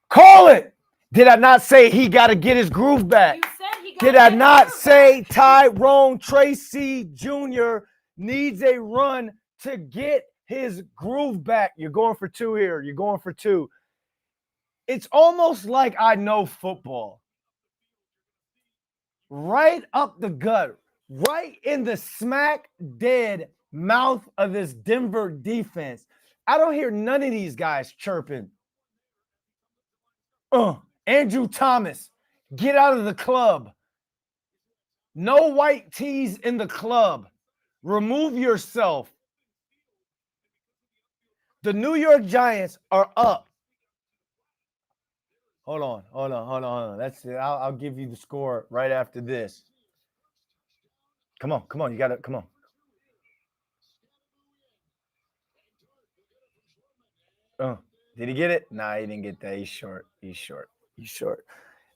Call it. Did I not say he got to get his groove back? You said he got Did I not say Tyrone Tracy Jr. needs a run to get his groove back? You're going for 2 here. You're going for 2. It's almost like I know football. Right up the gut, right in the smack dead mouth of this Denver defense. I don't hear none of these guys chirping. Andrew Thomas, get out of the club. No white tees in the club. Remove yourself. The New York Giants are up. Hold on. That's it. I'll give you the score right after this. Come on. You got it. Come on. Did he get it? Nah, he didn't get that. He's short.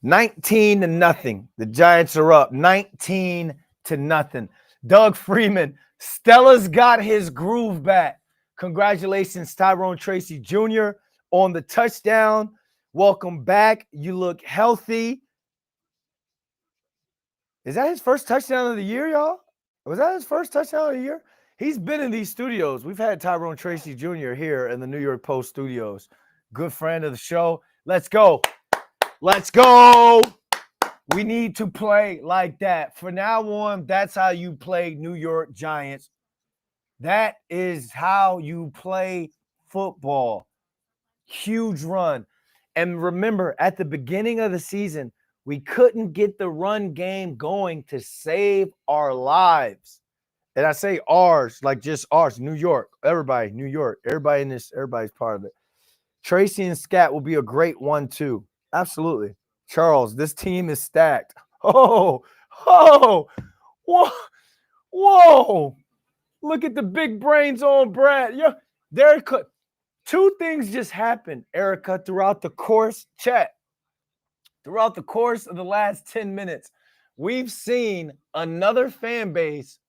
19-0. The Giants are up 19-0. Doug Freeman, Stella's got his groove back. Congratulations, Tyrone Tracy Jr. on the touchdown. Welcome back. You look healthy. Is that his first touchdown of the year, y'all? Was that his first touchdown of the year? He's been in these studios. We've had Tyrone Tracy Jr. here in the New York Post studios. Good friend of the show. Let's go. We need to play like that. From now on, that's how you play New York Giants. That is how you play football. Huge run. And remember, at the beginning of the season, we couldn't get the run game going to save our lives. And I say ours, like just ours, New York, everybody, New York, everybody in this, everybody's part of it. Tracy and Scat will be a great 1-2. Absolutely. Charles, this team is stacked. Whoa. Look at the big brains on Brad. Yeah, there could 2 things just happened, Erica, throughout the course of the last 10 minutes. We've seen another fan base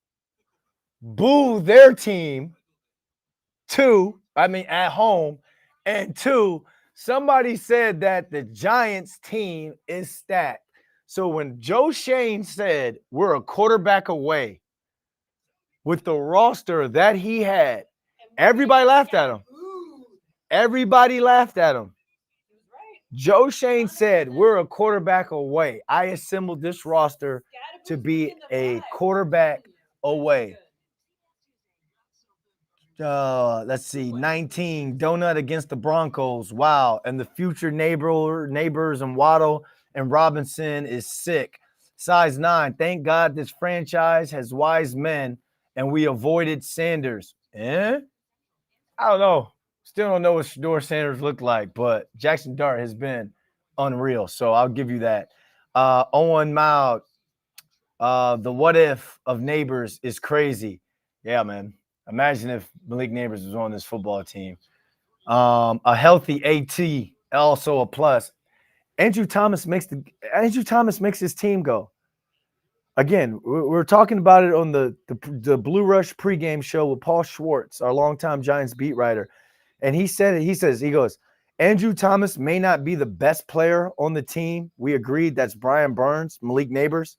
boo their team. 2, at home. And 2, somebody said that the Giants team is stacked. So when Joe Shane said we're a quarterback away with the roster that he had, everybody laughed at him. Everybody laughed at him. Joe Shane said we're a quarterback away. I assembled this roster to be a quarterback away. Let's see, 19 donut against the Broncos. Wow, and the future neighbors and Waddle and Robinson is sick. Size 9. Thank God this franchise has wise men and we avoided Sanders. I don't know. Still don't know what Shador Sanders looked like, but Jackson Dart has been unreal. So I'll give you that. Owen Mild, the what if of Neighbors is crazy. Yeah, man. Imagine if Malik Neighbors was on this football team. A healthy AT, also a plus. Andrew Thomas makes his team go. Again, we're talking about it on the Blue Rush pregame show with Paul Schwartz, our longtime Giants beat writer. And he said it. He goes, Andrew Thomas may not be the best player on the team. We agreed that's Brian Burns, Malik Neighbors,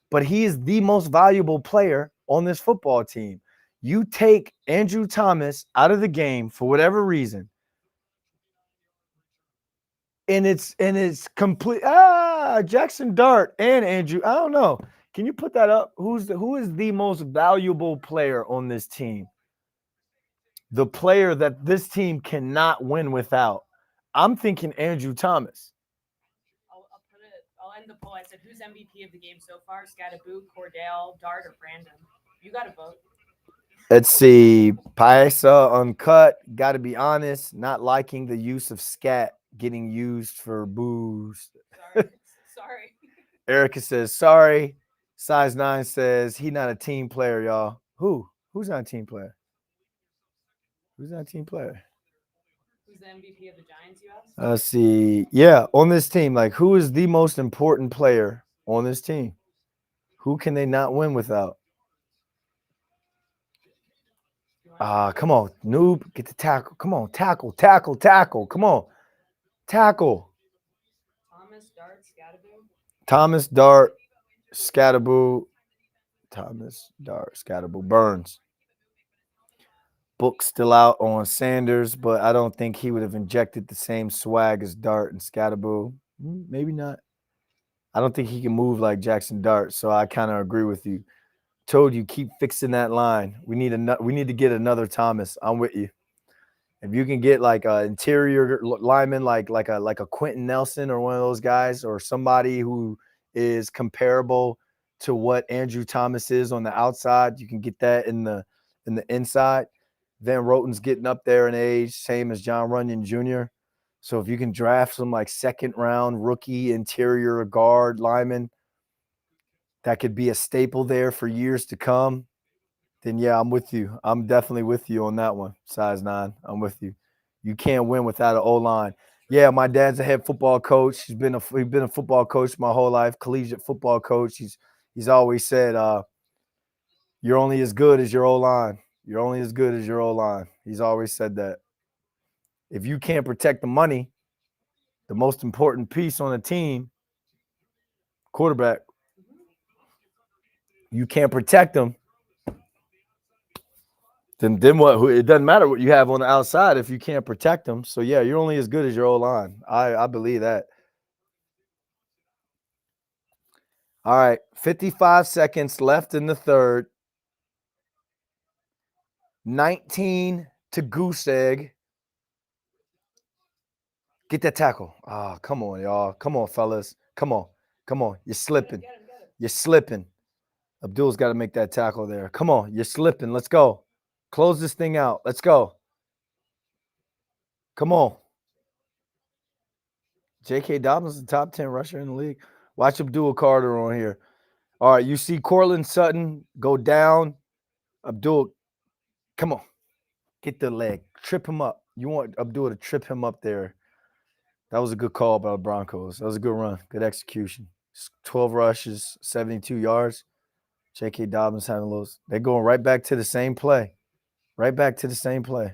but he is the most valuable player on this football team. You take Andrew Thomas out of the game for whatever reason, and it's complete. Jackson Dart and Andrew. I don't know. Can you put that up? Who is the most valuable player on this team? The player that this team cannot win without. I'm thinking Andrew Thomas. I'll end the poll. I said, who's MVP of the game so far? Scattaboo, Cordell, Dart, or Brandon? You got to vote. Let's see. Paisa Uncut. Got to be honest. Not liking the use of scat getting used for booze. Sorry. Erica says, sorry. Size 9 says, he not a team player, y'all. Who's not a team player? Who's not a team player? Who's the MVP of the Giants, you asked? Let's see. Yeah, on this team, like who is the most important player on this team? Who can they not win without? Come on, noob, get the tackle. Come on, tackle. Come on, tackle. Thomas Dart, Scattaboo. Burns. Book still out on Sanders, but I don't think he would have injected the same swag as Dart and Scattaboo. Maybe not. I don't think he can move like Jackson Dart, so I kind of agree with you. Told you keep fixing that line. We need to get another Thomas. I'm with you. If you can get like an interior lineman, like a Quentin Nelson or one of those guys, or somebody who is comparable to what Andrew Thomas is on the outside, you can get that in the inside. Van Roten's getting up there in age, same as John Runyon Jr. So if you can draft some like second round rookie interior guard lineman that could be a staple there for years to come, then yeah, I'm with you. I'm definitely with you on that one. Size 9. I'm with you. You can't win without an O-line. Yeah, my dad's a head football coach. He's been a football coach my whole life, collegiate football coach. He's always said, you're only as good as your O-line. You're only as good as your O-line. He's always said that. If you can't protect the money, the most important piece on the team, quarterback, you can't protect them, then what? It doesn't matter what you have on the outside if you can't protect them. So yeah, you're only as good as your O-line. I believe that. All right, 55 seconds left in the third. 19 to goose egg. Get that tackle. Oh, come on, y'all. Come on, fellas. Come on. You're slipping. You're slipping. Abdul's got to make that tackle there. Come on. You're slipping. Let's go. Close this thing out. Let's go. Come on. J.K. Dobbins is the top 10 rusher in the league. Watch Abdul Carter on here. All right, you see Cortland Sutton go down. Abdul, come on. Get the leg. Trip him up. You want Abdul to trip him up there. That was a good call by the Broncos. That was a good run. Good execution. 12 rushes, 72 yards. J.K. Dobbins having a little. They're going right back to the same play. Right back to the same play.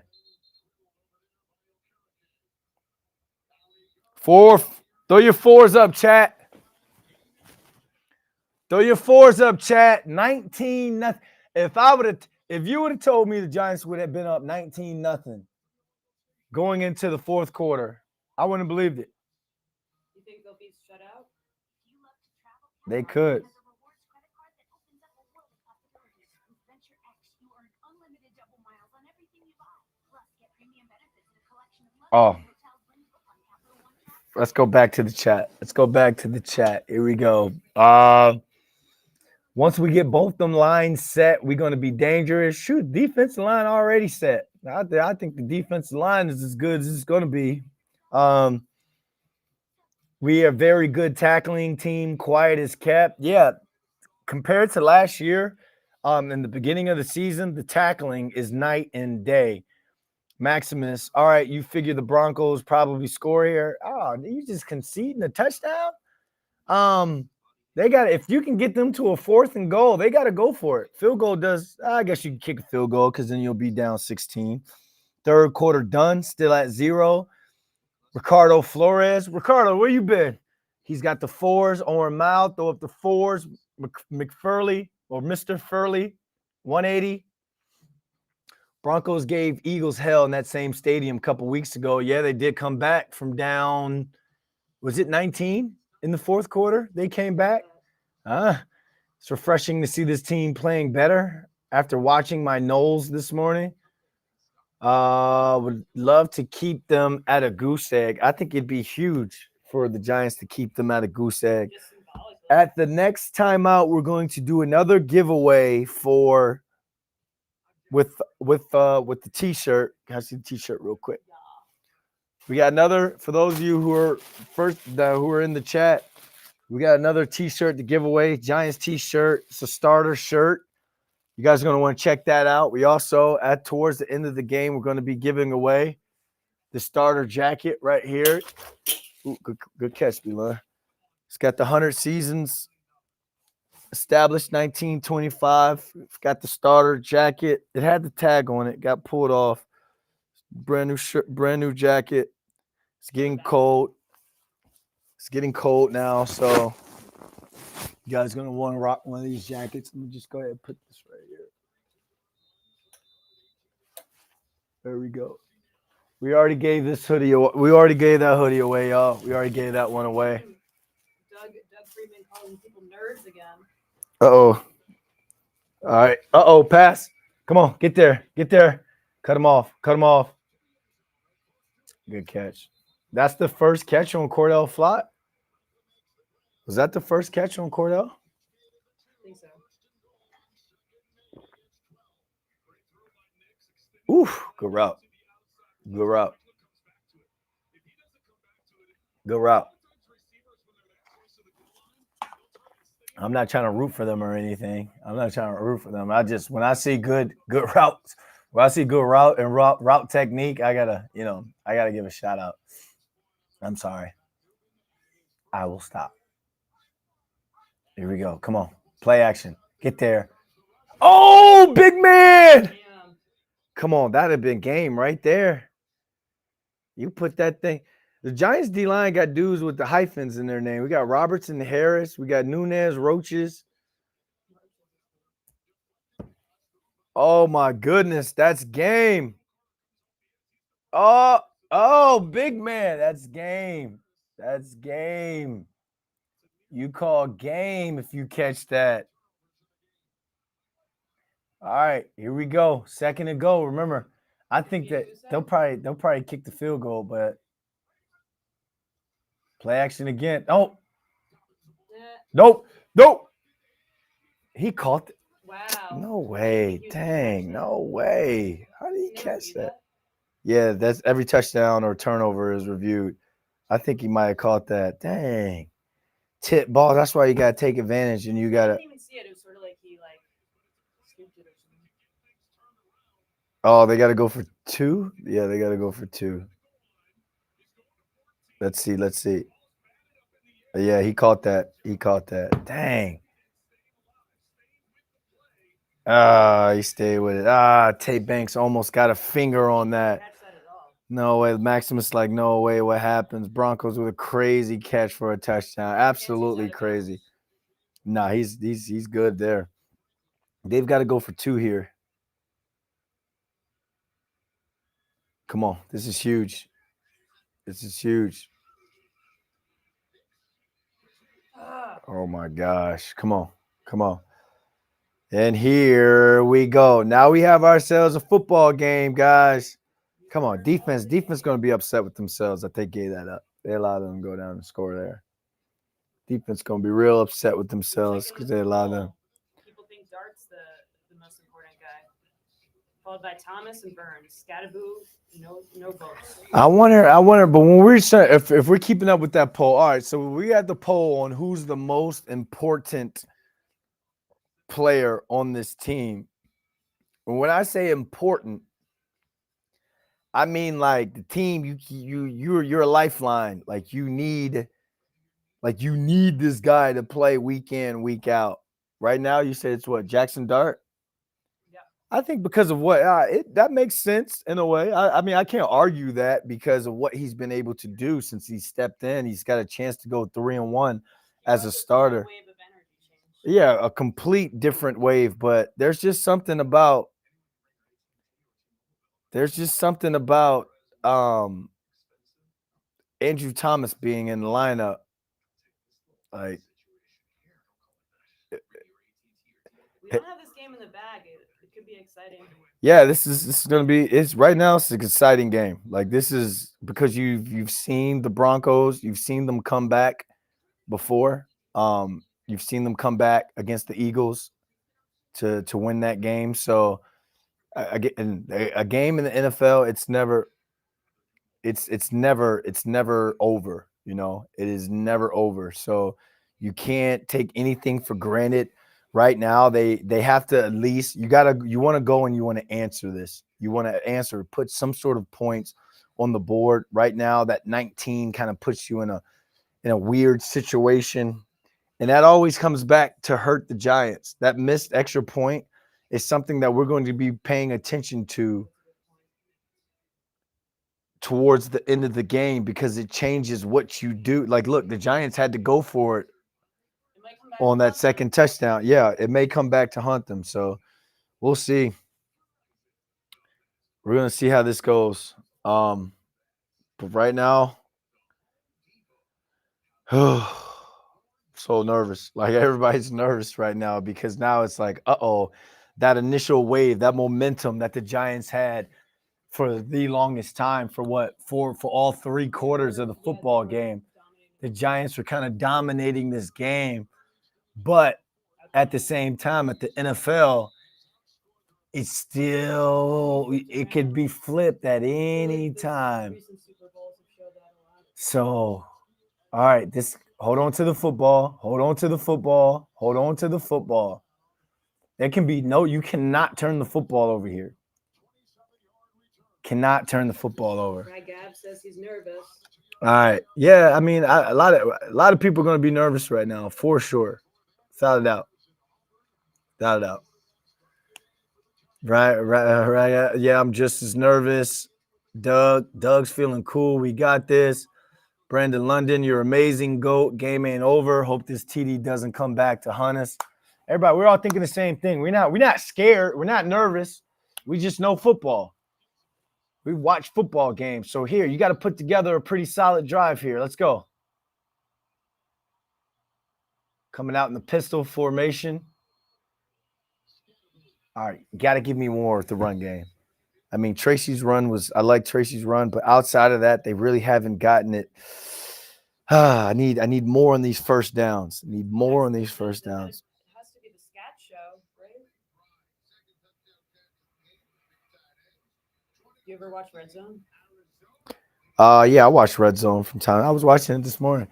Fourth. Throw your fours up, chat. Throw your fours up, chat. 19-0. If you would have told me the Giants would have been up 19-0 going into the fourth quarter, I wouldn't have believed it. You think they'll be shut out? They could. Oh, let's go back to the chat. Let's go back to the chat. Here we go. Once we get both them lines set, we're going to be dangerous. Shoot, defensive line already set. I think the defensive line is as good as it's going to be. Um, we are a very good tackling team. Quiet as kept. Yeah, compared to last year, in the beginning of the season, the tackling is night and day. Maximus, all right, you figure the Broncos probably score here. Oh, you just conceding a touchdown? They got if you can get them to a 4th and goal, they got to go for it. Field goal does, I guess you can kick a field goal because then you'll be down 16. Third quarter done, still at 0. Ricardo Flores. Ricardo, where you been? He's got the 4s. Owen Mile, throw up the 4s. McFurley or Mr. Furley, 180. Broncos gave Eagles hell in that same stadium a couple weeks ago. Yeah, they did come back from down, was it 19 in the 4th quarter? They came back. It's refreshing to see this team playing better after watching my Knowles this morning. Would love to keep them at a goose egg. I think it'd be huge for the Giants to keep them at a goose egg. At the next timeout, we're going to do another giveaway for with the t-shirt. Can I see the t-shirt real quick? We got another for those of you who are who are in the chat. We got another t-shirt to give away. Giants t-shirt. It's a starter shirt. You guys are going to want to check that out. We also, towards the end of the game, we're going to be giving away the starter jacket right here. Ooh, good catch, Bilal. It's got the 100 seasons established 1925. It's got the starter jacket. It had the tag on it. Got pulled off. Brand new shirt, brand new jacket. It's getting cold. It's getting cold now, so you guys are going to want to rock one of these jackets. Let me just go ahead and put this right here. There we go. We already gave this hoodie away. We already gave that hoodie away, y'all. We already gave that one away. Doug Friedman calling people nerds again. Uh-oh. All right. Uh-oh, pass. Come on, get there. Get there. Cut him off. Cut him off. Good catch. That's the first catch on Cordell Flott? Was that the first catch on Cordell? I think so. Oof. Good route. Good route. Good route. I'm not trying to root for them or anything. I'm not trying to root for them. I just when I see good routes, when I see good route technique, I gotta give a shout out. I'm sorry. I will stop. Here we go. Come on. Play action. Get there. Oh, big man. Damn. Come on. That'd have been game right there. You put that thing. The Giants D-line got dudes with the hyphens in their name. We got Robertson, Harris. We got Nunez, Roaches. Oh, my goodness. That's game. Oh, big man. That's game. That's game. You call game if you catch that. All right, here we go. Second and goal. Remember, I think that they'll probably kick the field goal, but play action again. Oh, nope. He caught it. Wow. No way. Dang, no way. How did he catch that? Yeah, that's every touchdown or turnover is reviewed. I think he might have caught that. Dang. Tip ball. That's why you gotta take advantage and you gotta. I didn't even see it. It was sort of like he scooped it or something. Oh, they gotta go for 2? Yeah, they gotta go for 2. Let's see. Yeah, he caught that. Dang. He stayed with it. Tate Banks almost got a finger on that. Catch that at all. No way. Maximus like, no way. What happens? Broncos with a crazy catch for a touchdown. Absolutely crazy. Nah, he's good there. They've got to go for 2 here. Come on. This is huge. Oh my gosh. Come on. And here we go. Now we have ourselves a football game, guys. Come on, defense. Defense going to be upset with themselves that they gave that up. They allowed them to go down and score there. Defense going to be real upset with themselves because they allowed them. People think Dart's the most important guy, followed by Thomas and Burns. Scattaboo, no votes. I wonder, but when if we're keeping up with that poll, all right. So we had the poll on who's the most important player on this team. And when I say important, I mean like the team. You're a lifeline. Like you need this guy to play week in, week out. Right now, you said it's what, Jackson Dart? Yeah. I think because of what that makes sense in a way. I mean, I can't argue that because of what he's been able to do since he stepped in. He's got a chance to go 3-1 as a starter. Wave of energy change. Yeah, a complete different wave. But there's just something about Andrew Thomas being in the lineup. Like, we don't have this game in the bag. It could be exciting. yeah, this is gonna be. It's right now. It's an exciting game. Like this is because you've seen the Broncos. You've seen them come back before. You've seen them come back against the Eagles to win that game. So a game in the NFL, it's never over. You know, it is never over. So you can't take anything for granted. Right now, they have to at least you want to go and you want to answer this. You want to answer, put some sort of points on the board. Right now, that 19 kind of puts you in a weird situation. And that always comes back to hurt the Giants. That missed extra point is something that we're going to be paying attention to towards the end of the game because it changes what you do. Like, look, the Giants had to go for it on that second touchdown. Yeah, it may come back to haunt them. So we'll see. We're going to see how this goes. But right now, so nervous. Like everybody's nervous right now because now it's like, that initial wave, that momentum that the Giants had for the longest time for all 3 quarters of the football game. The Giants were kind of dominating this game, but at the same time, at the NFL, it could be flipped at any time. So, all right, hold on to the football. Hold on to the football. Hold on to the football. You cannot turn the football over here. Cannot turn the football over. My Gab says he's nervous. All right. Yeah, I mean, a lot of people are going to be nervous right now, for sure. Without a doubt. Without a doubt. Right. Yeah, I'm just as nervous. Doug's feeling cool. We got this. Brandon London, you're amazing. GOAT. Game ain't over. Hope this TD doesn't come back to hunt us. Everybody, we're all thinking the same thing. We're not scared. We're not nervous. We just know football. We watch football games. So here, you got to put together a pretty solid drive here. Let's go. Coming out in the pistol formation. All right, you got to give me more with the run game. I mean, I like Tracy's run, but outside of that, they really haven't gotten it. I need more on these first downs. I need more on these first downs. It has to be the scat show, right? Do you ever watch Red Zone? Yeah, I watch Red Zone from time. I was watching it this morning.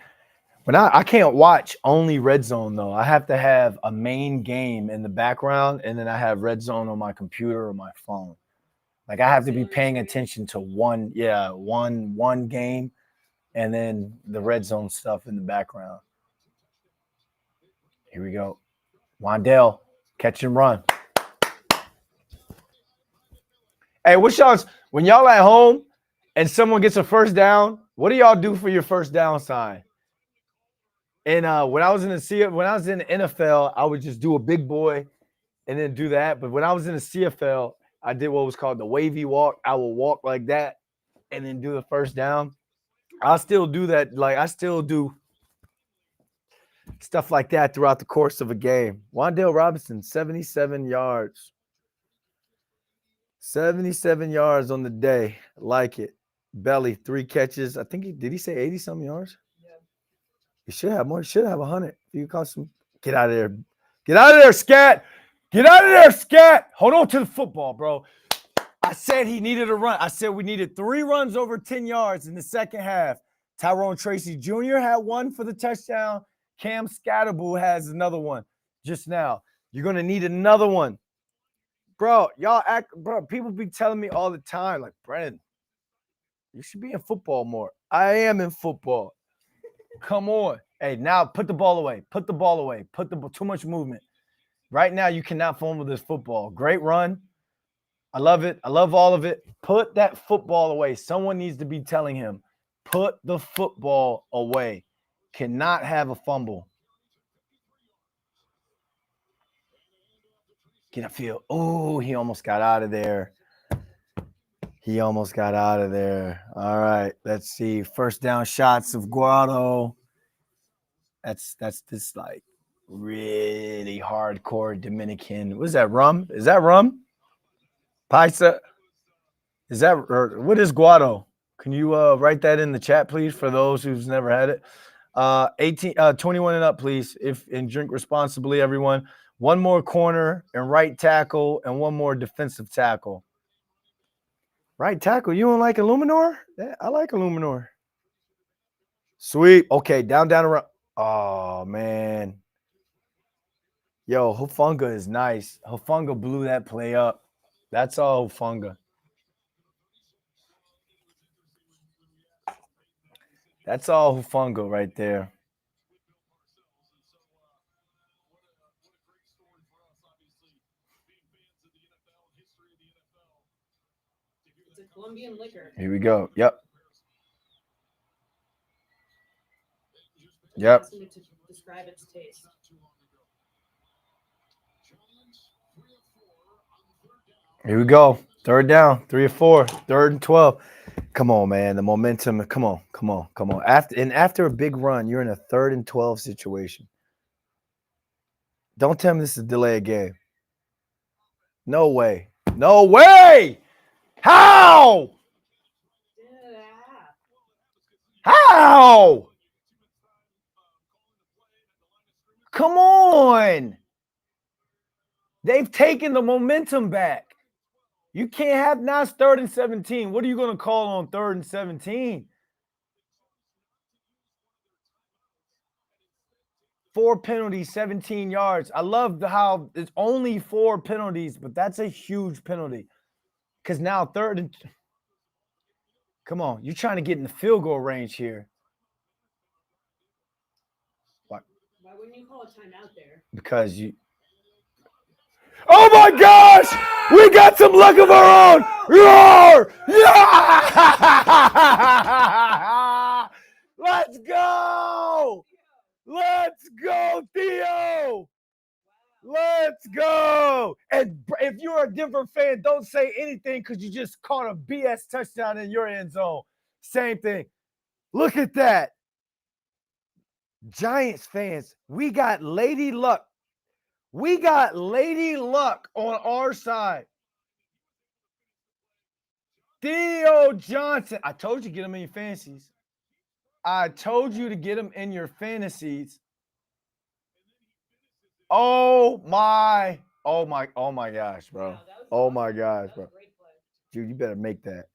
But I can't watch only Red Zone, though. I have to have a main game in the background, and then I have Red Zone on my computer or my phone. Like, I have to be paying attention to one game, and then the Red Zone stuff in the background. Here we go. Wandale, catch and run. Hey, when y'all at home and someone gets a first down, what do y'all do for your first down sign? And when I was in the NFL, I would just do a big boy and then do that. But when I was in the CFL, I did what was called the wavy walk. I will walk like that and then do the first down. I'll still do that. Like, I still do stuff like that throughout the course of a game. Wan'Dale Robinson, 77 yards. 77 yards on the day. Like it. Belly, 3 catches. I think did he say 80 some yards? Yeah. He should have more. He should have 100. You caught some. Get out of there. Get out of there, Scat. Get out of there, Scat. Hold on to the football, bro. I said he needed a run. I said we needed 3 runs over 10 yards in the second half. Tyrone Tracy Jr. had one for the touchdown. Cam Scatterbull has another one just now. You're going to need another one. Bro, people be telling me all the time, like, Brennan, you should be in football more. I am in football. Come on. Hey, now put the ball away. Put the ball away. Too much movement. Right now, you cannot fumble this football. Great run. I love it. I love all of it. Put that football away. Someone needs to be telling him, put the football away. Cannot have a fumble. Get a feel. Oh, he almost got out of there. He almost got out of there. All right, let's see. First down shots of Guado. That's this like really hardcore Dominican. What is that, rum? Is that rum? Paisa? Is that, or what is Guado? Can you write that in the chat, please, for those who's never had it? 21 and up, please. And drink responsibly, everyone. One more corner and right tackle, and one more defensive tackle. Right tackle. You don't like Illuminor? Yeah, I like Illuminor. Sweet. Okay, down, around. Oh, man. Yo, Hufunga is nice. Hufunga blew that play up. That's all Hufunga. That's all Hufunga right there. It's a Colombian liquor. Here we go. Yep. Yep. To describe its taste. Here we go. Third down, 3 or 4, 3rd and 12. Come on, man. The momentum. Come on. After a big run, you're in a 3rd and 12 situation. Don't tell me this is a delay game. No way. No way. How? How? Come on. They've taken the momentum back. You can't have now it's 3rd and 17. What are you going to call on 3rd and 17? 4 penalties, 17 yards. I love how it's only 4 penalties, but that's a huge penalty. Because now 3rd and... Come on. You're trying to get in the field goal range here. Why wouldn't you call a timeout there? Because you... Oh, my gosh! We got some luck of our own! Roar! Yeah! Let's go! Let's go, Theo! Let's go! And if you're a Denver fan, don't say anything because you just caught a BS touchdown in your end zone. Same thing. Look at that. Giants fans, we got Lady Luck. We got Lady Luck on our side. Theo Johnson. I told you to get him in your fantasies. I told you to get him in your fantasies. Oh my gosh, bro. Oh my gosh, bro. Dude, you better make that.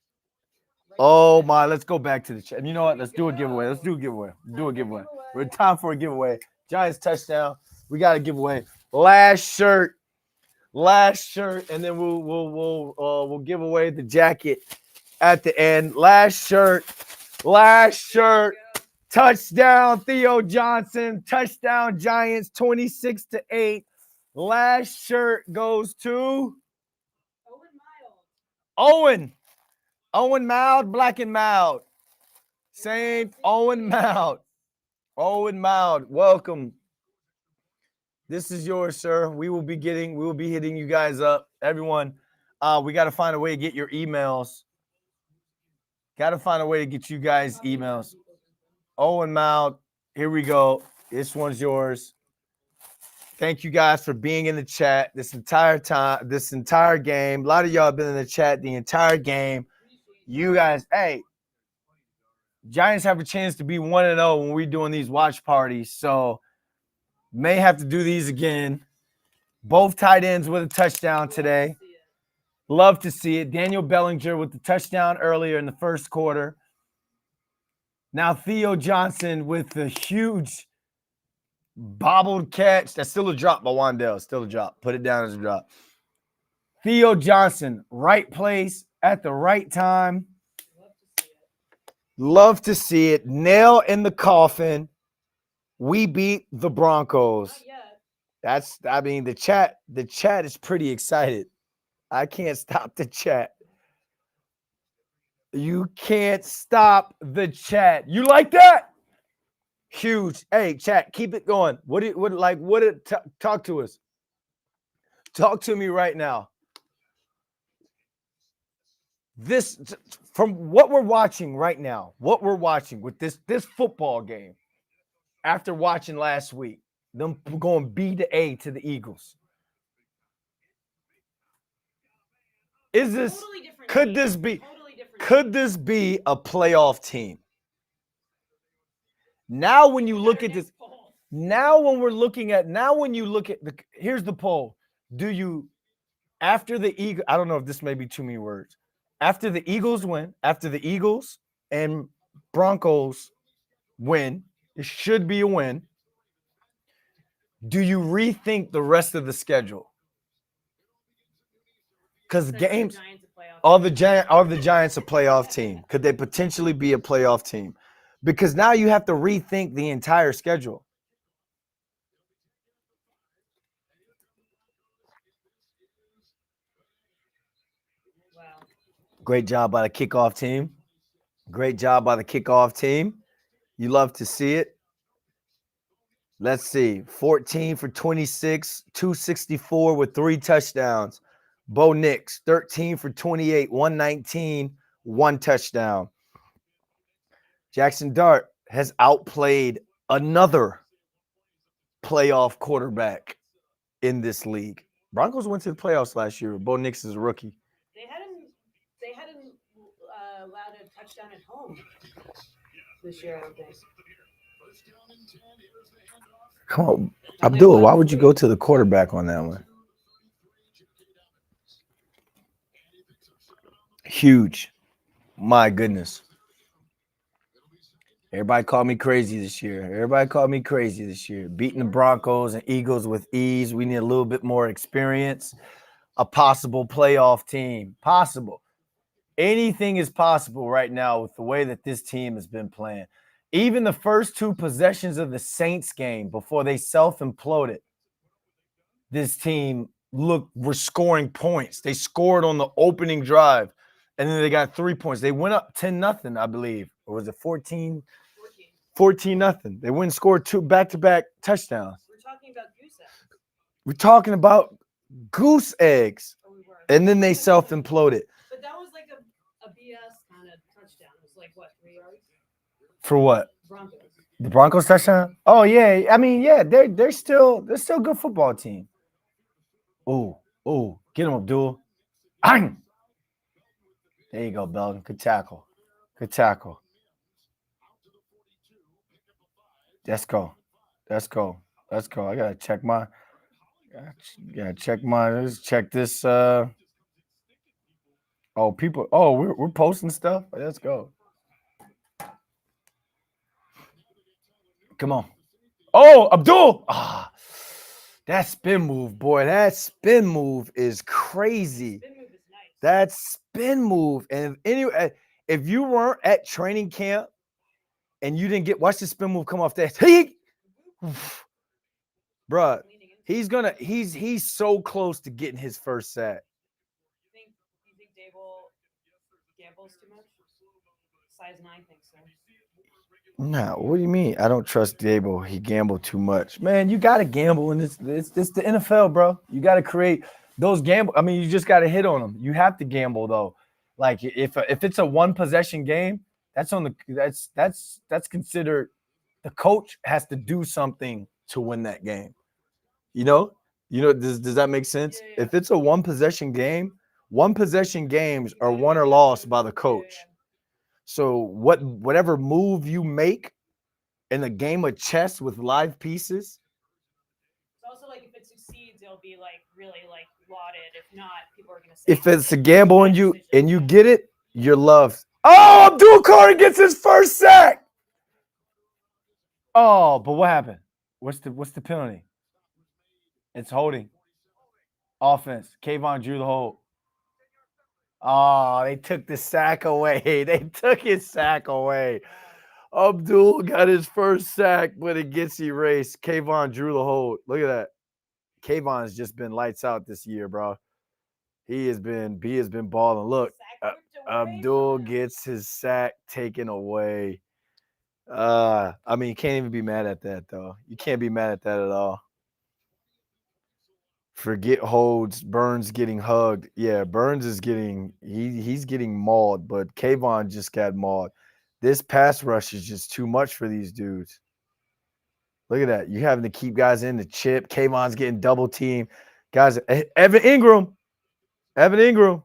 Oh my, let's go back to the chat. You know what? Let's do a giveaway. Let's do a giveaway. Do a giveaway. We're time for a giveaway. Giants touchdown. We got a giveaway. Last shirt, and then we'll give away the jacket at the end. Last shirt. Touchdown, Theo Johnson. Touchdown, Giants, 26-8. Last shirt goes to Owen Mild, Black and Mild. Same Owen Mild. Welcome. This is yours, sir. We will be hitting you guys up. Everyone, we got to find a way to get your emails. Got to find a way to get you guys emails. Owen Mild, here we go. This one's yours. Thank you guys for being in the chat this entire time, this entire game. A lot of y'all have been in the chat the entire game. You guys, hey, Giants have a chance to be 1-0 when we're doing these watch parties. So may have to do these again. Both tight ends with a touchdown today. Love to see it. Daniel Bellinger with the touchdown earlier in the first quarter. Now Theo Johnson with the huge bobbled catch. That's still a drop by Wandell. Still a drop. Put it down as a drop. Theo Johnson, right place at the right time. Love to see it. Nail in the coffin. We beat the Broncos. The chat is pretty excited. I can't stop the chat. You can't stop the chat. You like that? Huge. Hey, chat, keep it going. Talk to us. Talk to me right now. This, from what we're watching right now, what we're watching with this football game, after watching last week, them going B to A to the Eagles. Is this totally could this be totally could this be a playoff team? Now when you look at this, when you look at here's the poll. Do you, after the Eagles, I don't know if this may be too many words. After the Eagles win, after the Eagles and Broncos win, it should be a win. Do you rethink the rest of the schedule? Because games, are the Giants a playoff team? Could they potentially be a playoff team? Because now you have to rethink the entire schedule. Wow. Great job by the kickoff team. Great job by the kickoff team. You love to see it. Let's see. 14 for 26, 264 with 3 touchdowns. Bo Nix, 13 for 28, 119, 1 touchdown. Jackson Dart has outplayed another playoff quarterback in this league. Broncos went to the playoffs last year. Bo Nix is a rookie. They hadn't allowed a touchdown at home this year, I don't think. Come on, Abdul, why would you go to the quarterback on that one? Huge. My goodness. Everybody called me crazy this year. Beating the Broncos and Eagles with ease. We need a little bit more experience. A possible playoff team. Possible. Anything is possible right now with the way that this team has been playing. Even the first 2 possessions of the Saints game before they self-imploded, this team were scoring points. They scored on the opening drive, and then they got 3 points. They went up 10-0, I believe. Or was it 14? 14-0. They went and scored 2 back-to-back touchdowns. We're talking about goose eggs. And then they self-imploded. But that was like a BS kind of touchdown. It was like, what, 3 yards? For what? Broncos. The Broncos touchdown? Oh, yeah. I mean, yeah, they're still a good football team. Oh, get him, Abdul. There you go, Belton. Good tackle. Let's go. I gotta check my. Let's check this. People. Oh, we're posting stuff. Let's go. Come on. Oh, Abdul. That spin move, boy. That spin move is crazy. That spin move. And anyway, if you weren't at training camp and you didn't watch the spin move come off that, bruh, he's so close to getting his first sack. You think Dable gambles too much? Size 9 thinks so. No, what do you mean? I don't trust Dable. He gambled too much. Man, you got to gamble in this. It's the NFL, bro. You got to create those gamble. I mean, you just got to hit on them. You have to gamble though. Like if it's a 1 possession game, that's considered, the coach has to do something to win that game. You know, does that make sense? Yeah. If it's a one possession games You are gotta won or get lost that by one. the Yeah, coach. yeah. So whatever move you make in a game of chess with live pieces, It's also like if it succeeds, it'll be like really like lauded. If not, people are gonna say if it's it's a like gamble bad and you decision. Yeah. get it, you're loved. Oh, Abdul Carter gets his first sack. Oh, but what happened? What's the penalty? It's holding. Offense. Kayvon drew the hold. Oh, they took the sack away. They took his sack away. Abdul got his first sack, but it gets erased. Kayvon drew the hold. Look at that. Kayvon's just been lights out this year, bro. He has been balling. Look, Sack ripped away Abdul from him. gets his sack taken away. I mean, you can't even be mad at that though. You can't be mad at that at all. Forget holds, Burns getting hugged. Yeah, Burns is getting he's getting mauled, but Kayvon just got mauled. This pass rush is just too much for these dudes. Look at that. You having to keep guys in the chip. Kayvon's getting double teamed. Guys, Evan Ingram. Evan Ingram.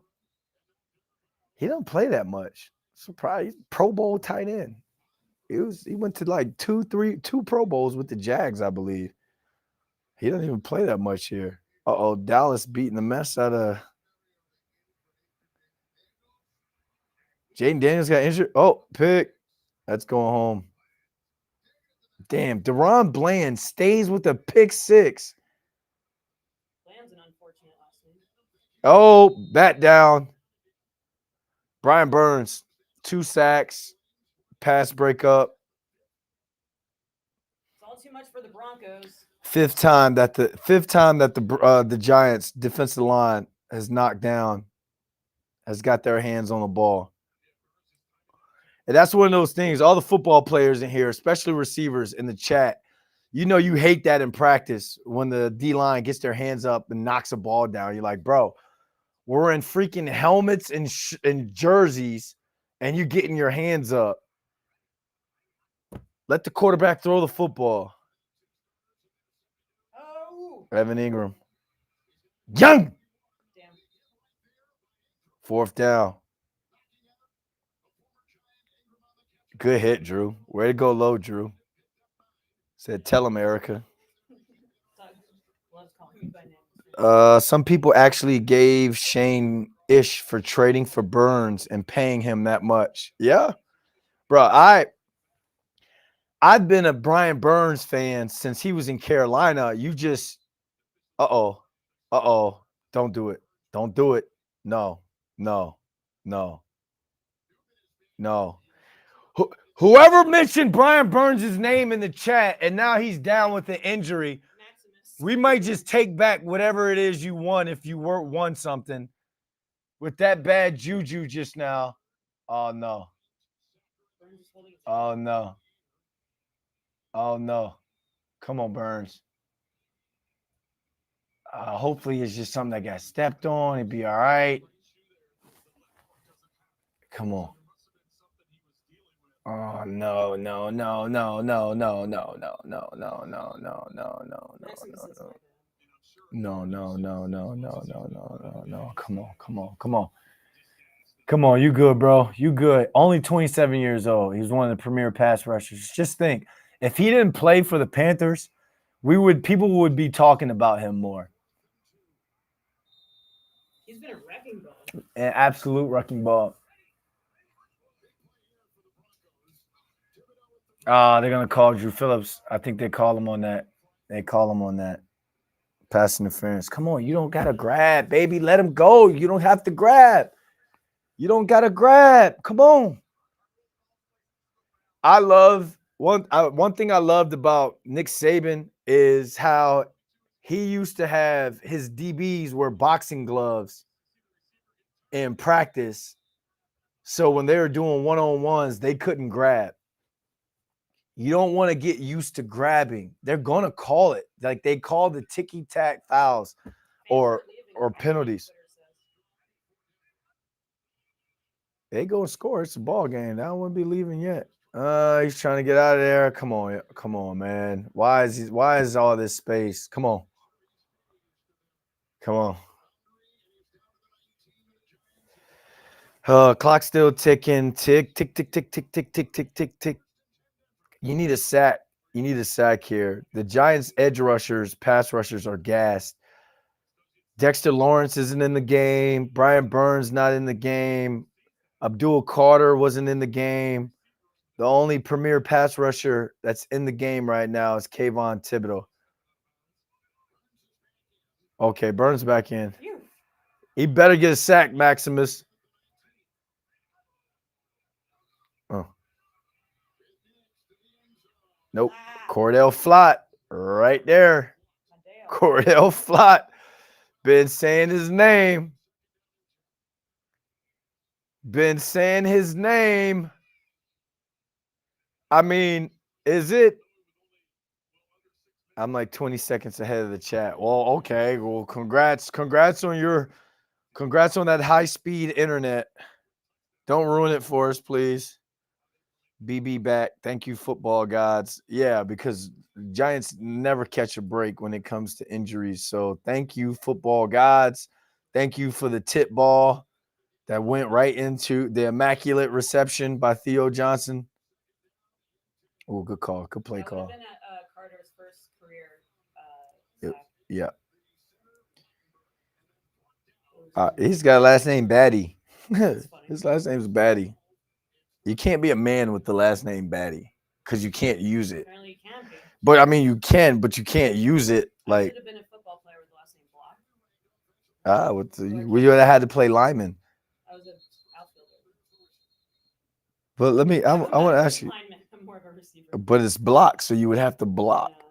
He don't play that much. Surprise. Pro Bowl tight end. He went to like two Pro Bowls with the Jags, I believe. He doesn't even play that much here. Uh-oh, Dallas beating the mess out of Jaden Daniels got injured. Oh, pick. That's going home. Damn, Deron Bland stays with the pick six. Land's an unfortunate last name. Oh, bat down. Brian Burns, 2 sacks, pass breakup. It's all too much for the Broncos. Fifth time that the Giants defensive line has got their hands on the ball. And that's one of those things. All the football players in here, especially receivers in the chat, you hate that in practice when the D line gets their hands up and knocks a ball down. You're like, bro, we're in freaking helmets and jerseys, and you getting your hands up. Let the quarterback throw the football. Oh, Evan Ingram. Young. damn. Fourth down. Good hit, Drew. Way to go low, Drew. Said, tell him, Erica. Doug loves calling me by name. Some people actually gave Shane ish for trading for Burns and paying him that much. Yeah, bro. I've been a Brian Burns fan since he was in Carolina. You just, uh oh, don't do it, don't do it. No, no, no, no. Whoever mentioned Brian Burns' name in the chat and now he's down with the injury, Maximus. we might just take back whatever it is you won if you won something with that bad juju just now. Oh no. Burns is holding his Oh hand. no. Oh no. Come on, Burns. Hopefully it's just something that got stepped on. It'd be all right. Come on. Oh no, no, no, no, no, no, no, no, no, no, no, no, no, no, no, Maximus is no. my bad. No, no, no, no, no, no, no, no, no. Come on, come on, come on. Come on, you good, bro. You good. Only 27 years old. He was one of the premier pass rushers. Just think, if he didn't play for the Panthers, people would be talking about him more. He's been a wrecking ball. An absolute wrecking ball. They're gonna call Drew Phillips. I think they call him on that. They call him on that. Pass interference. Come on, you don't gotta grab, baby. Let him go. You don't have to grab. You don't gotta grab. Come on. I love one thing I loved about Nick Saban is how he used to have his DBs wear boxing gloves in practice. So when they were doing one-on-ones, they couldn't grab. You don't want to get used to grabbing. They're gonna call it. Like they call the ticky-tack fouls or penalties. They go score. It's a ball game. I wouldn't be leaving yet. He's trying to get out of there. Come on, man. Why is all this space? Come on. Come on. Clock still ticking. Tick, tick, tick, tick, tick, tick, tick, tick, tick, tick. You need a sack. You need a sack here. The Giants' edge rushers, pass rushers are gassed. Dexter Lawrence isn't in the game. Brian Burns not in the game. Abdul Carter wasn't in the game. The only premier pass rusher that's in the game right now is Kayvon Thibodeau. Okay, Burns back in. Phew. He better get a sack, Maximus. Oh. Nope. Cordell Flott right there. Adeo. Cordell Flott. Been saying his name. Been saying his name. I mean, is it? I'm like 20 seconds ahead of the chat. Well, okay. Well, congrats on that high-speed internet. Don't ruin it for us, please. BB back. Thank you, football gods. Yeah, because Giants never catch a break when it comes to injuries. So thank you, football gods. Thank you for the tip ball that went right into the immaculate reception by Theo Johnson. Oh, good call. Good play That would call. have been Carter's first career Yep. sack. Yeah. He's got a last name Batty. That's funny. His last name's Batty. You can't be a man with the last name Batty because you can't use it. Apparently you can be. But I mean, you can, but you can't use it. I Like, should have been a football player with the last name Block. we would have had to play lineman. I was an outfielder. But let me. I want to ask you. Lineman. I'm more of a receiver. But it's block, so you would have to block. I know.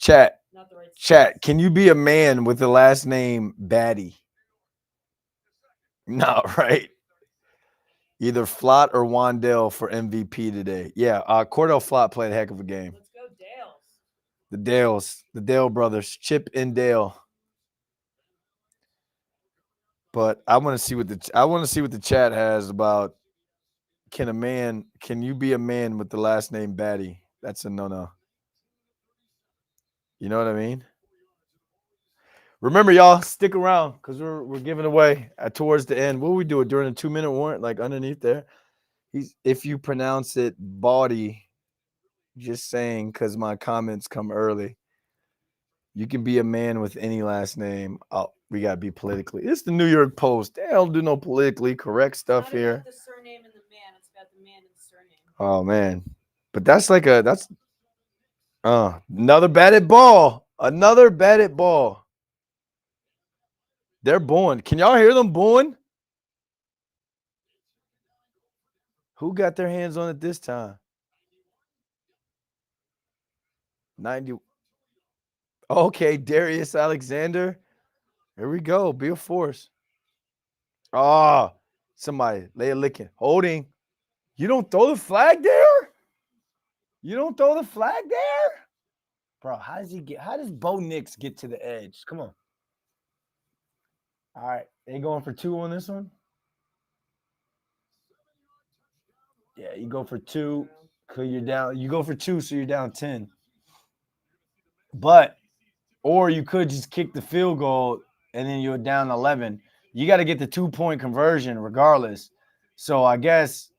Chat, Not the right chat. Can you be a man with the last name Batty? No, right. Either Flott or Wandell for MVP today. Yeah, Cordell Flott played a heck of a game. Let's go Dales. The Dale brothers, Chip and Dale. But I want to see what the chat has about can you be a man with the last name Batty? That's a no. You know what I mean? Remember, y'all, stick around because we're giving away towards the end. What will we do it during a 2-minute warrant, like underneath there? If you pronounce it bawdy, just saying because my comments come early. You can be a man with any last name. Oh, we gotta be politically. It's the New York Post. They don't do no politically correct stuff It's not here. about the surname and the man. It's about the man and the surname. Oh man, but that's another batted ball. Another batted ball. They're booing. Can y'all hear them booing? Who got their hands on it this time? 90. Okay, Darius Alexander. Here we go. Be a force. Oh, somebody lay a licking. Holding. You don't throw the flag there? You don't throw the flag there? Bro, how does Bo Nix get to the edge? Come on. All right. They going for 2 on this one? Yeah, you go for 2. Cause you're down. You go for 2, so you're down 10. Or you could just kick the field goal and then you're down 11. You got to get the 2-point conversion regardless. So I guess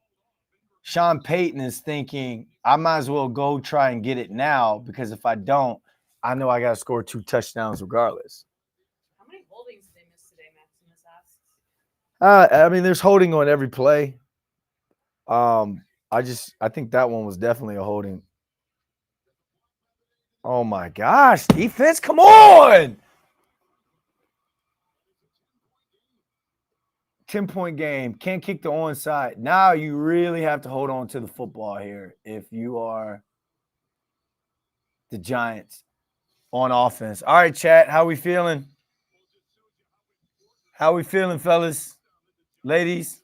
Sean Payton is thinking, I might as well go try and get it now because if I don't, I know I got to score 2 touchdowns regardless. How many holdings did they miss today, Maximus asks? I mean, there's holding on every play. I think that one was definitely a holding. Oh my gosh, defense, come on! 10-point game. Can't kick the onside. Now you really have to hold on to the football here if you are the Giants on offense. All right, chat. How we feeling? How we feeling, fellas? Ladies?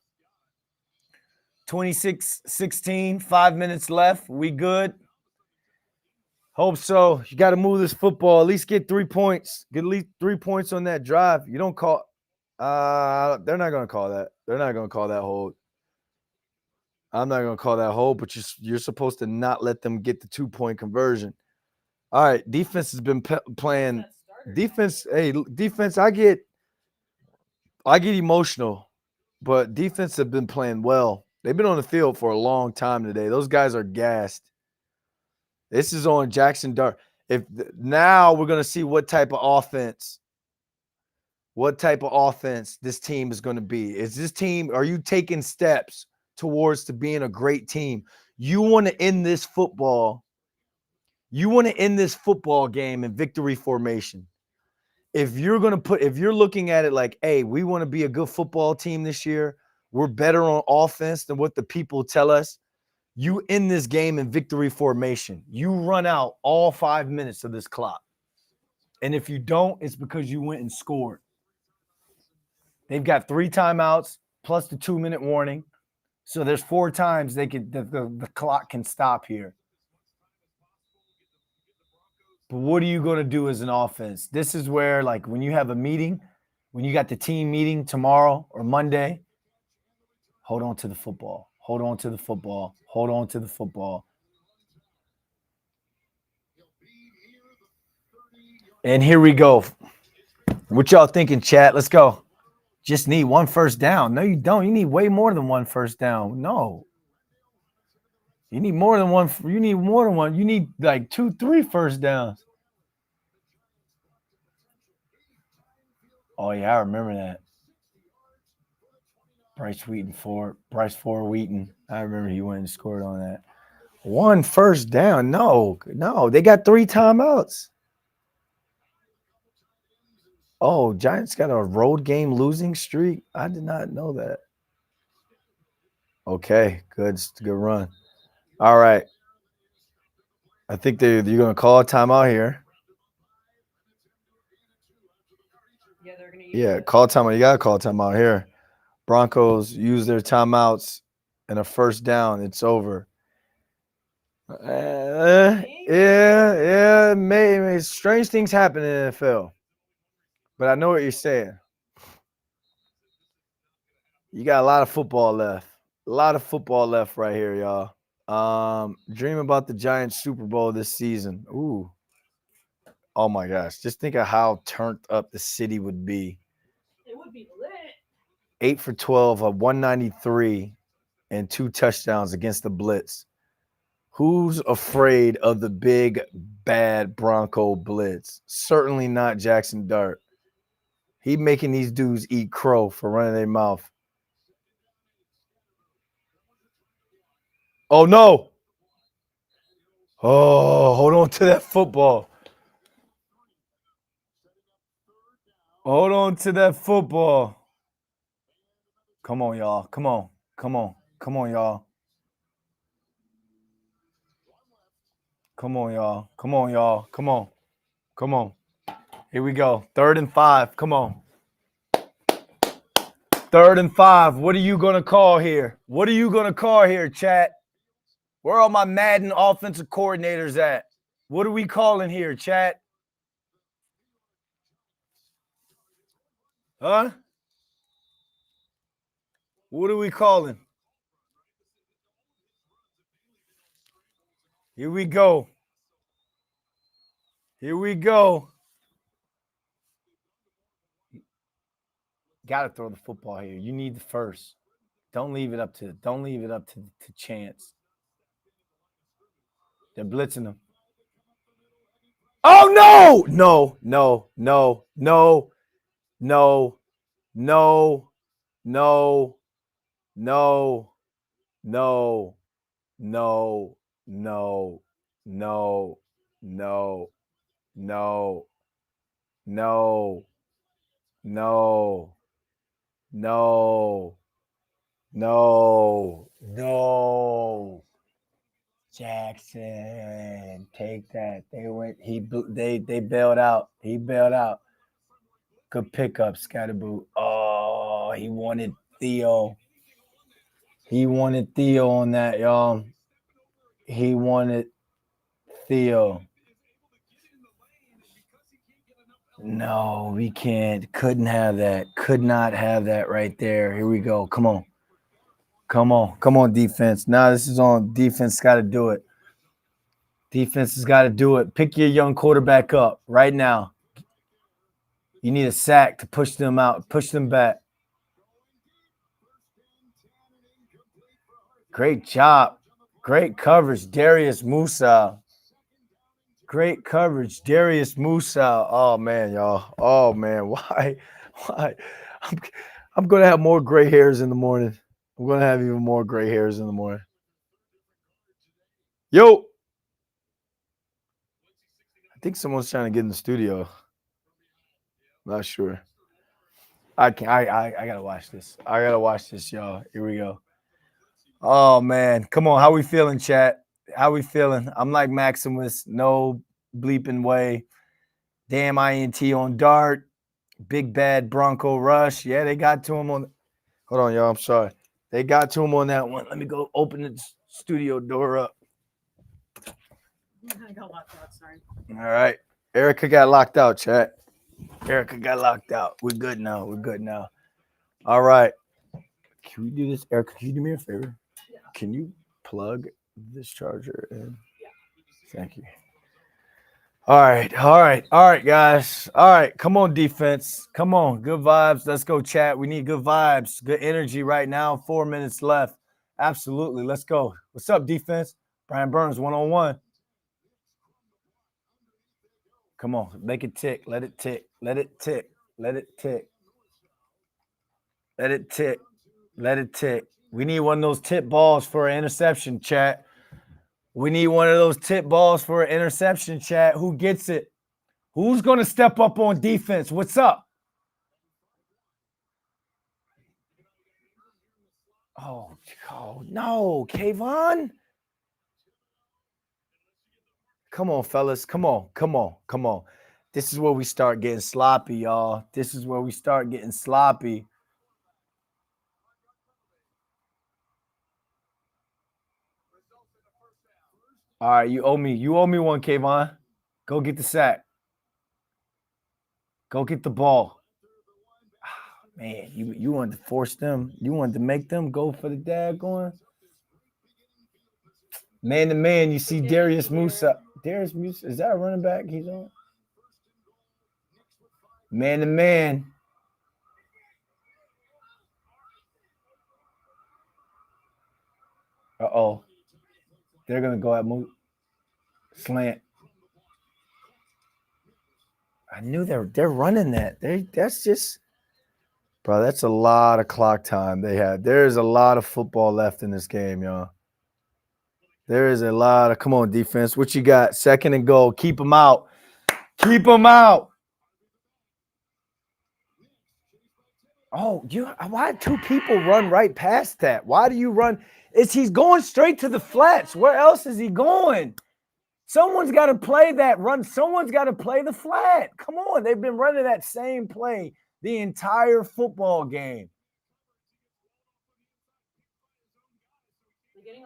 26-16, 5 minutes left. We good? Hope so. You got to move this football. At least get 3 points. Get at least 3 points on that drive. You don't call. They're not going to call that. They're not going to call that hold. I'm not going to call that hold, but you're supposed to not let them get the 2-point conversion. All right, defense has been playing Defense, hey, defense, I get emotional, but defense have been playing well. They've been on the field for a long time today. Those guys are gassed. This is on Jackson Dart. Now we're gonna see what type of offense this team is going to be. Is this team, are you taking steps towards to being a great team? You want to end this football game in victory formation. If you're looking at it like, hey, we want to be a good football team this year, we're better on offense than what the people tell us. You end this game in victory formation. You run out all 5 minutes of this clock. And if you don't, it's because you went and scored. They've got 3 timeouts plus the 2-minute warning. So there's 4 times the clock can stop here. But what are you going to do as an offense? This is where, like, when you have a meeting, when you got the team meeting tomorrow or Monday, hold on to the football. Hold on to the football. Hold on to the football. And here we go. What y'all thinking, chat? Let's go. Just need 1 first down. No, you don't. You need way more than 1 first down. No. You need more than one. You need more than one. You need like 2, 3 first downs. Oh, yeah, I remember that. Bryce Wheaton. I remember he went and scored on that. 1 first down. No. They got 3 timeouts. Oh, Giants got a road game losing streak. I did not know that. Okay, good run. All right. I think you're going to call a timeout here. Yeah, they're going to use Yeah, call timeout. You got to call a timeout here. Broncos use their timeouts and a first down. It's over. Yeah, maybe. Strange things happen in the NFL. But I know what you're saying. You got a lot of football left. A lot of football left right here, y'all. Dream about the Giants Super Bowl this season. Ooh. Oh my gosh. Just think of how turned up the city would be. It would be lit. 8 for 12, a 193, and 2 touchdowns against the blitz. Who's afraid of the big, bad Bronco blitz? Certainly not Jackson Dart. He making these dudes eat crow for running their mouth. Oh, no. Oh, hold on to that football. Hold on to that football. Come on, y'all. Come on, y'all. Come on, y'all. Come on. Here we go. 3rd and 5. Come on. 3rd and 5. What are you going to call here? Chat? Where are all my Madden offensive coordinators at? What are we calling here, chat? Huh? What are we calling? Here we go. Got to throw the football here. You need the first. Don't leave it up to chance. They're blitzing them. Oh no! No. Jackson, take that. They bailed out. He bailed out. Good pickup, Scatterboot. Oh, he wanted Theo. On that, y'all. He wanted Theo. No, we can't. Couldn't have that. Could not have that right there. Here we go. Come on, defense. Nah, this is on defense. Got to do it. Defense has got to do it. Pick your young quarterback up right now. You need a sack to push them out, push them back. Great job. Great coverage, Darius Musa. Great coverage, Darius Musa. Oh man, y'all. Oh man, why? Why? I'm, I'm gonna have more gray hairs in the morning. I'm gonna have even more gray hairs in the morning. Yo, I think someone's trying to get in the studio. Not sure. I can I gotta watch this. I gotta watch this, y'all. Here we go. Oh man, come on. How we feeling, chat? How we feeling? I'm like Maximus, no bleeping way. Damn INT on Dart. Big bad Bronco Rush. Yeah, they got to him on. Hold on, y'all. I'm sorry. They got to him on that one. Let me go open the studio door up. I got locked out. Sorry. All right. Erica got locked out, chat. Erica got locked out. We're good now. We're good now. All right. Can we do this? Erica, can you do me a favor? Yeah. Can you plug this charger in? Yeah. Thank you. All right, guys. All right, come on, defense. Come on, good vibes. Let's go, chat. We need good vibes, good energy right now. 4 minutes left. Absolutely. Let's go. What's up, defense? Brian Burns, 1-on-1. Come on, make it tick. Let it tick. Let it tick. Let it tick. Let it tick. Let it tick. We need one of those tip balls for an interception, chat. We need one of those tip balls for an interception, chat. Who gets it? Who's going to step up on defense? What's up? Oh no, Kayvon. Come on, fellas. Come on. This is where we start getting sloppy, y'all. This is where we start getting sloppy. All right, you owe me. You owe me one, Kayvon. Go get the sack. Go get the ball. Man, you wanted to force them. You wanted to make them go for the daggone. Man to man, you see Darius Musa. Darius Musa, is that a running back he's on? Man to man. Uh-oh. They're going to go at slant. I knew they're running that. That's just, bro, that's a lot of clock time they have. There is a lot of football left in this game, y'all. There is a lot of, come on, defense. What you got? Second and goal. Keep them out. Keep them out. Oh, why two people run right past that? Why do you run? He's going straight to the flats. Where else is he going? Someone's got to play that run. Someone's got to play the flat. Come on. They've been running that same play the entire football game.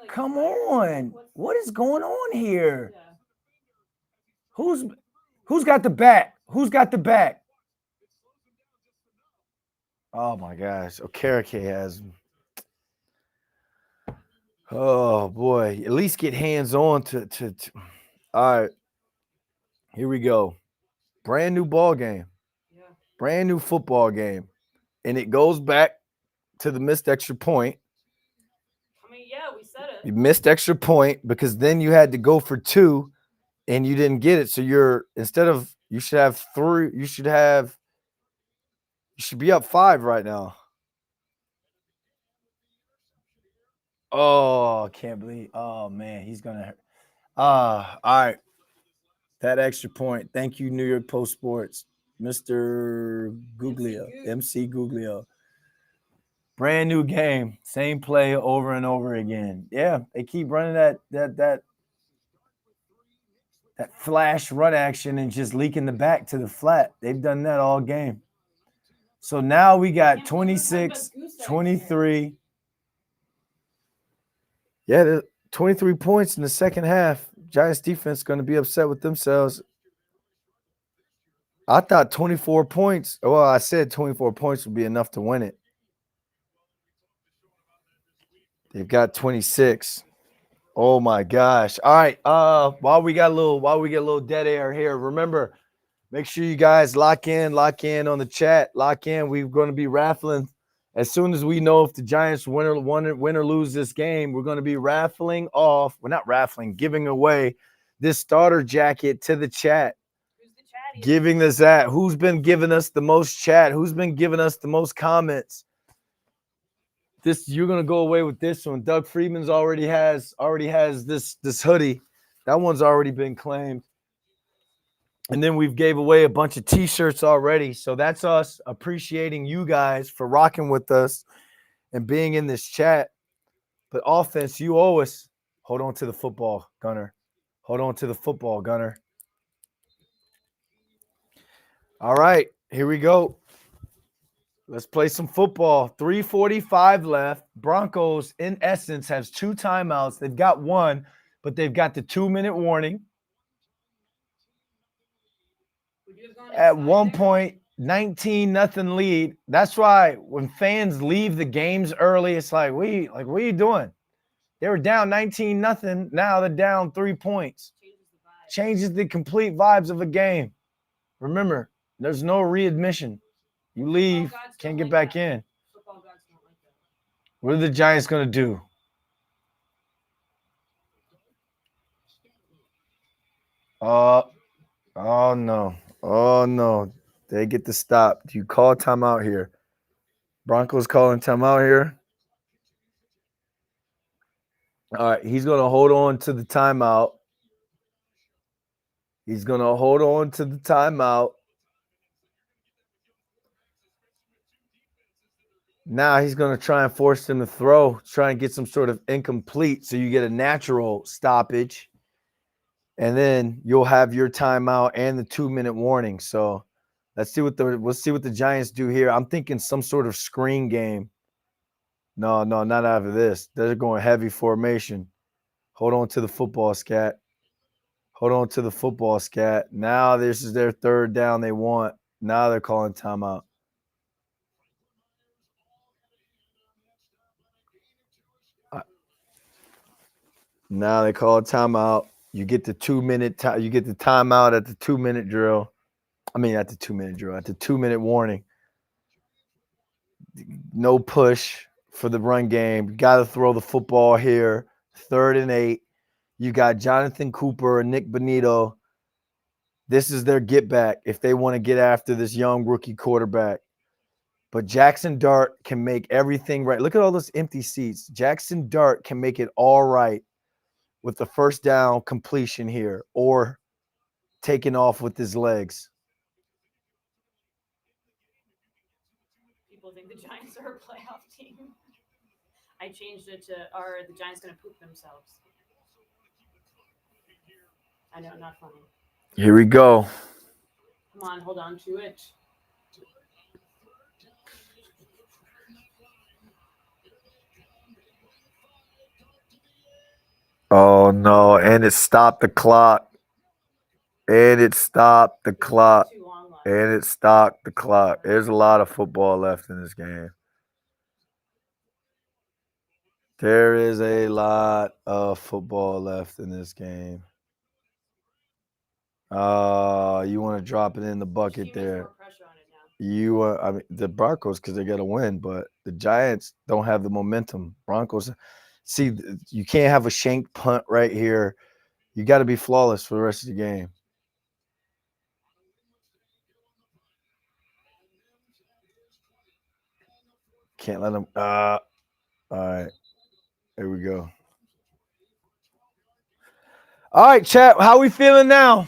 Come on. What is going on here? Who's got the back? Who's got the back? Oh my gosh. Okereke has him. Oh boy. At least get hands on to all right. Here we go. Brand new ball game. Yeah. Brand new football game. And it goes back to the missed extra point. I mean, yeah, we said it. You missed extra point because then you had to go for 2 and you didn't get it. So you should have 3, you should be up 5 right now. Oh, I can't believe. Oh man, he's gonna hurt. All right. That extra point. Thank you, New York Post Sports. Mr. Guglio. MC Guglio. Brand new game. Same play over and over again. Yeah, they keep running that flash run action and just leaking the back to the flat. They've done that all game. So now we got 26, 23. Yeah, 23 points in the second half. Giants defense going to be upset with themselves. I thought 24 points. Well, I said 24 points would be enough to win it. They've got 26. Oh my gosh. All right. While we get a little dead air here, remember Make sure you guys lock in on the chat. Lock in. We're going to be raffling as soon as we know if the Giants win or lose this game. We're going to be raffling off. We're not raffling, giving away this starter jacket to the chat. Who's the chatty? Giving this at who's been giving us the most chat? Who's been giving us the most comments? This you're gonna go away with this one. Doug Freeman's already has this hoodie. That one's already been claimed. And then we've gave away a bunch of t-shirts already. So that's us appreciating you guys for rocking with us and being in this chat. But offense, you always hold on to the football, Gunner. Hold on to the football, Gunner. All right, here we go. Let's play some football. 3:45 left. Broncos, in essence, has 2 timeouts. They've got one, but they've got the 2-minute warning. At one point, 19-0 lead. That's why when fans leave the games early, it's like, what are you doing? They were down 19-0. Now they're down 3 points. Changes the complete vibes of a game. Remember, there's no readmission. You leave, can't get back in. What are the Giants going to do? Oh no. Oh no. They get the stop. Do you call timeout here? Broncos calling timeout here. All right, he's going to hold on to the timeout. He's going to hold on to the timeout. Now he's going to try and force him to throw, try and get some sort of incomplete so you get a natural stoppage. And then you'll have your timeout and the 2-minute warning. So we'll see what the Giants do here. I'm thinking some sort of screen game. No, not out of this. They're going heavy formation. Hold on to the football, Scat. Hold on to the football, Scat. Now this is their 3rd down they want. Now they're calling timeout. Now they call timeout. You get the 2-minute you get the timeout at the 2-minute drill. I mean, at the 2-minute drill, at the 2-minute warning. No push for the run game. Got to throw the football here. 3rd and 8. You got Jonathan Cooper and Nick Bonito. This is their get back if they want to get after this young rookie quarterback. But Jackson Dart can make everything right. Look at all those empty seats. Jackson Dart can make it all right with the 1st down completion here or taking off with his legs. People think the Giants are a playoff team. I changed it to, are the Giants going to poop themselves? I know, not funny. Here we go. Come on, hold on to it. Oh, no. And it stopped the clock. And it stopped the clock. And it stopped the clock. There's a lot of football left in this game. There is a lot of football left in this game. You want to drop it in the bucket there. I mean, the Broncos, because they got to win, but the Giants don't have the momentum. Broncos, see, you can't have a shank punt right here. You got to be flawless for the rest of the game. Can't let them. All right. Here we go. All right, chat. How we feeling now?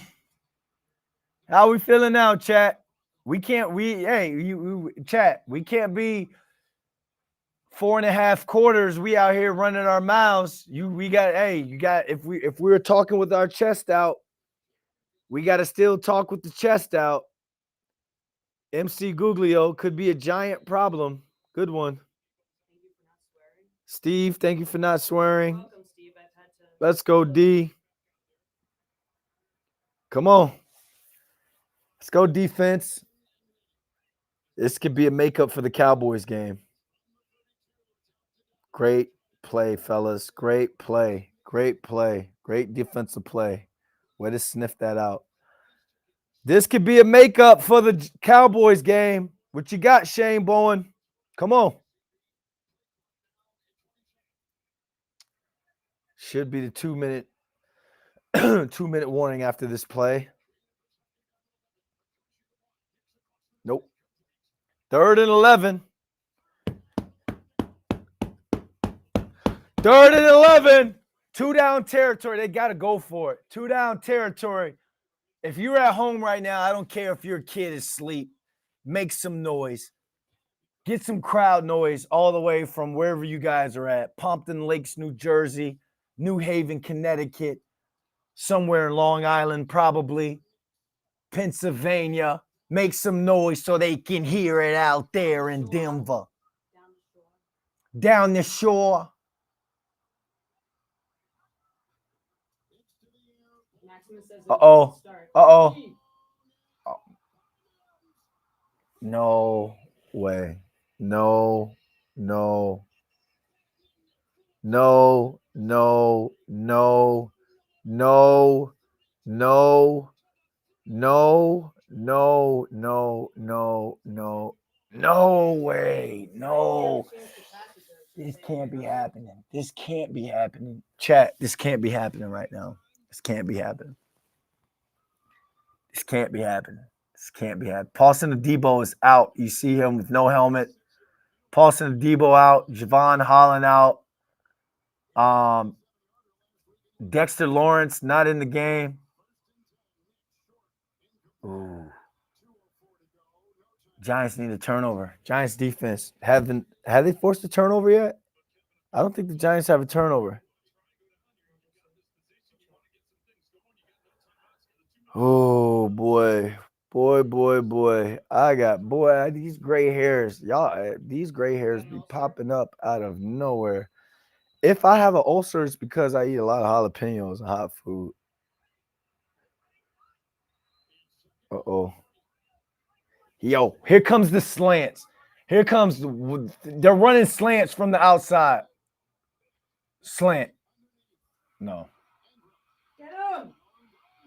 How we feeling now, chat? Chat, we can't be 4.5 quarters. We out here running our mouths. If we were talking with our chest out, we got to still talk with the chest out. MC Guglio could be a giant problem. Good one. Steve, thank you for not swearing. Welcome, Steve. Let's go, D. Come on. Let's go, defense. This could be a makeup for the Cowboys game. Great play, fellas. Great play. Great play. Great defensive play. Way to sniff that out. This could be a makeup for the Cowboys game. What you got, Shane Bowen? Come on. Should be the 2-minute 2-minute warning after this play. Nope. 3rd and 11. 3rd and 11. 2 down territory. They got to go for it. 2 down territory. If you're at home right now, I don't care if your kid is asleep. Make some noise. Get some crowd noise all the way from wherever you guys are at. Pompton Lakes, New Jersey, New Haven, Connecticut, somewhere in Long Island, probably, Pennsylvania. Make some noise so they can hear it out there in Denver. Down the shore. Uh-oh. Uh-oh. No way. No. No. No. No. No. No. No. No. No. No. No. No. No way. No. This can't be happening. This can't be happening. Chat, this can't be happening right now. This can't be happening. This can't be happening. This can't be happening. Paulson Adebo is out. You see him with no helmet. Paulson Adebo out. Javon Holland out. Dexter Lawrence not in the game. Ooh. Giants need a turnover. Giants defense have they forced a turnover yet? I don't think the Giants have a turnover. Oh boy. Boy. These gray hairs. Y'all, these gray hairs be popping up out of nowhere. If I have an ulcer, it's because I eat a lot of jalapenos and hot food. Uh-oh. Yo, here comes the slants. They're running slants from the outside. Slant. No. Get him.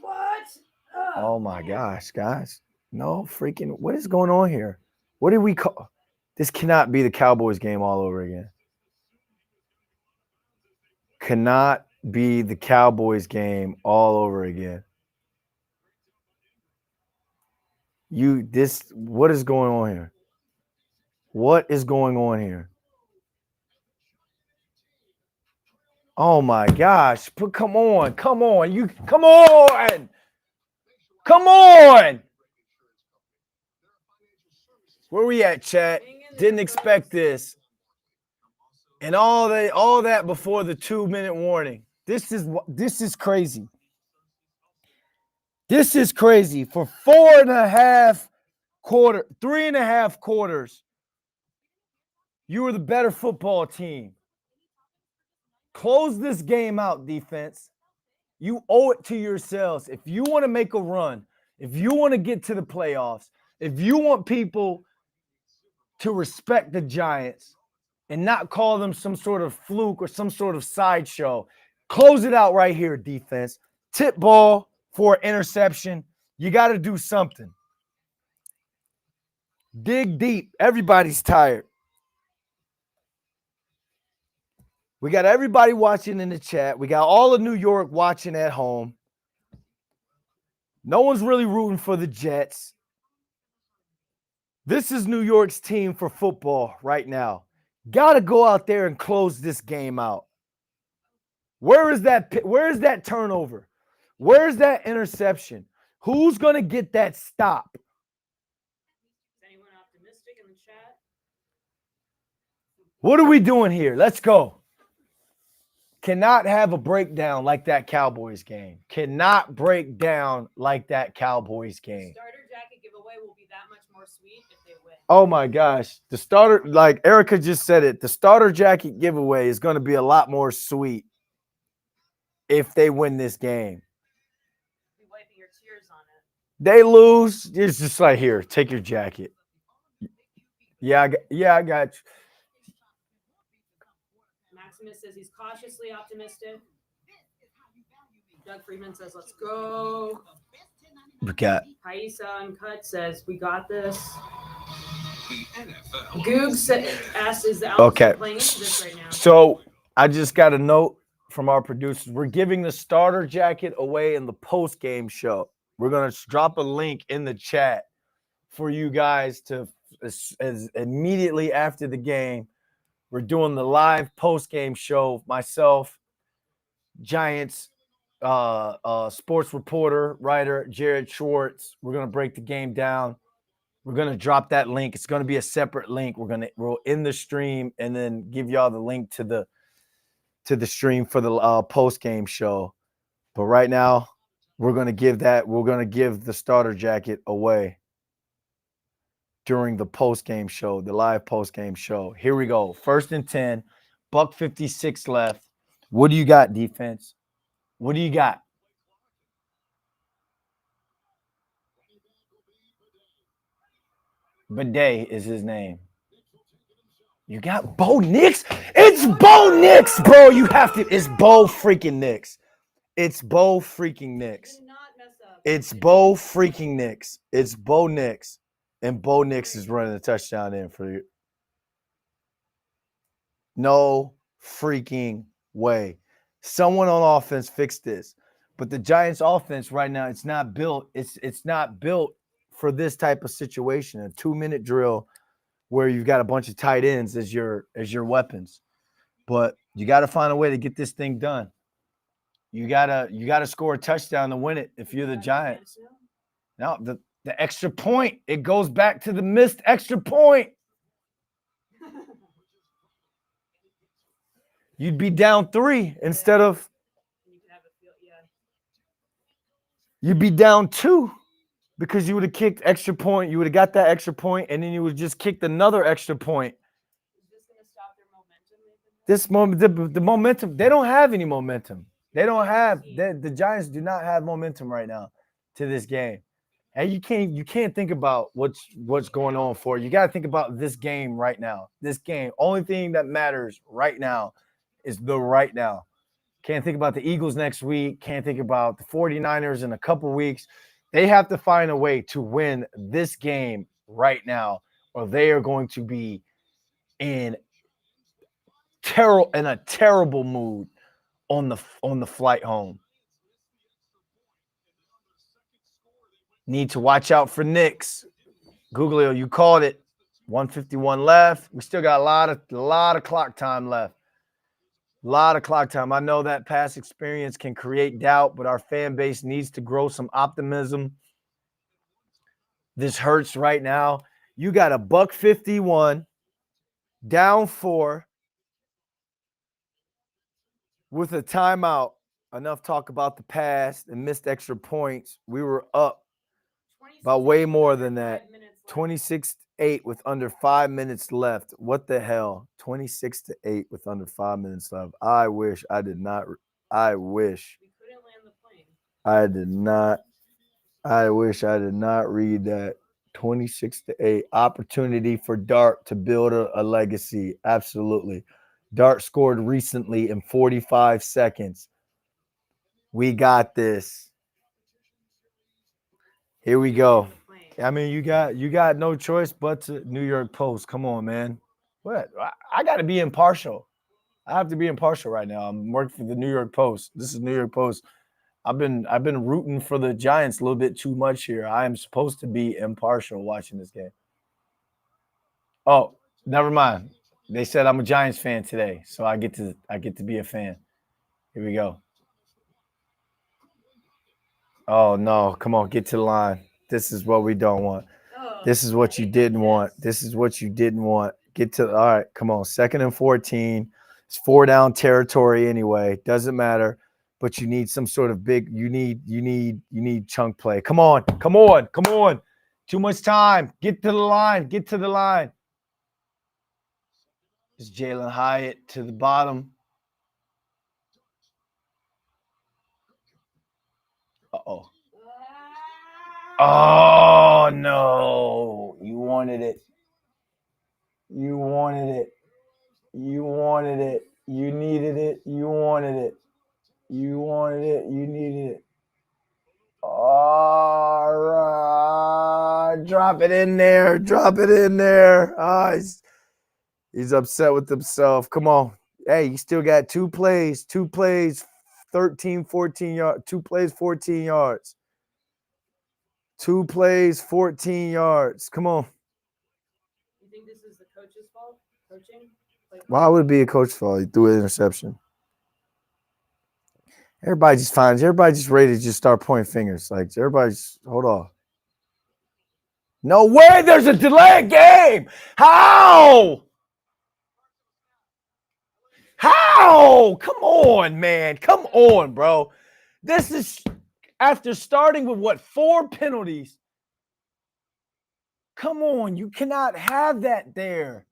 What? Oh my gosh, guys. No freaking, what is going on here? What do we call? This cannot be the Cowboys game all over again. Cannot be the Cowboys game all over again. What is going on here? What is going on here? Oh my gosh. Come on. Come on. Come on. Where we at, chat? Didn't expect this. And all that before the 2-minute warning. This is crazy. This is crazy. For 3.5 quarters, you were the better football team. Close this game out, defense. You owe it to yourselves. If you want to make a run, if you want to get to the playoffs, if you want people to respect the Giants and not call them some sort of fluke or some sort of sideshow, close it out right here, defense. Tip ball for an interception. You got to do something. Dig deep. Everybody's tired. We got everybody watching in the chat. We got all of New York watching at home. No one's really rooting for the Jets. This is New York's team for football right now. Got to go out there and close this game out. Where is that turnover? Where is that interception? Who's going to get that stop? Is anyone optimistic in the chat? What are we doing here? Let's go. Cannot have a breakdown like that Cowboys game. Cannot break down like that Cowboys game. Starter jacket giveaway will be that much more sweet if they win. Oh my gosh. The starter, like Erica just said it, the starter jacket giveaway is going to be a lot more sweet if they win this game. Be wiping your tears on it. They lose, it's just like, here, take your jacket. Yeah, I got you. Maximus says he's cautiously optimistic. Doug Freeman says, let's go. We got Paisa Uncut says, we got this. Goog asks, is the Alps playing into this right now? So I just got a note from our producers. We're giving the starter jacket away in the post game show. We're gonna drop a link in the chat for you guys to as immediately after the game. We're doing the live post game show. Myself, Giants sports reporter, writer Jared Schwartz. We're gonna break the game down. We're gonna drop that link. It's gonna be a separate link. We'll end the stream and then give y'all the link to the stream for the post game show. But right now, we're gonna give the starter jacket away during the post game show, the live post game show. Here we go. 1st and 10, $1:56 left. What do you got, defense? What do you got? Bidet is his name. You got Bo Nix? It's Bo Nix, bro. You have to. It's Bo freaking Nix. It's Bo freaking Nix. It's Bo freaking Nix. It's Bo Nix. And Bo Nix is running a touchdown in for you. No freaking way. Someone on offense fixed this. But the Giants offense right now, it's not built. It's not built for this type of situation. A 2-minute drill where you've got a bunch of tight ends as your weapons. But you got to find a way to get this thing done. You gotta score a touchdown to win it if you're the Giants. Now the extra point, it goes back to the missed extra point. You'd be down 3 instead of you'd be down 2 because you would have kicked extra point. You would have got that extra point, and then you would just kicked another extra point. This moment, the momentum, they don't have any momentum. They don't have the Giants do not have momentum right now to this game. And you can't think about what's going on for you. You got to think about this game right now. This game, only thing that matters right now is the right now. Can't think about the Eagles next week. Can't think about the 49ers in a couple weeks. They have to find a way to win this game right now, or they are going to be in a terrible mood on the flight home. Need to watch out for Knicks. Googleo, you called it. 151 left. We still got a lot of clock time left. A lot of clock time. I know that past experience can create doubt, but our fan base needs to grow some optimism. This hurts right now. You got a $151, down 4, with a timeout. Enough talk about the past and missed extra points. We were up by way more than that. 26-8 with under 5 minutes left. What the hell? 26-8 with under 5 minutes left. I wish I did not. I wish I did not. I wish I did not read that. 26-8. Opportunity for Dart to build a legacy. Absolutely. Dart scored recently in 45 seconds. We got this. Here we go. I mean, you got no choice but to New York Post. Come on, man. What? I got to be impartial. I have to be impartial right now. I'm working for the New York Post. This is New York Post. I've been rooting for the Giants a little bit too much here. I am supposed to be impartial watching this game. Oh, never mind. They said I'm a Giants fan today, so I get to be a fan. Here we go. Oh no, come on, get to the line. This is what we don't want. This is what you didn't want. This is what you didn't want. Get to all right, come on. 2nd and 14. It's 4 down territory anyway. Doesn't matter. But you need some sort of big, you need chunk play. Come on. Too much time. Get to the line. It's Jalen Hyatt to the bottom. Uh-oh. Oh, no. You wanted it. You needed it. You wanted it. You needed it. All Drop it in there. Drop it in there. He's upset with himself. Come on. Hey, you still got 2 plays. 2 plays, 13, 14 yards. 2 plays, 14 yards. 2 plays, 14 yards. Come on. You think this is the coach's fault? Coaching? Why would it be a coach's fault? He threw an interception. Everybody just ready to just start pointing fingers. Like, everybody just, hold on. No way there's a delayed game. How? How? Come on, man. Come on, bro. This is after starting with what, 4 penalties. Come on, you cannot have that there.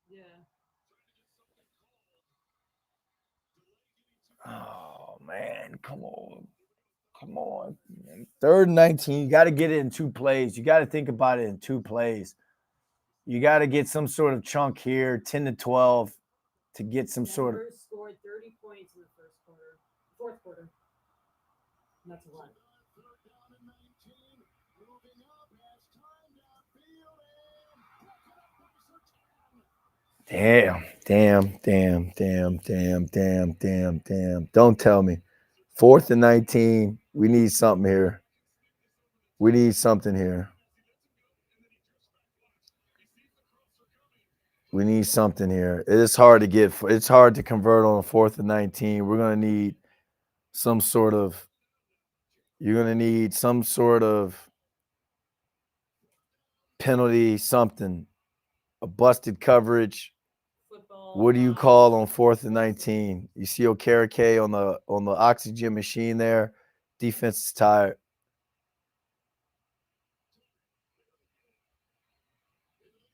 Yeah. Oh, man. Come on. Come on. Man. 3rd and 19. You got to get it in 2 plays. You got to think about it in 2 plays. You got to get some sort of chunk here, 10 to 12, to get some sort of. Scored 30 points in the fourth quarter. That's a lot. Damn. Don't tell me. 4th and 19. We need something here. We need something here. We need something here. It's hard to convert on a 4th and 19. We're going to need some sort of, you're going to need some sort of penalty, something, a busted coverage. Football. What do you call on 4th and 19? You see Okereke on the oxygen machine there. Defense is tired.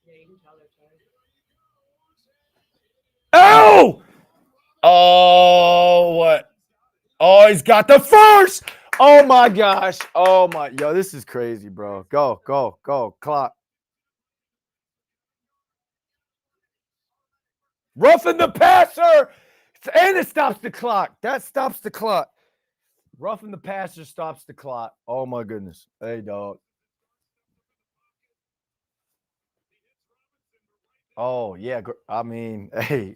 Yeah, you can tell they're Oh! tired. Oh, what? Oh, he's got the first. Oh my gosh. Oh my. Yo, this is crazy, bro. Go. Clock. Roughing the passer. And it stops the clock. That stops the clock. Roughing the passer stops the clock. Oh my goodness. Hey, dog. Oh, yeah. I mean, hey.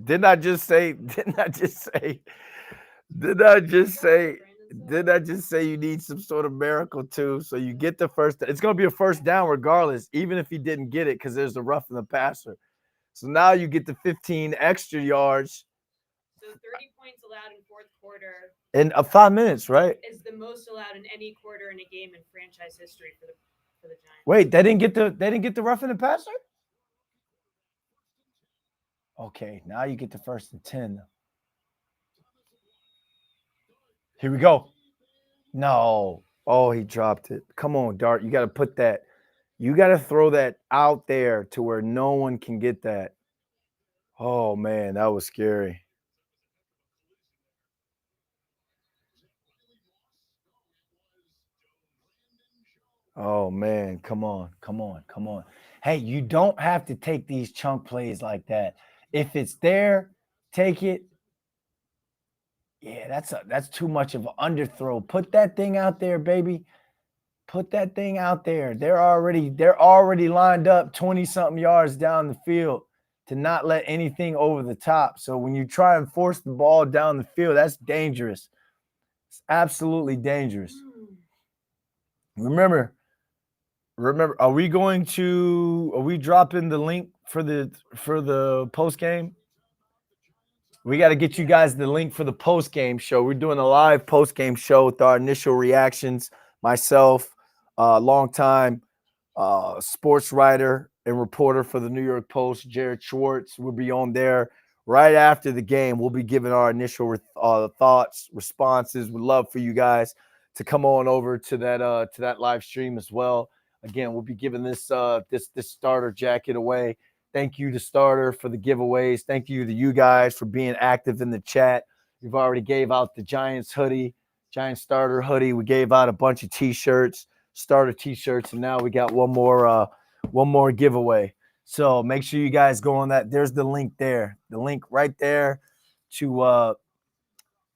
Didn't I just say you need some sort of miracle too? So you get the first. It's going to be a first down regardless, even if you didn't get it, because there's the roughing the passer. So now you get the 15 extra yards. So 30 points allowed in fourth quarter. In 5 minutes, right? Is the most allowed in any quarter in a game in franchise history for the Giants. Wait, they didn't get the roughing the passer? Okay, now you get the 1st and 10. Here we go. No. Oh, he dropped it. Come on, Dart. You got to put that. You got to throw that out there to where no one can get that. Oh, man, that was scary. Oh, man, come on. Hey, you don't have to take these chunk plays like that. If it's there, take it. Yeah, that's too much of an underthrow. Put that thing out there, baby. Put that thing out there. They're already lined up 20-something yards down the field to not let anything over the top. So when you try and force the ball down the field, that's dangerous. It's absolutely dangerous. Remember, are we dropping the link for the post game? We got to get you guys the link for the post game show. We're doing a live post game show with our initial reactions. Myself, longtime sports writer and reporter for the New York Post, Jared Schwartz, will be on there right after the game. We'll be giving our initial thoughts, responses. We'd love for you guys to come on over to that live stream as well. Again, we'll be giving this starter jacket away. Thank you to Starter for the giveaways. Thank you to you guys for being active in the chat. We've already gave out the Giants hoodie, Giants starter hoodie. We gave out a bunch of T-shirts, starter T-shirts, and now we got one more giveaway. So make sure you guys go on that. There's the link there. The link right there to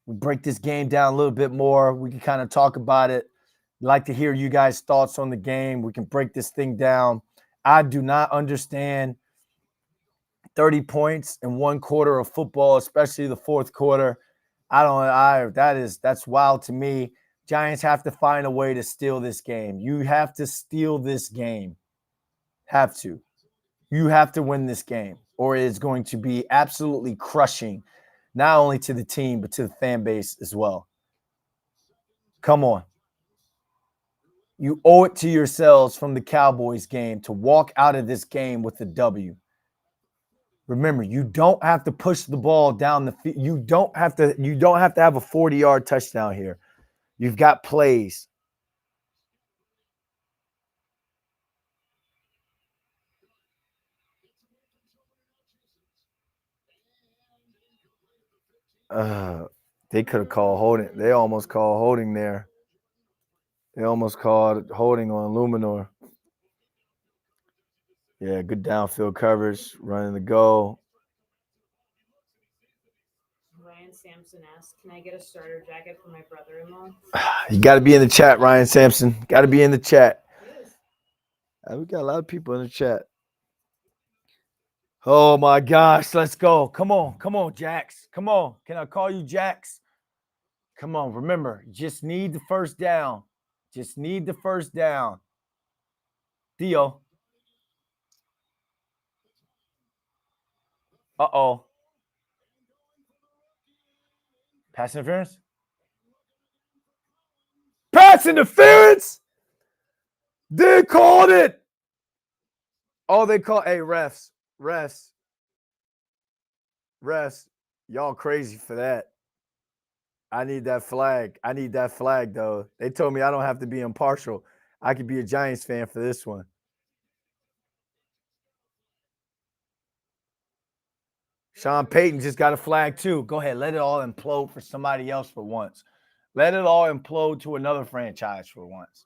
We break this game down a little bit more. We can kind of talk about it. I'd like to hear you guys' thoughts on the game. We can break this thing down. I do not understand 30 points in one quarter of football, especially the fourth quarter. That's wild to me. Giants have to find a way to steal this game. You have to steal this game. Have to. You have to win this game, or it's going to be absolutely crushing, not only to the team, but to the fan base as well. Come on. You owe it to yourselves from the Cowboys game to walk out of this game with a W. Remember, you don't have to push the ball down the field. You don't have to have a 40-yard touchdown here. You've got plays. They could have called holding. They almost called holding there. They almost called holding on Luminor. Yeah, good downfield coverage, running the goal. Ryan Sampson asks, "Can I get a starter jacket for my brother-in-law?" You got to be in the chat, Ryan Sampson. Got to be in the chat. We got a lot of people in the chat. Oh my gosh, let's go. Come on, Jax. Come on. Can I call you Jax? Come on, remember, just need the first down. Just need the first down. Theo. Uh-oh. Pass interference? Pass interference? They called it. Oh, they called. Hey, refs. Y'all crazy for that. I need that flag. Though. They told me I don't have to be impartial. I could be a Giants fan for this one. Sean Payton just got a flag too. Go ahead. Let it all implode for somebody else for once. Let it all implode to another franchise for once.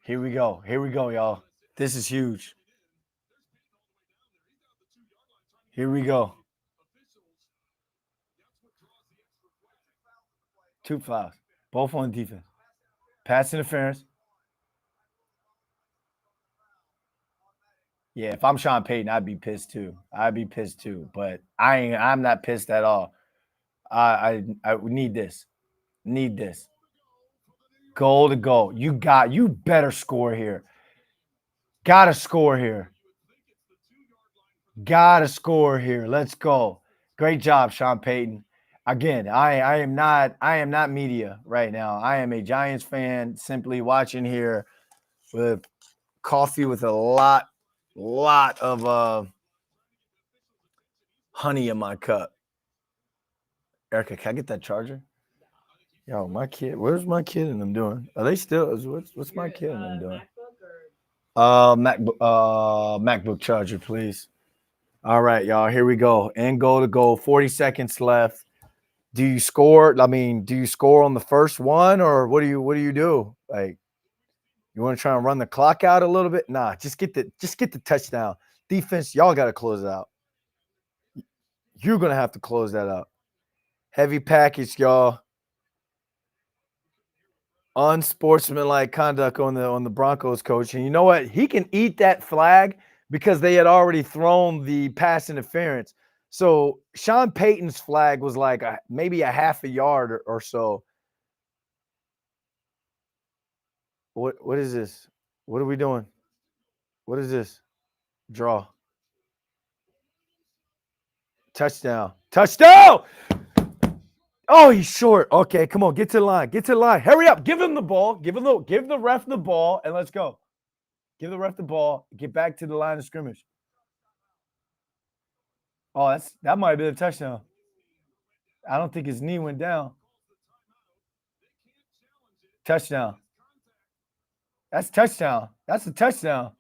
Here we go, y'all. This is huge. Here we go. 2 fouls. Both on defense. Pass interference. Yeah, if I'm Sean Payton, I'd be pissed too. But I'm not pissed at all. I need this. Goal to goal. You better score here. Gotta score here. Let's go. Great job, Sean Payton. Again, I am not media right now. I am a Giants fan simply watching here with coffee with a lot of honey in my cup. Erica, can I get that charger? Yo, my kid. Where's my kid and them doing? Are they still? What's my kid and them doing? MacBook charger, please. All right, y'all. Here we go. And goal to goal. 40 seconds left. Do you score? I mean, do you score on the first one, or what do you do? Like, you want to try and run the clock out a little bit? Nah, just get the touchdown. Defense, y'all got to close it out. You're gonna have to close that out. Heavy package, y'all. Unsportsmanlike conduct on the Broncos coach. And you know what? He can eat that flag because they had already thrown the pass interference. So Sean Payton's flag was like maybe a half a yard or so. What is this? What are we doing? What is this? Draw. Touchdown. Oh, he's short. Okay, come on, get to the line. Hurry up. Give him the ball. Give the ref the ball, and let's go. Give the ref the ball. Get back to the line of scrimmage. Oh, that might have been a touchdown. I don't think his knee went down. Touchdown. That's touchdown. That's a touchdown.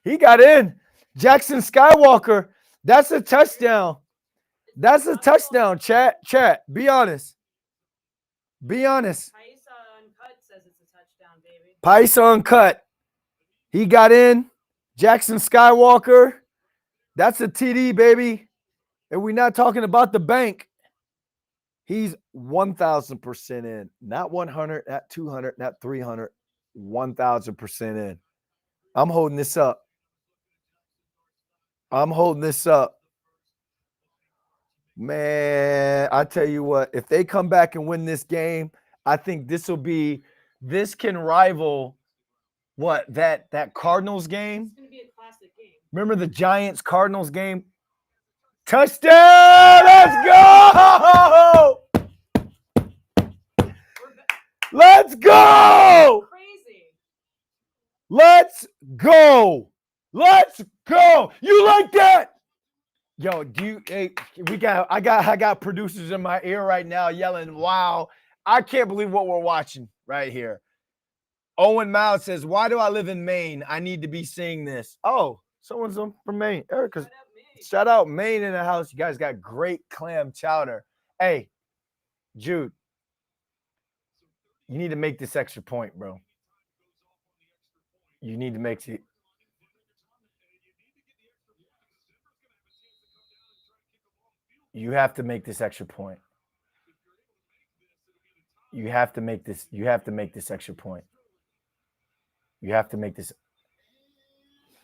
He got in. Jackson Skywalker. That's a touchdown. Chat. Be honest. Paisa Uncut says it's a touchdown, baby. Paisa Uncut. He got in. Jackson Skywalker. That's a TD, baby. And we're not talking about the bank. He's 1,000% in. Not 100, not 200, not 300. 1,000% in. I'm holding this up. I'm holding this up. Man, I tell you what, if they come back and win this game, I think this can rival what that Cardinals game. It's gonna be a classic game. Remember the Giants Cardinals game? Touchdown! Let's go! Let's go! Crazy. Let's go! Let's go! You like that? Yo, I got producers in my ear right now yelling, wow. I can't believe what we're watching right here. Owen Miles says, why do I live in Maine? I need to be seeing this. Oh, someone's from Maine. Erica's. Shout out Maine in the house. You guys got great clam chowder. Hey, Jude, you need to make this extra point, bro. You need to make it. You have to make this extra point. You have to make this. You have to make this extra point. You have to make this.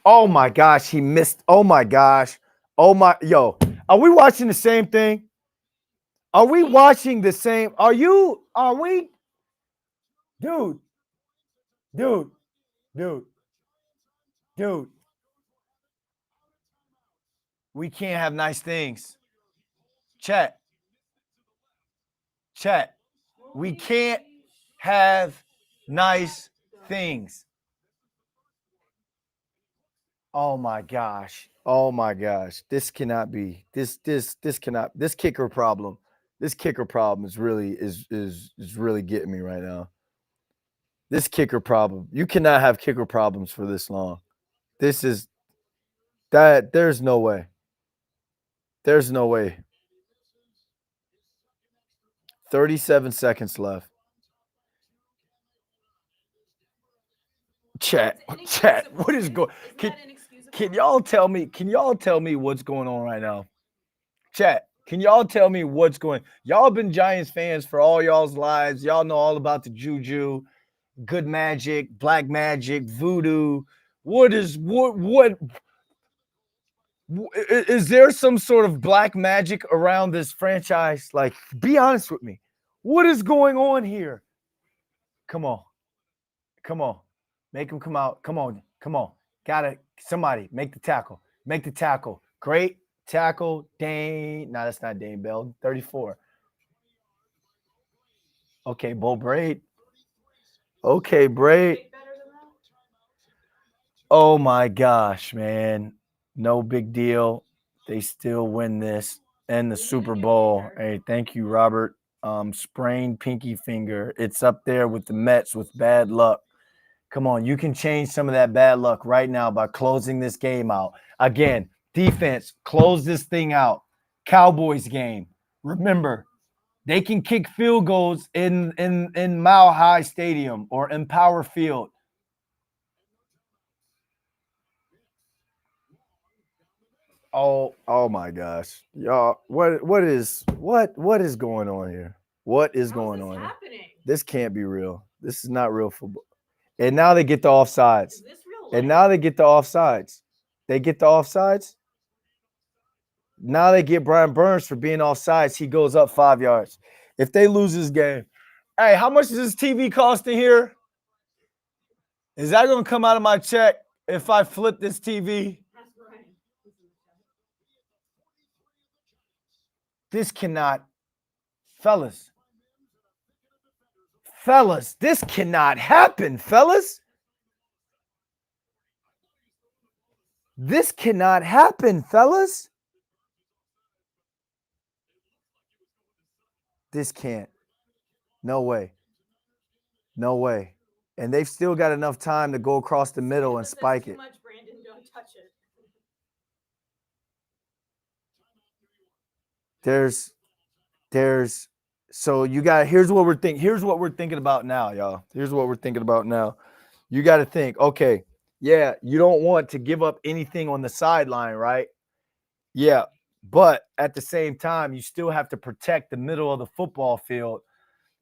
Oh my gosh, he missed. Oh my gosh. Oh my, yo, are we watching the same thing? Are we watching the same? Are we? Dude. We can't have nice things. Chat. We can't have nice things. Oh my gosh. Oh my gosh. This cannot be. This cannot. This kicker problem. This kicker problem is really getting me right now. This kicker problem. You cannot have kicker problems for this long. This is that there's no way. There's no way. 37 seconds left. Chat, what is going? Can y'all tell me? Can y'all tell me what's going on right now? Chat, can y'all tell me what's going? Y'all been Giants fans for all y'all's lives. Y'all know all about the juju, good magic, black magic, voodoo. What is there some sort of black magic around this franchise? Like, be honest with me. What is going on here? Come on. Make him come out. Come on. Somebody make the tackle. Great tackle. Dane. No, that's not Dane Bell. 34. Okay, Bull Braid. Okay, Braid. Oh my gosh, man. No big deal. They still win this and the Super Bowl. Hey, thank you, Robert. Sprained pinky finger. It's up there with the Mets with bad luck. Come on, you can change some of that bad luck right now by closing this game out. Again, defense, close this thing out. Cowboys game. Remember, they can kick field goals in Mile High Stadium or Empower Field. Oh my gosh. Y'all, what is going on here? What is going on here? This can't be real. This is not real football. And now they get the offsides. They get the offsides. Now they get Brian Burns for being offsides. He goes up 5 yards. If they lose this game, hey, how much is this TV costing here? Is that going to come out of my check if I flip this TV? This cannot, fellas, this cannot happen, fellas. This cannot happen, fellas. This can't. No way. And they've still got enough time to go across the middle and spike it. Brandon, don't touch it. So you got, here's what we're thinking about now, y'all. Here's what we're thinking about now. You got to think, okay, yeah, you don't want to give up anything on the sideline, right? Yeah, But at the same time, you still have to protect the middle of the football field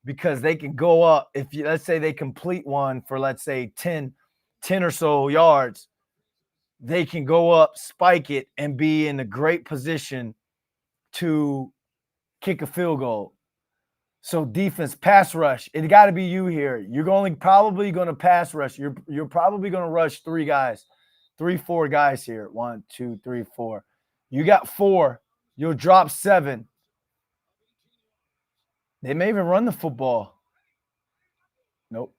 because they can go up. If you, let's say they complete one for, let's say 10 or so yards, they can go up, spike it, and be in a great position to kick a field goal. So defense, pass rush. It got to be you here. You're only probably going to pass rush. You're probably going to rush 4 guys here. 1, 2, 3, 4. You got 4. You'll drop 7. They may even run the football. Nope.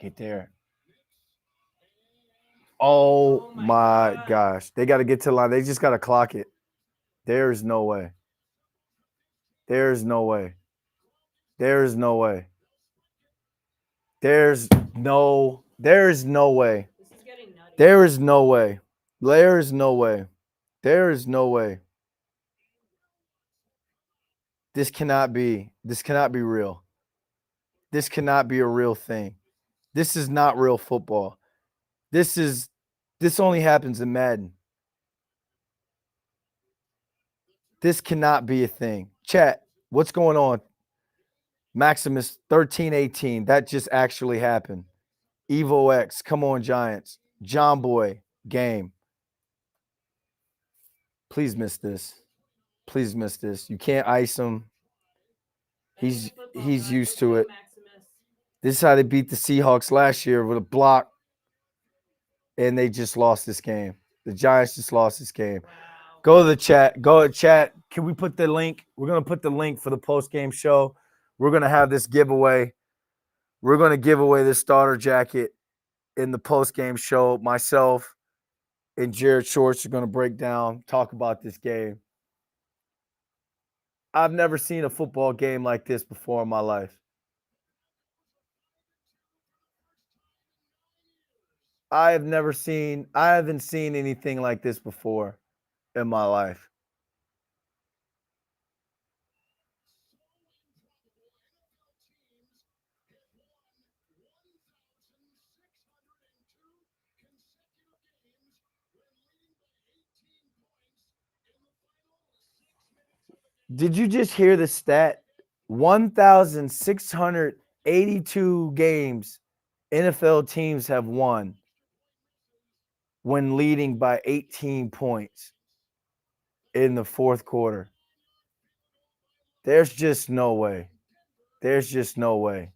Get there. Oh my gosh. They got to get to the line. They just got to clock it. There's no way. There's no way. There's no way. There's no way. This is getting nutty. There is no way. There is no way. There is no way. This cannot be real. This cannot be a real thing. This is not real football. This only happens in Madden. This cannot be a thing. Chat, what's going on? Maximus 1318. That just actually happened. Evo X, come on, Giants. John Boy, game. Please miss this. Please miss this. You can't ice him. He's used to it. This is how they beat the Seahawks last year with a block, and they just lost this game. The Giants just lost this game. Wow. Go to the chat. Go to chat. Can we put the link? We're going to put the link for the post-game show. We're going to have this giveaway. We're going to give away this starter jacket in the post-game show. Myself and Jared Shorts are going to break down, talk about this game. I've never seen a football game like this before in my life. I haven't seen anything like this before in my life. Did you just hear the stat? 1,682 games NFL teams have won when leading by 18 points in the fourth quarter. There's just no way. There's just no way.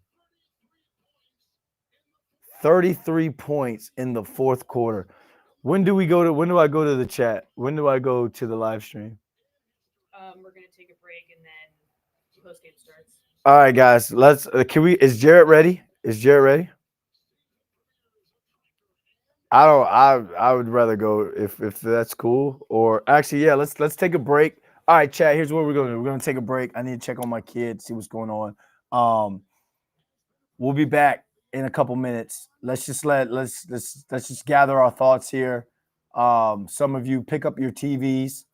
33 points in the fourth quarter. When do I go to the chat? When do I go to the live stream? We're gonna take a break and then post game starts. All right, guys. Let's. Is Jarrett ready? Is Jarrett ready? I would rather go if that's cool. Or actually, yeah. Let's take a break. All right, chat. Here's what we're gonna do. We're gonna take a break. I need to check on my kid, see what's going on. We'll be back in a couple minutes. Let's just gather our thoughts here. Some of you pick up your TVs.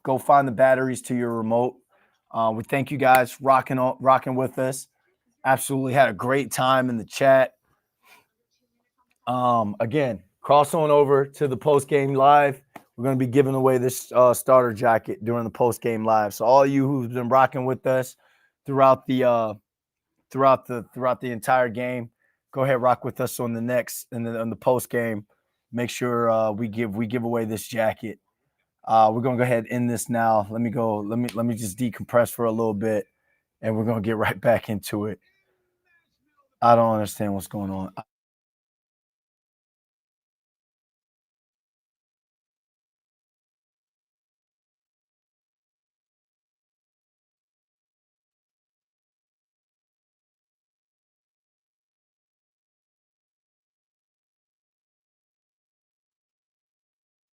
Go find the batteries to your remote. We thank you guys rocking with us. Absolutely had a great time in the chat. Again, cross on over to the post game live. We're going to be giving away this starter jacket during the post game live. So all of you who've been rocking with us throughout the entire game, go ahead, rock with us on the post game. Make sure we give away this jacket. We're gonna go ahead and end this now. Let me just decompress for a little bit, and we're gonna get right back into it. I don't understand what's going on.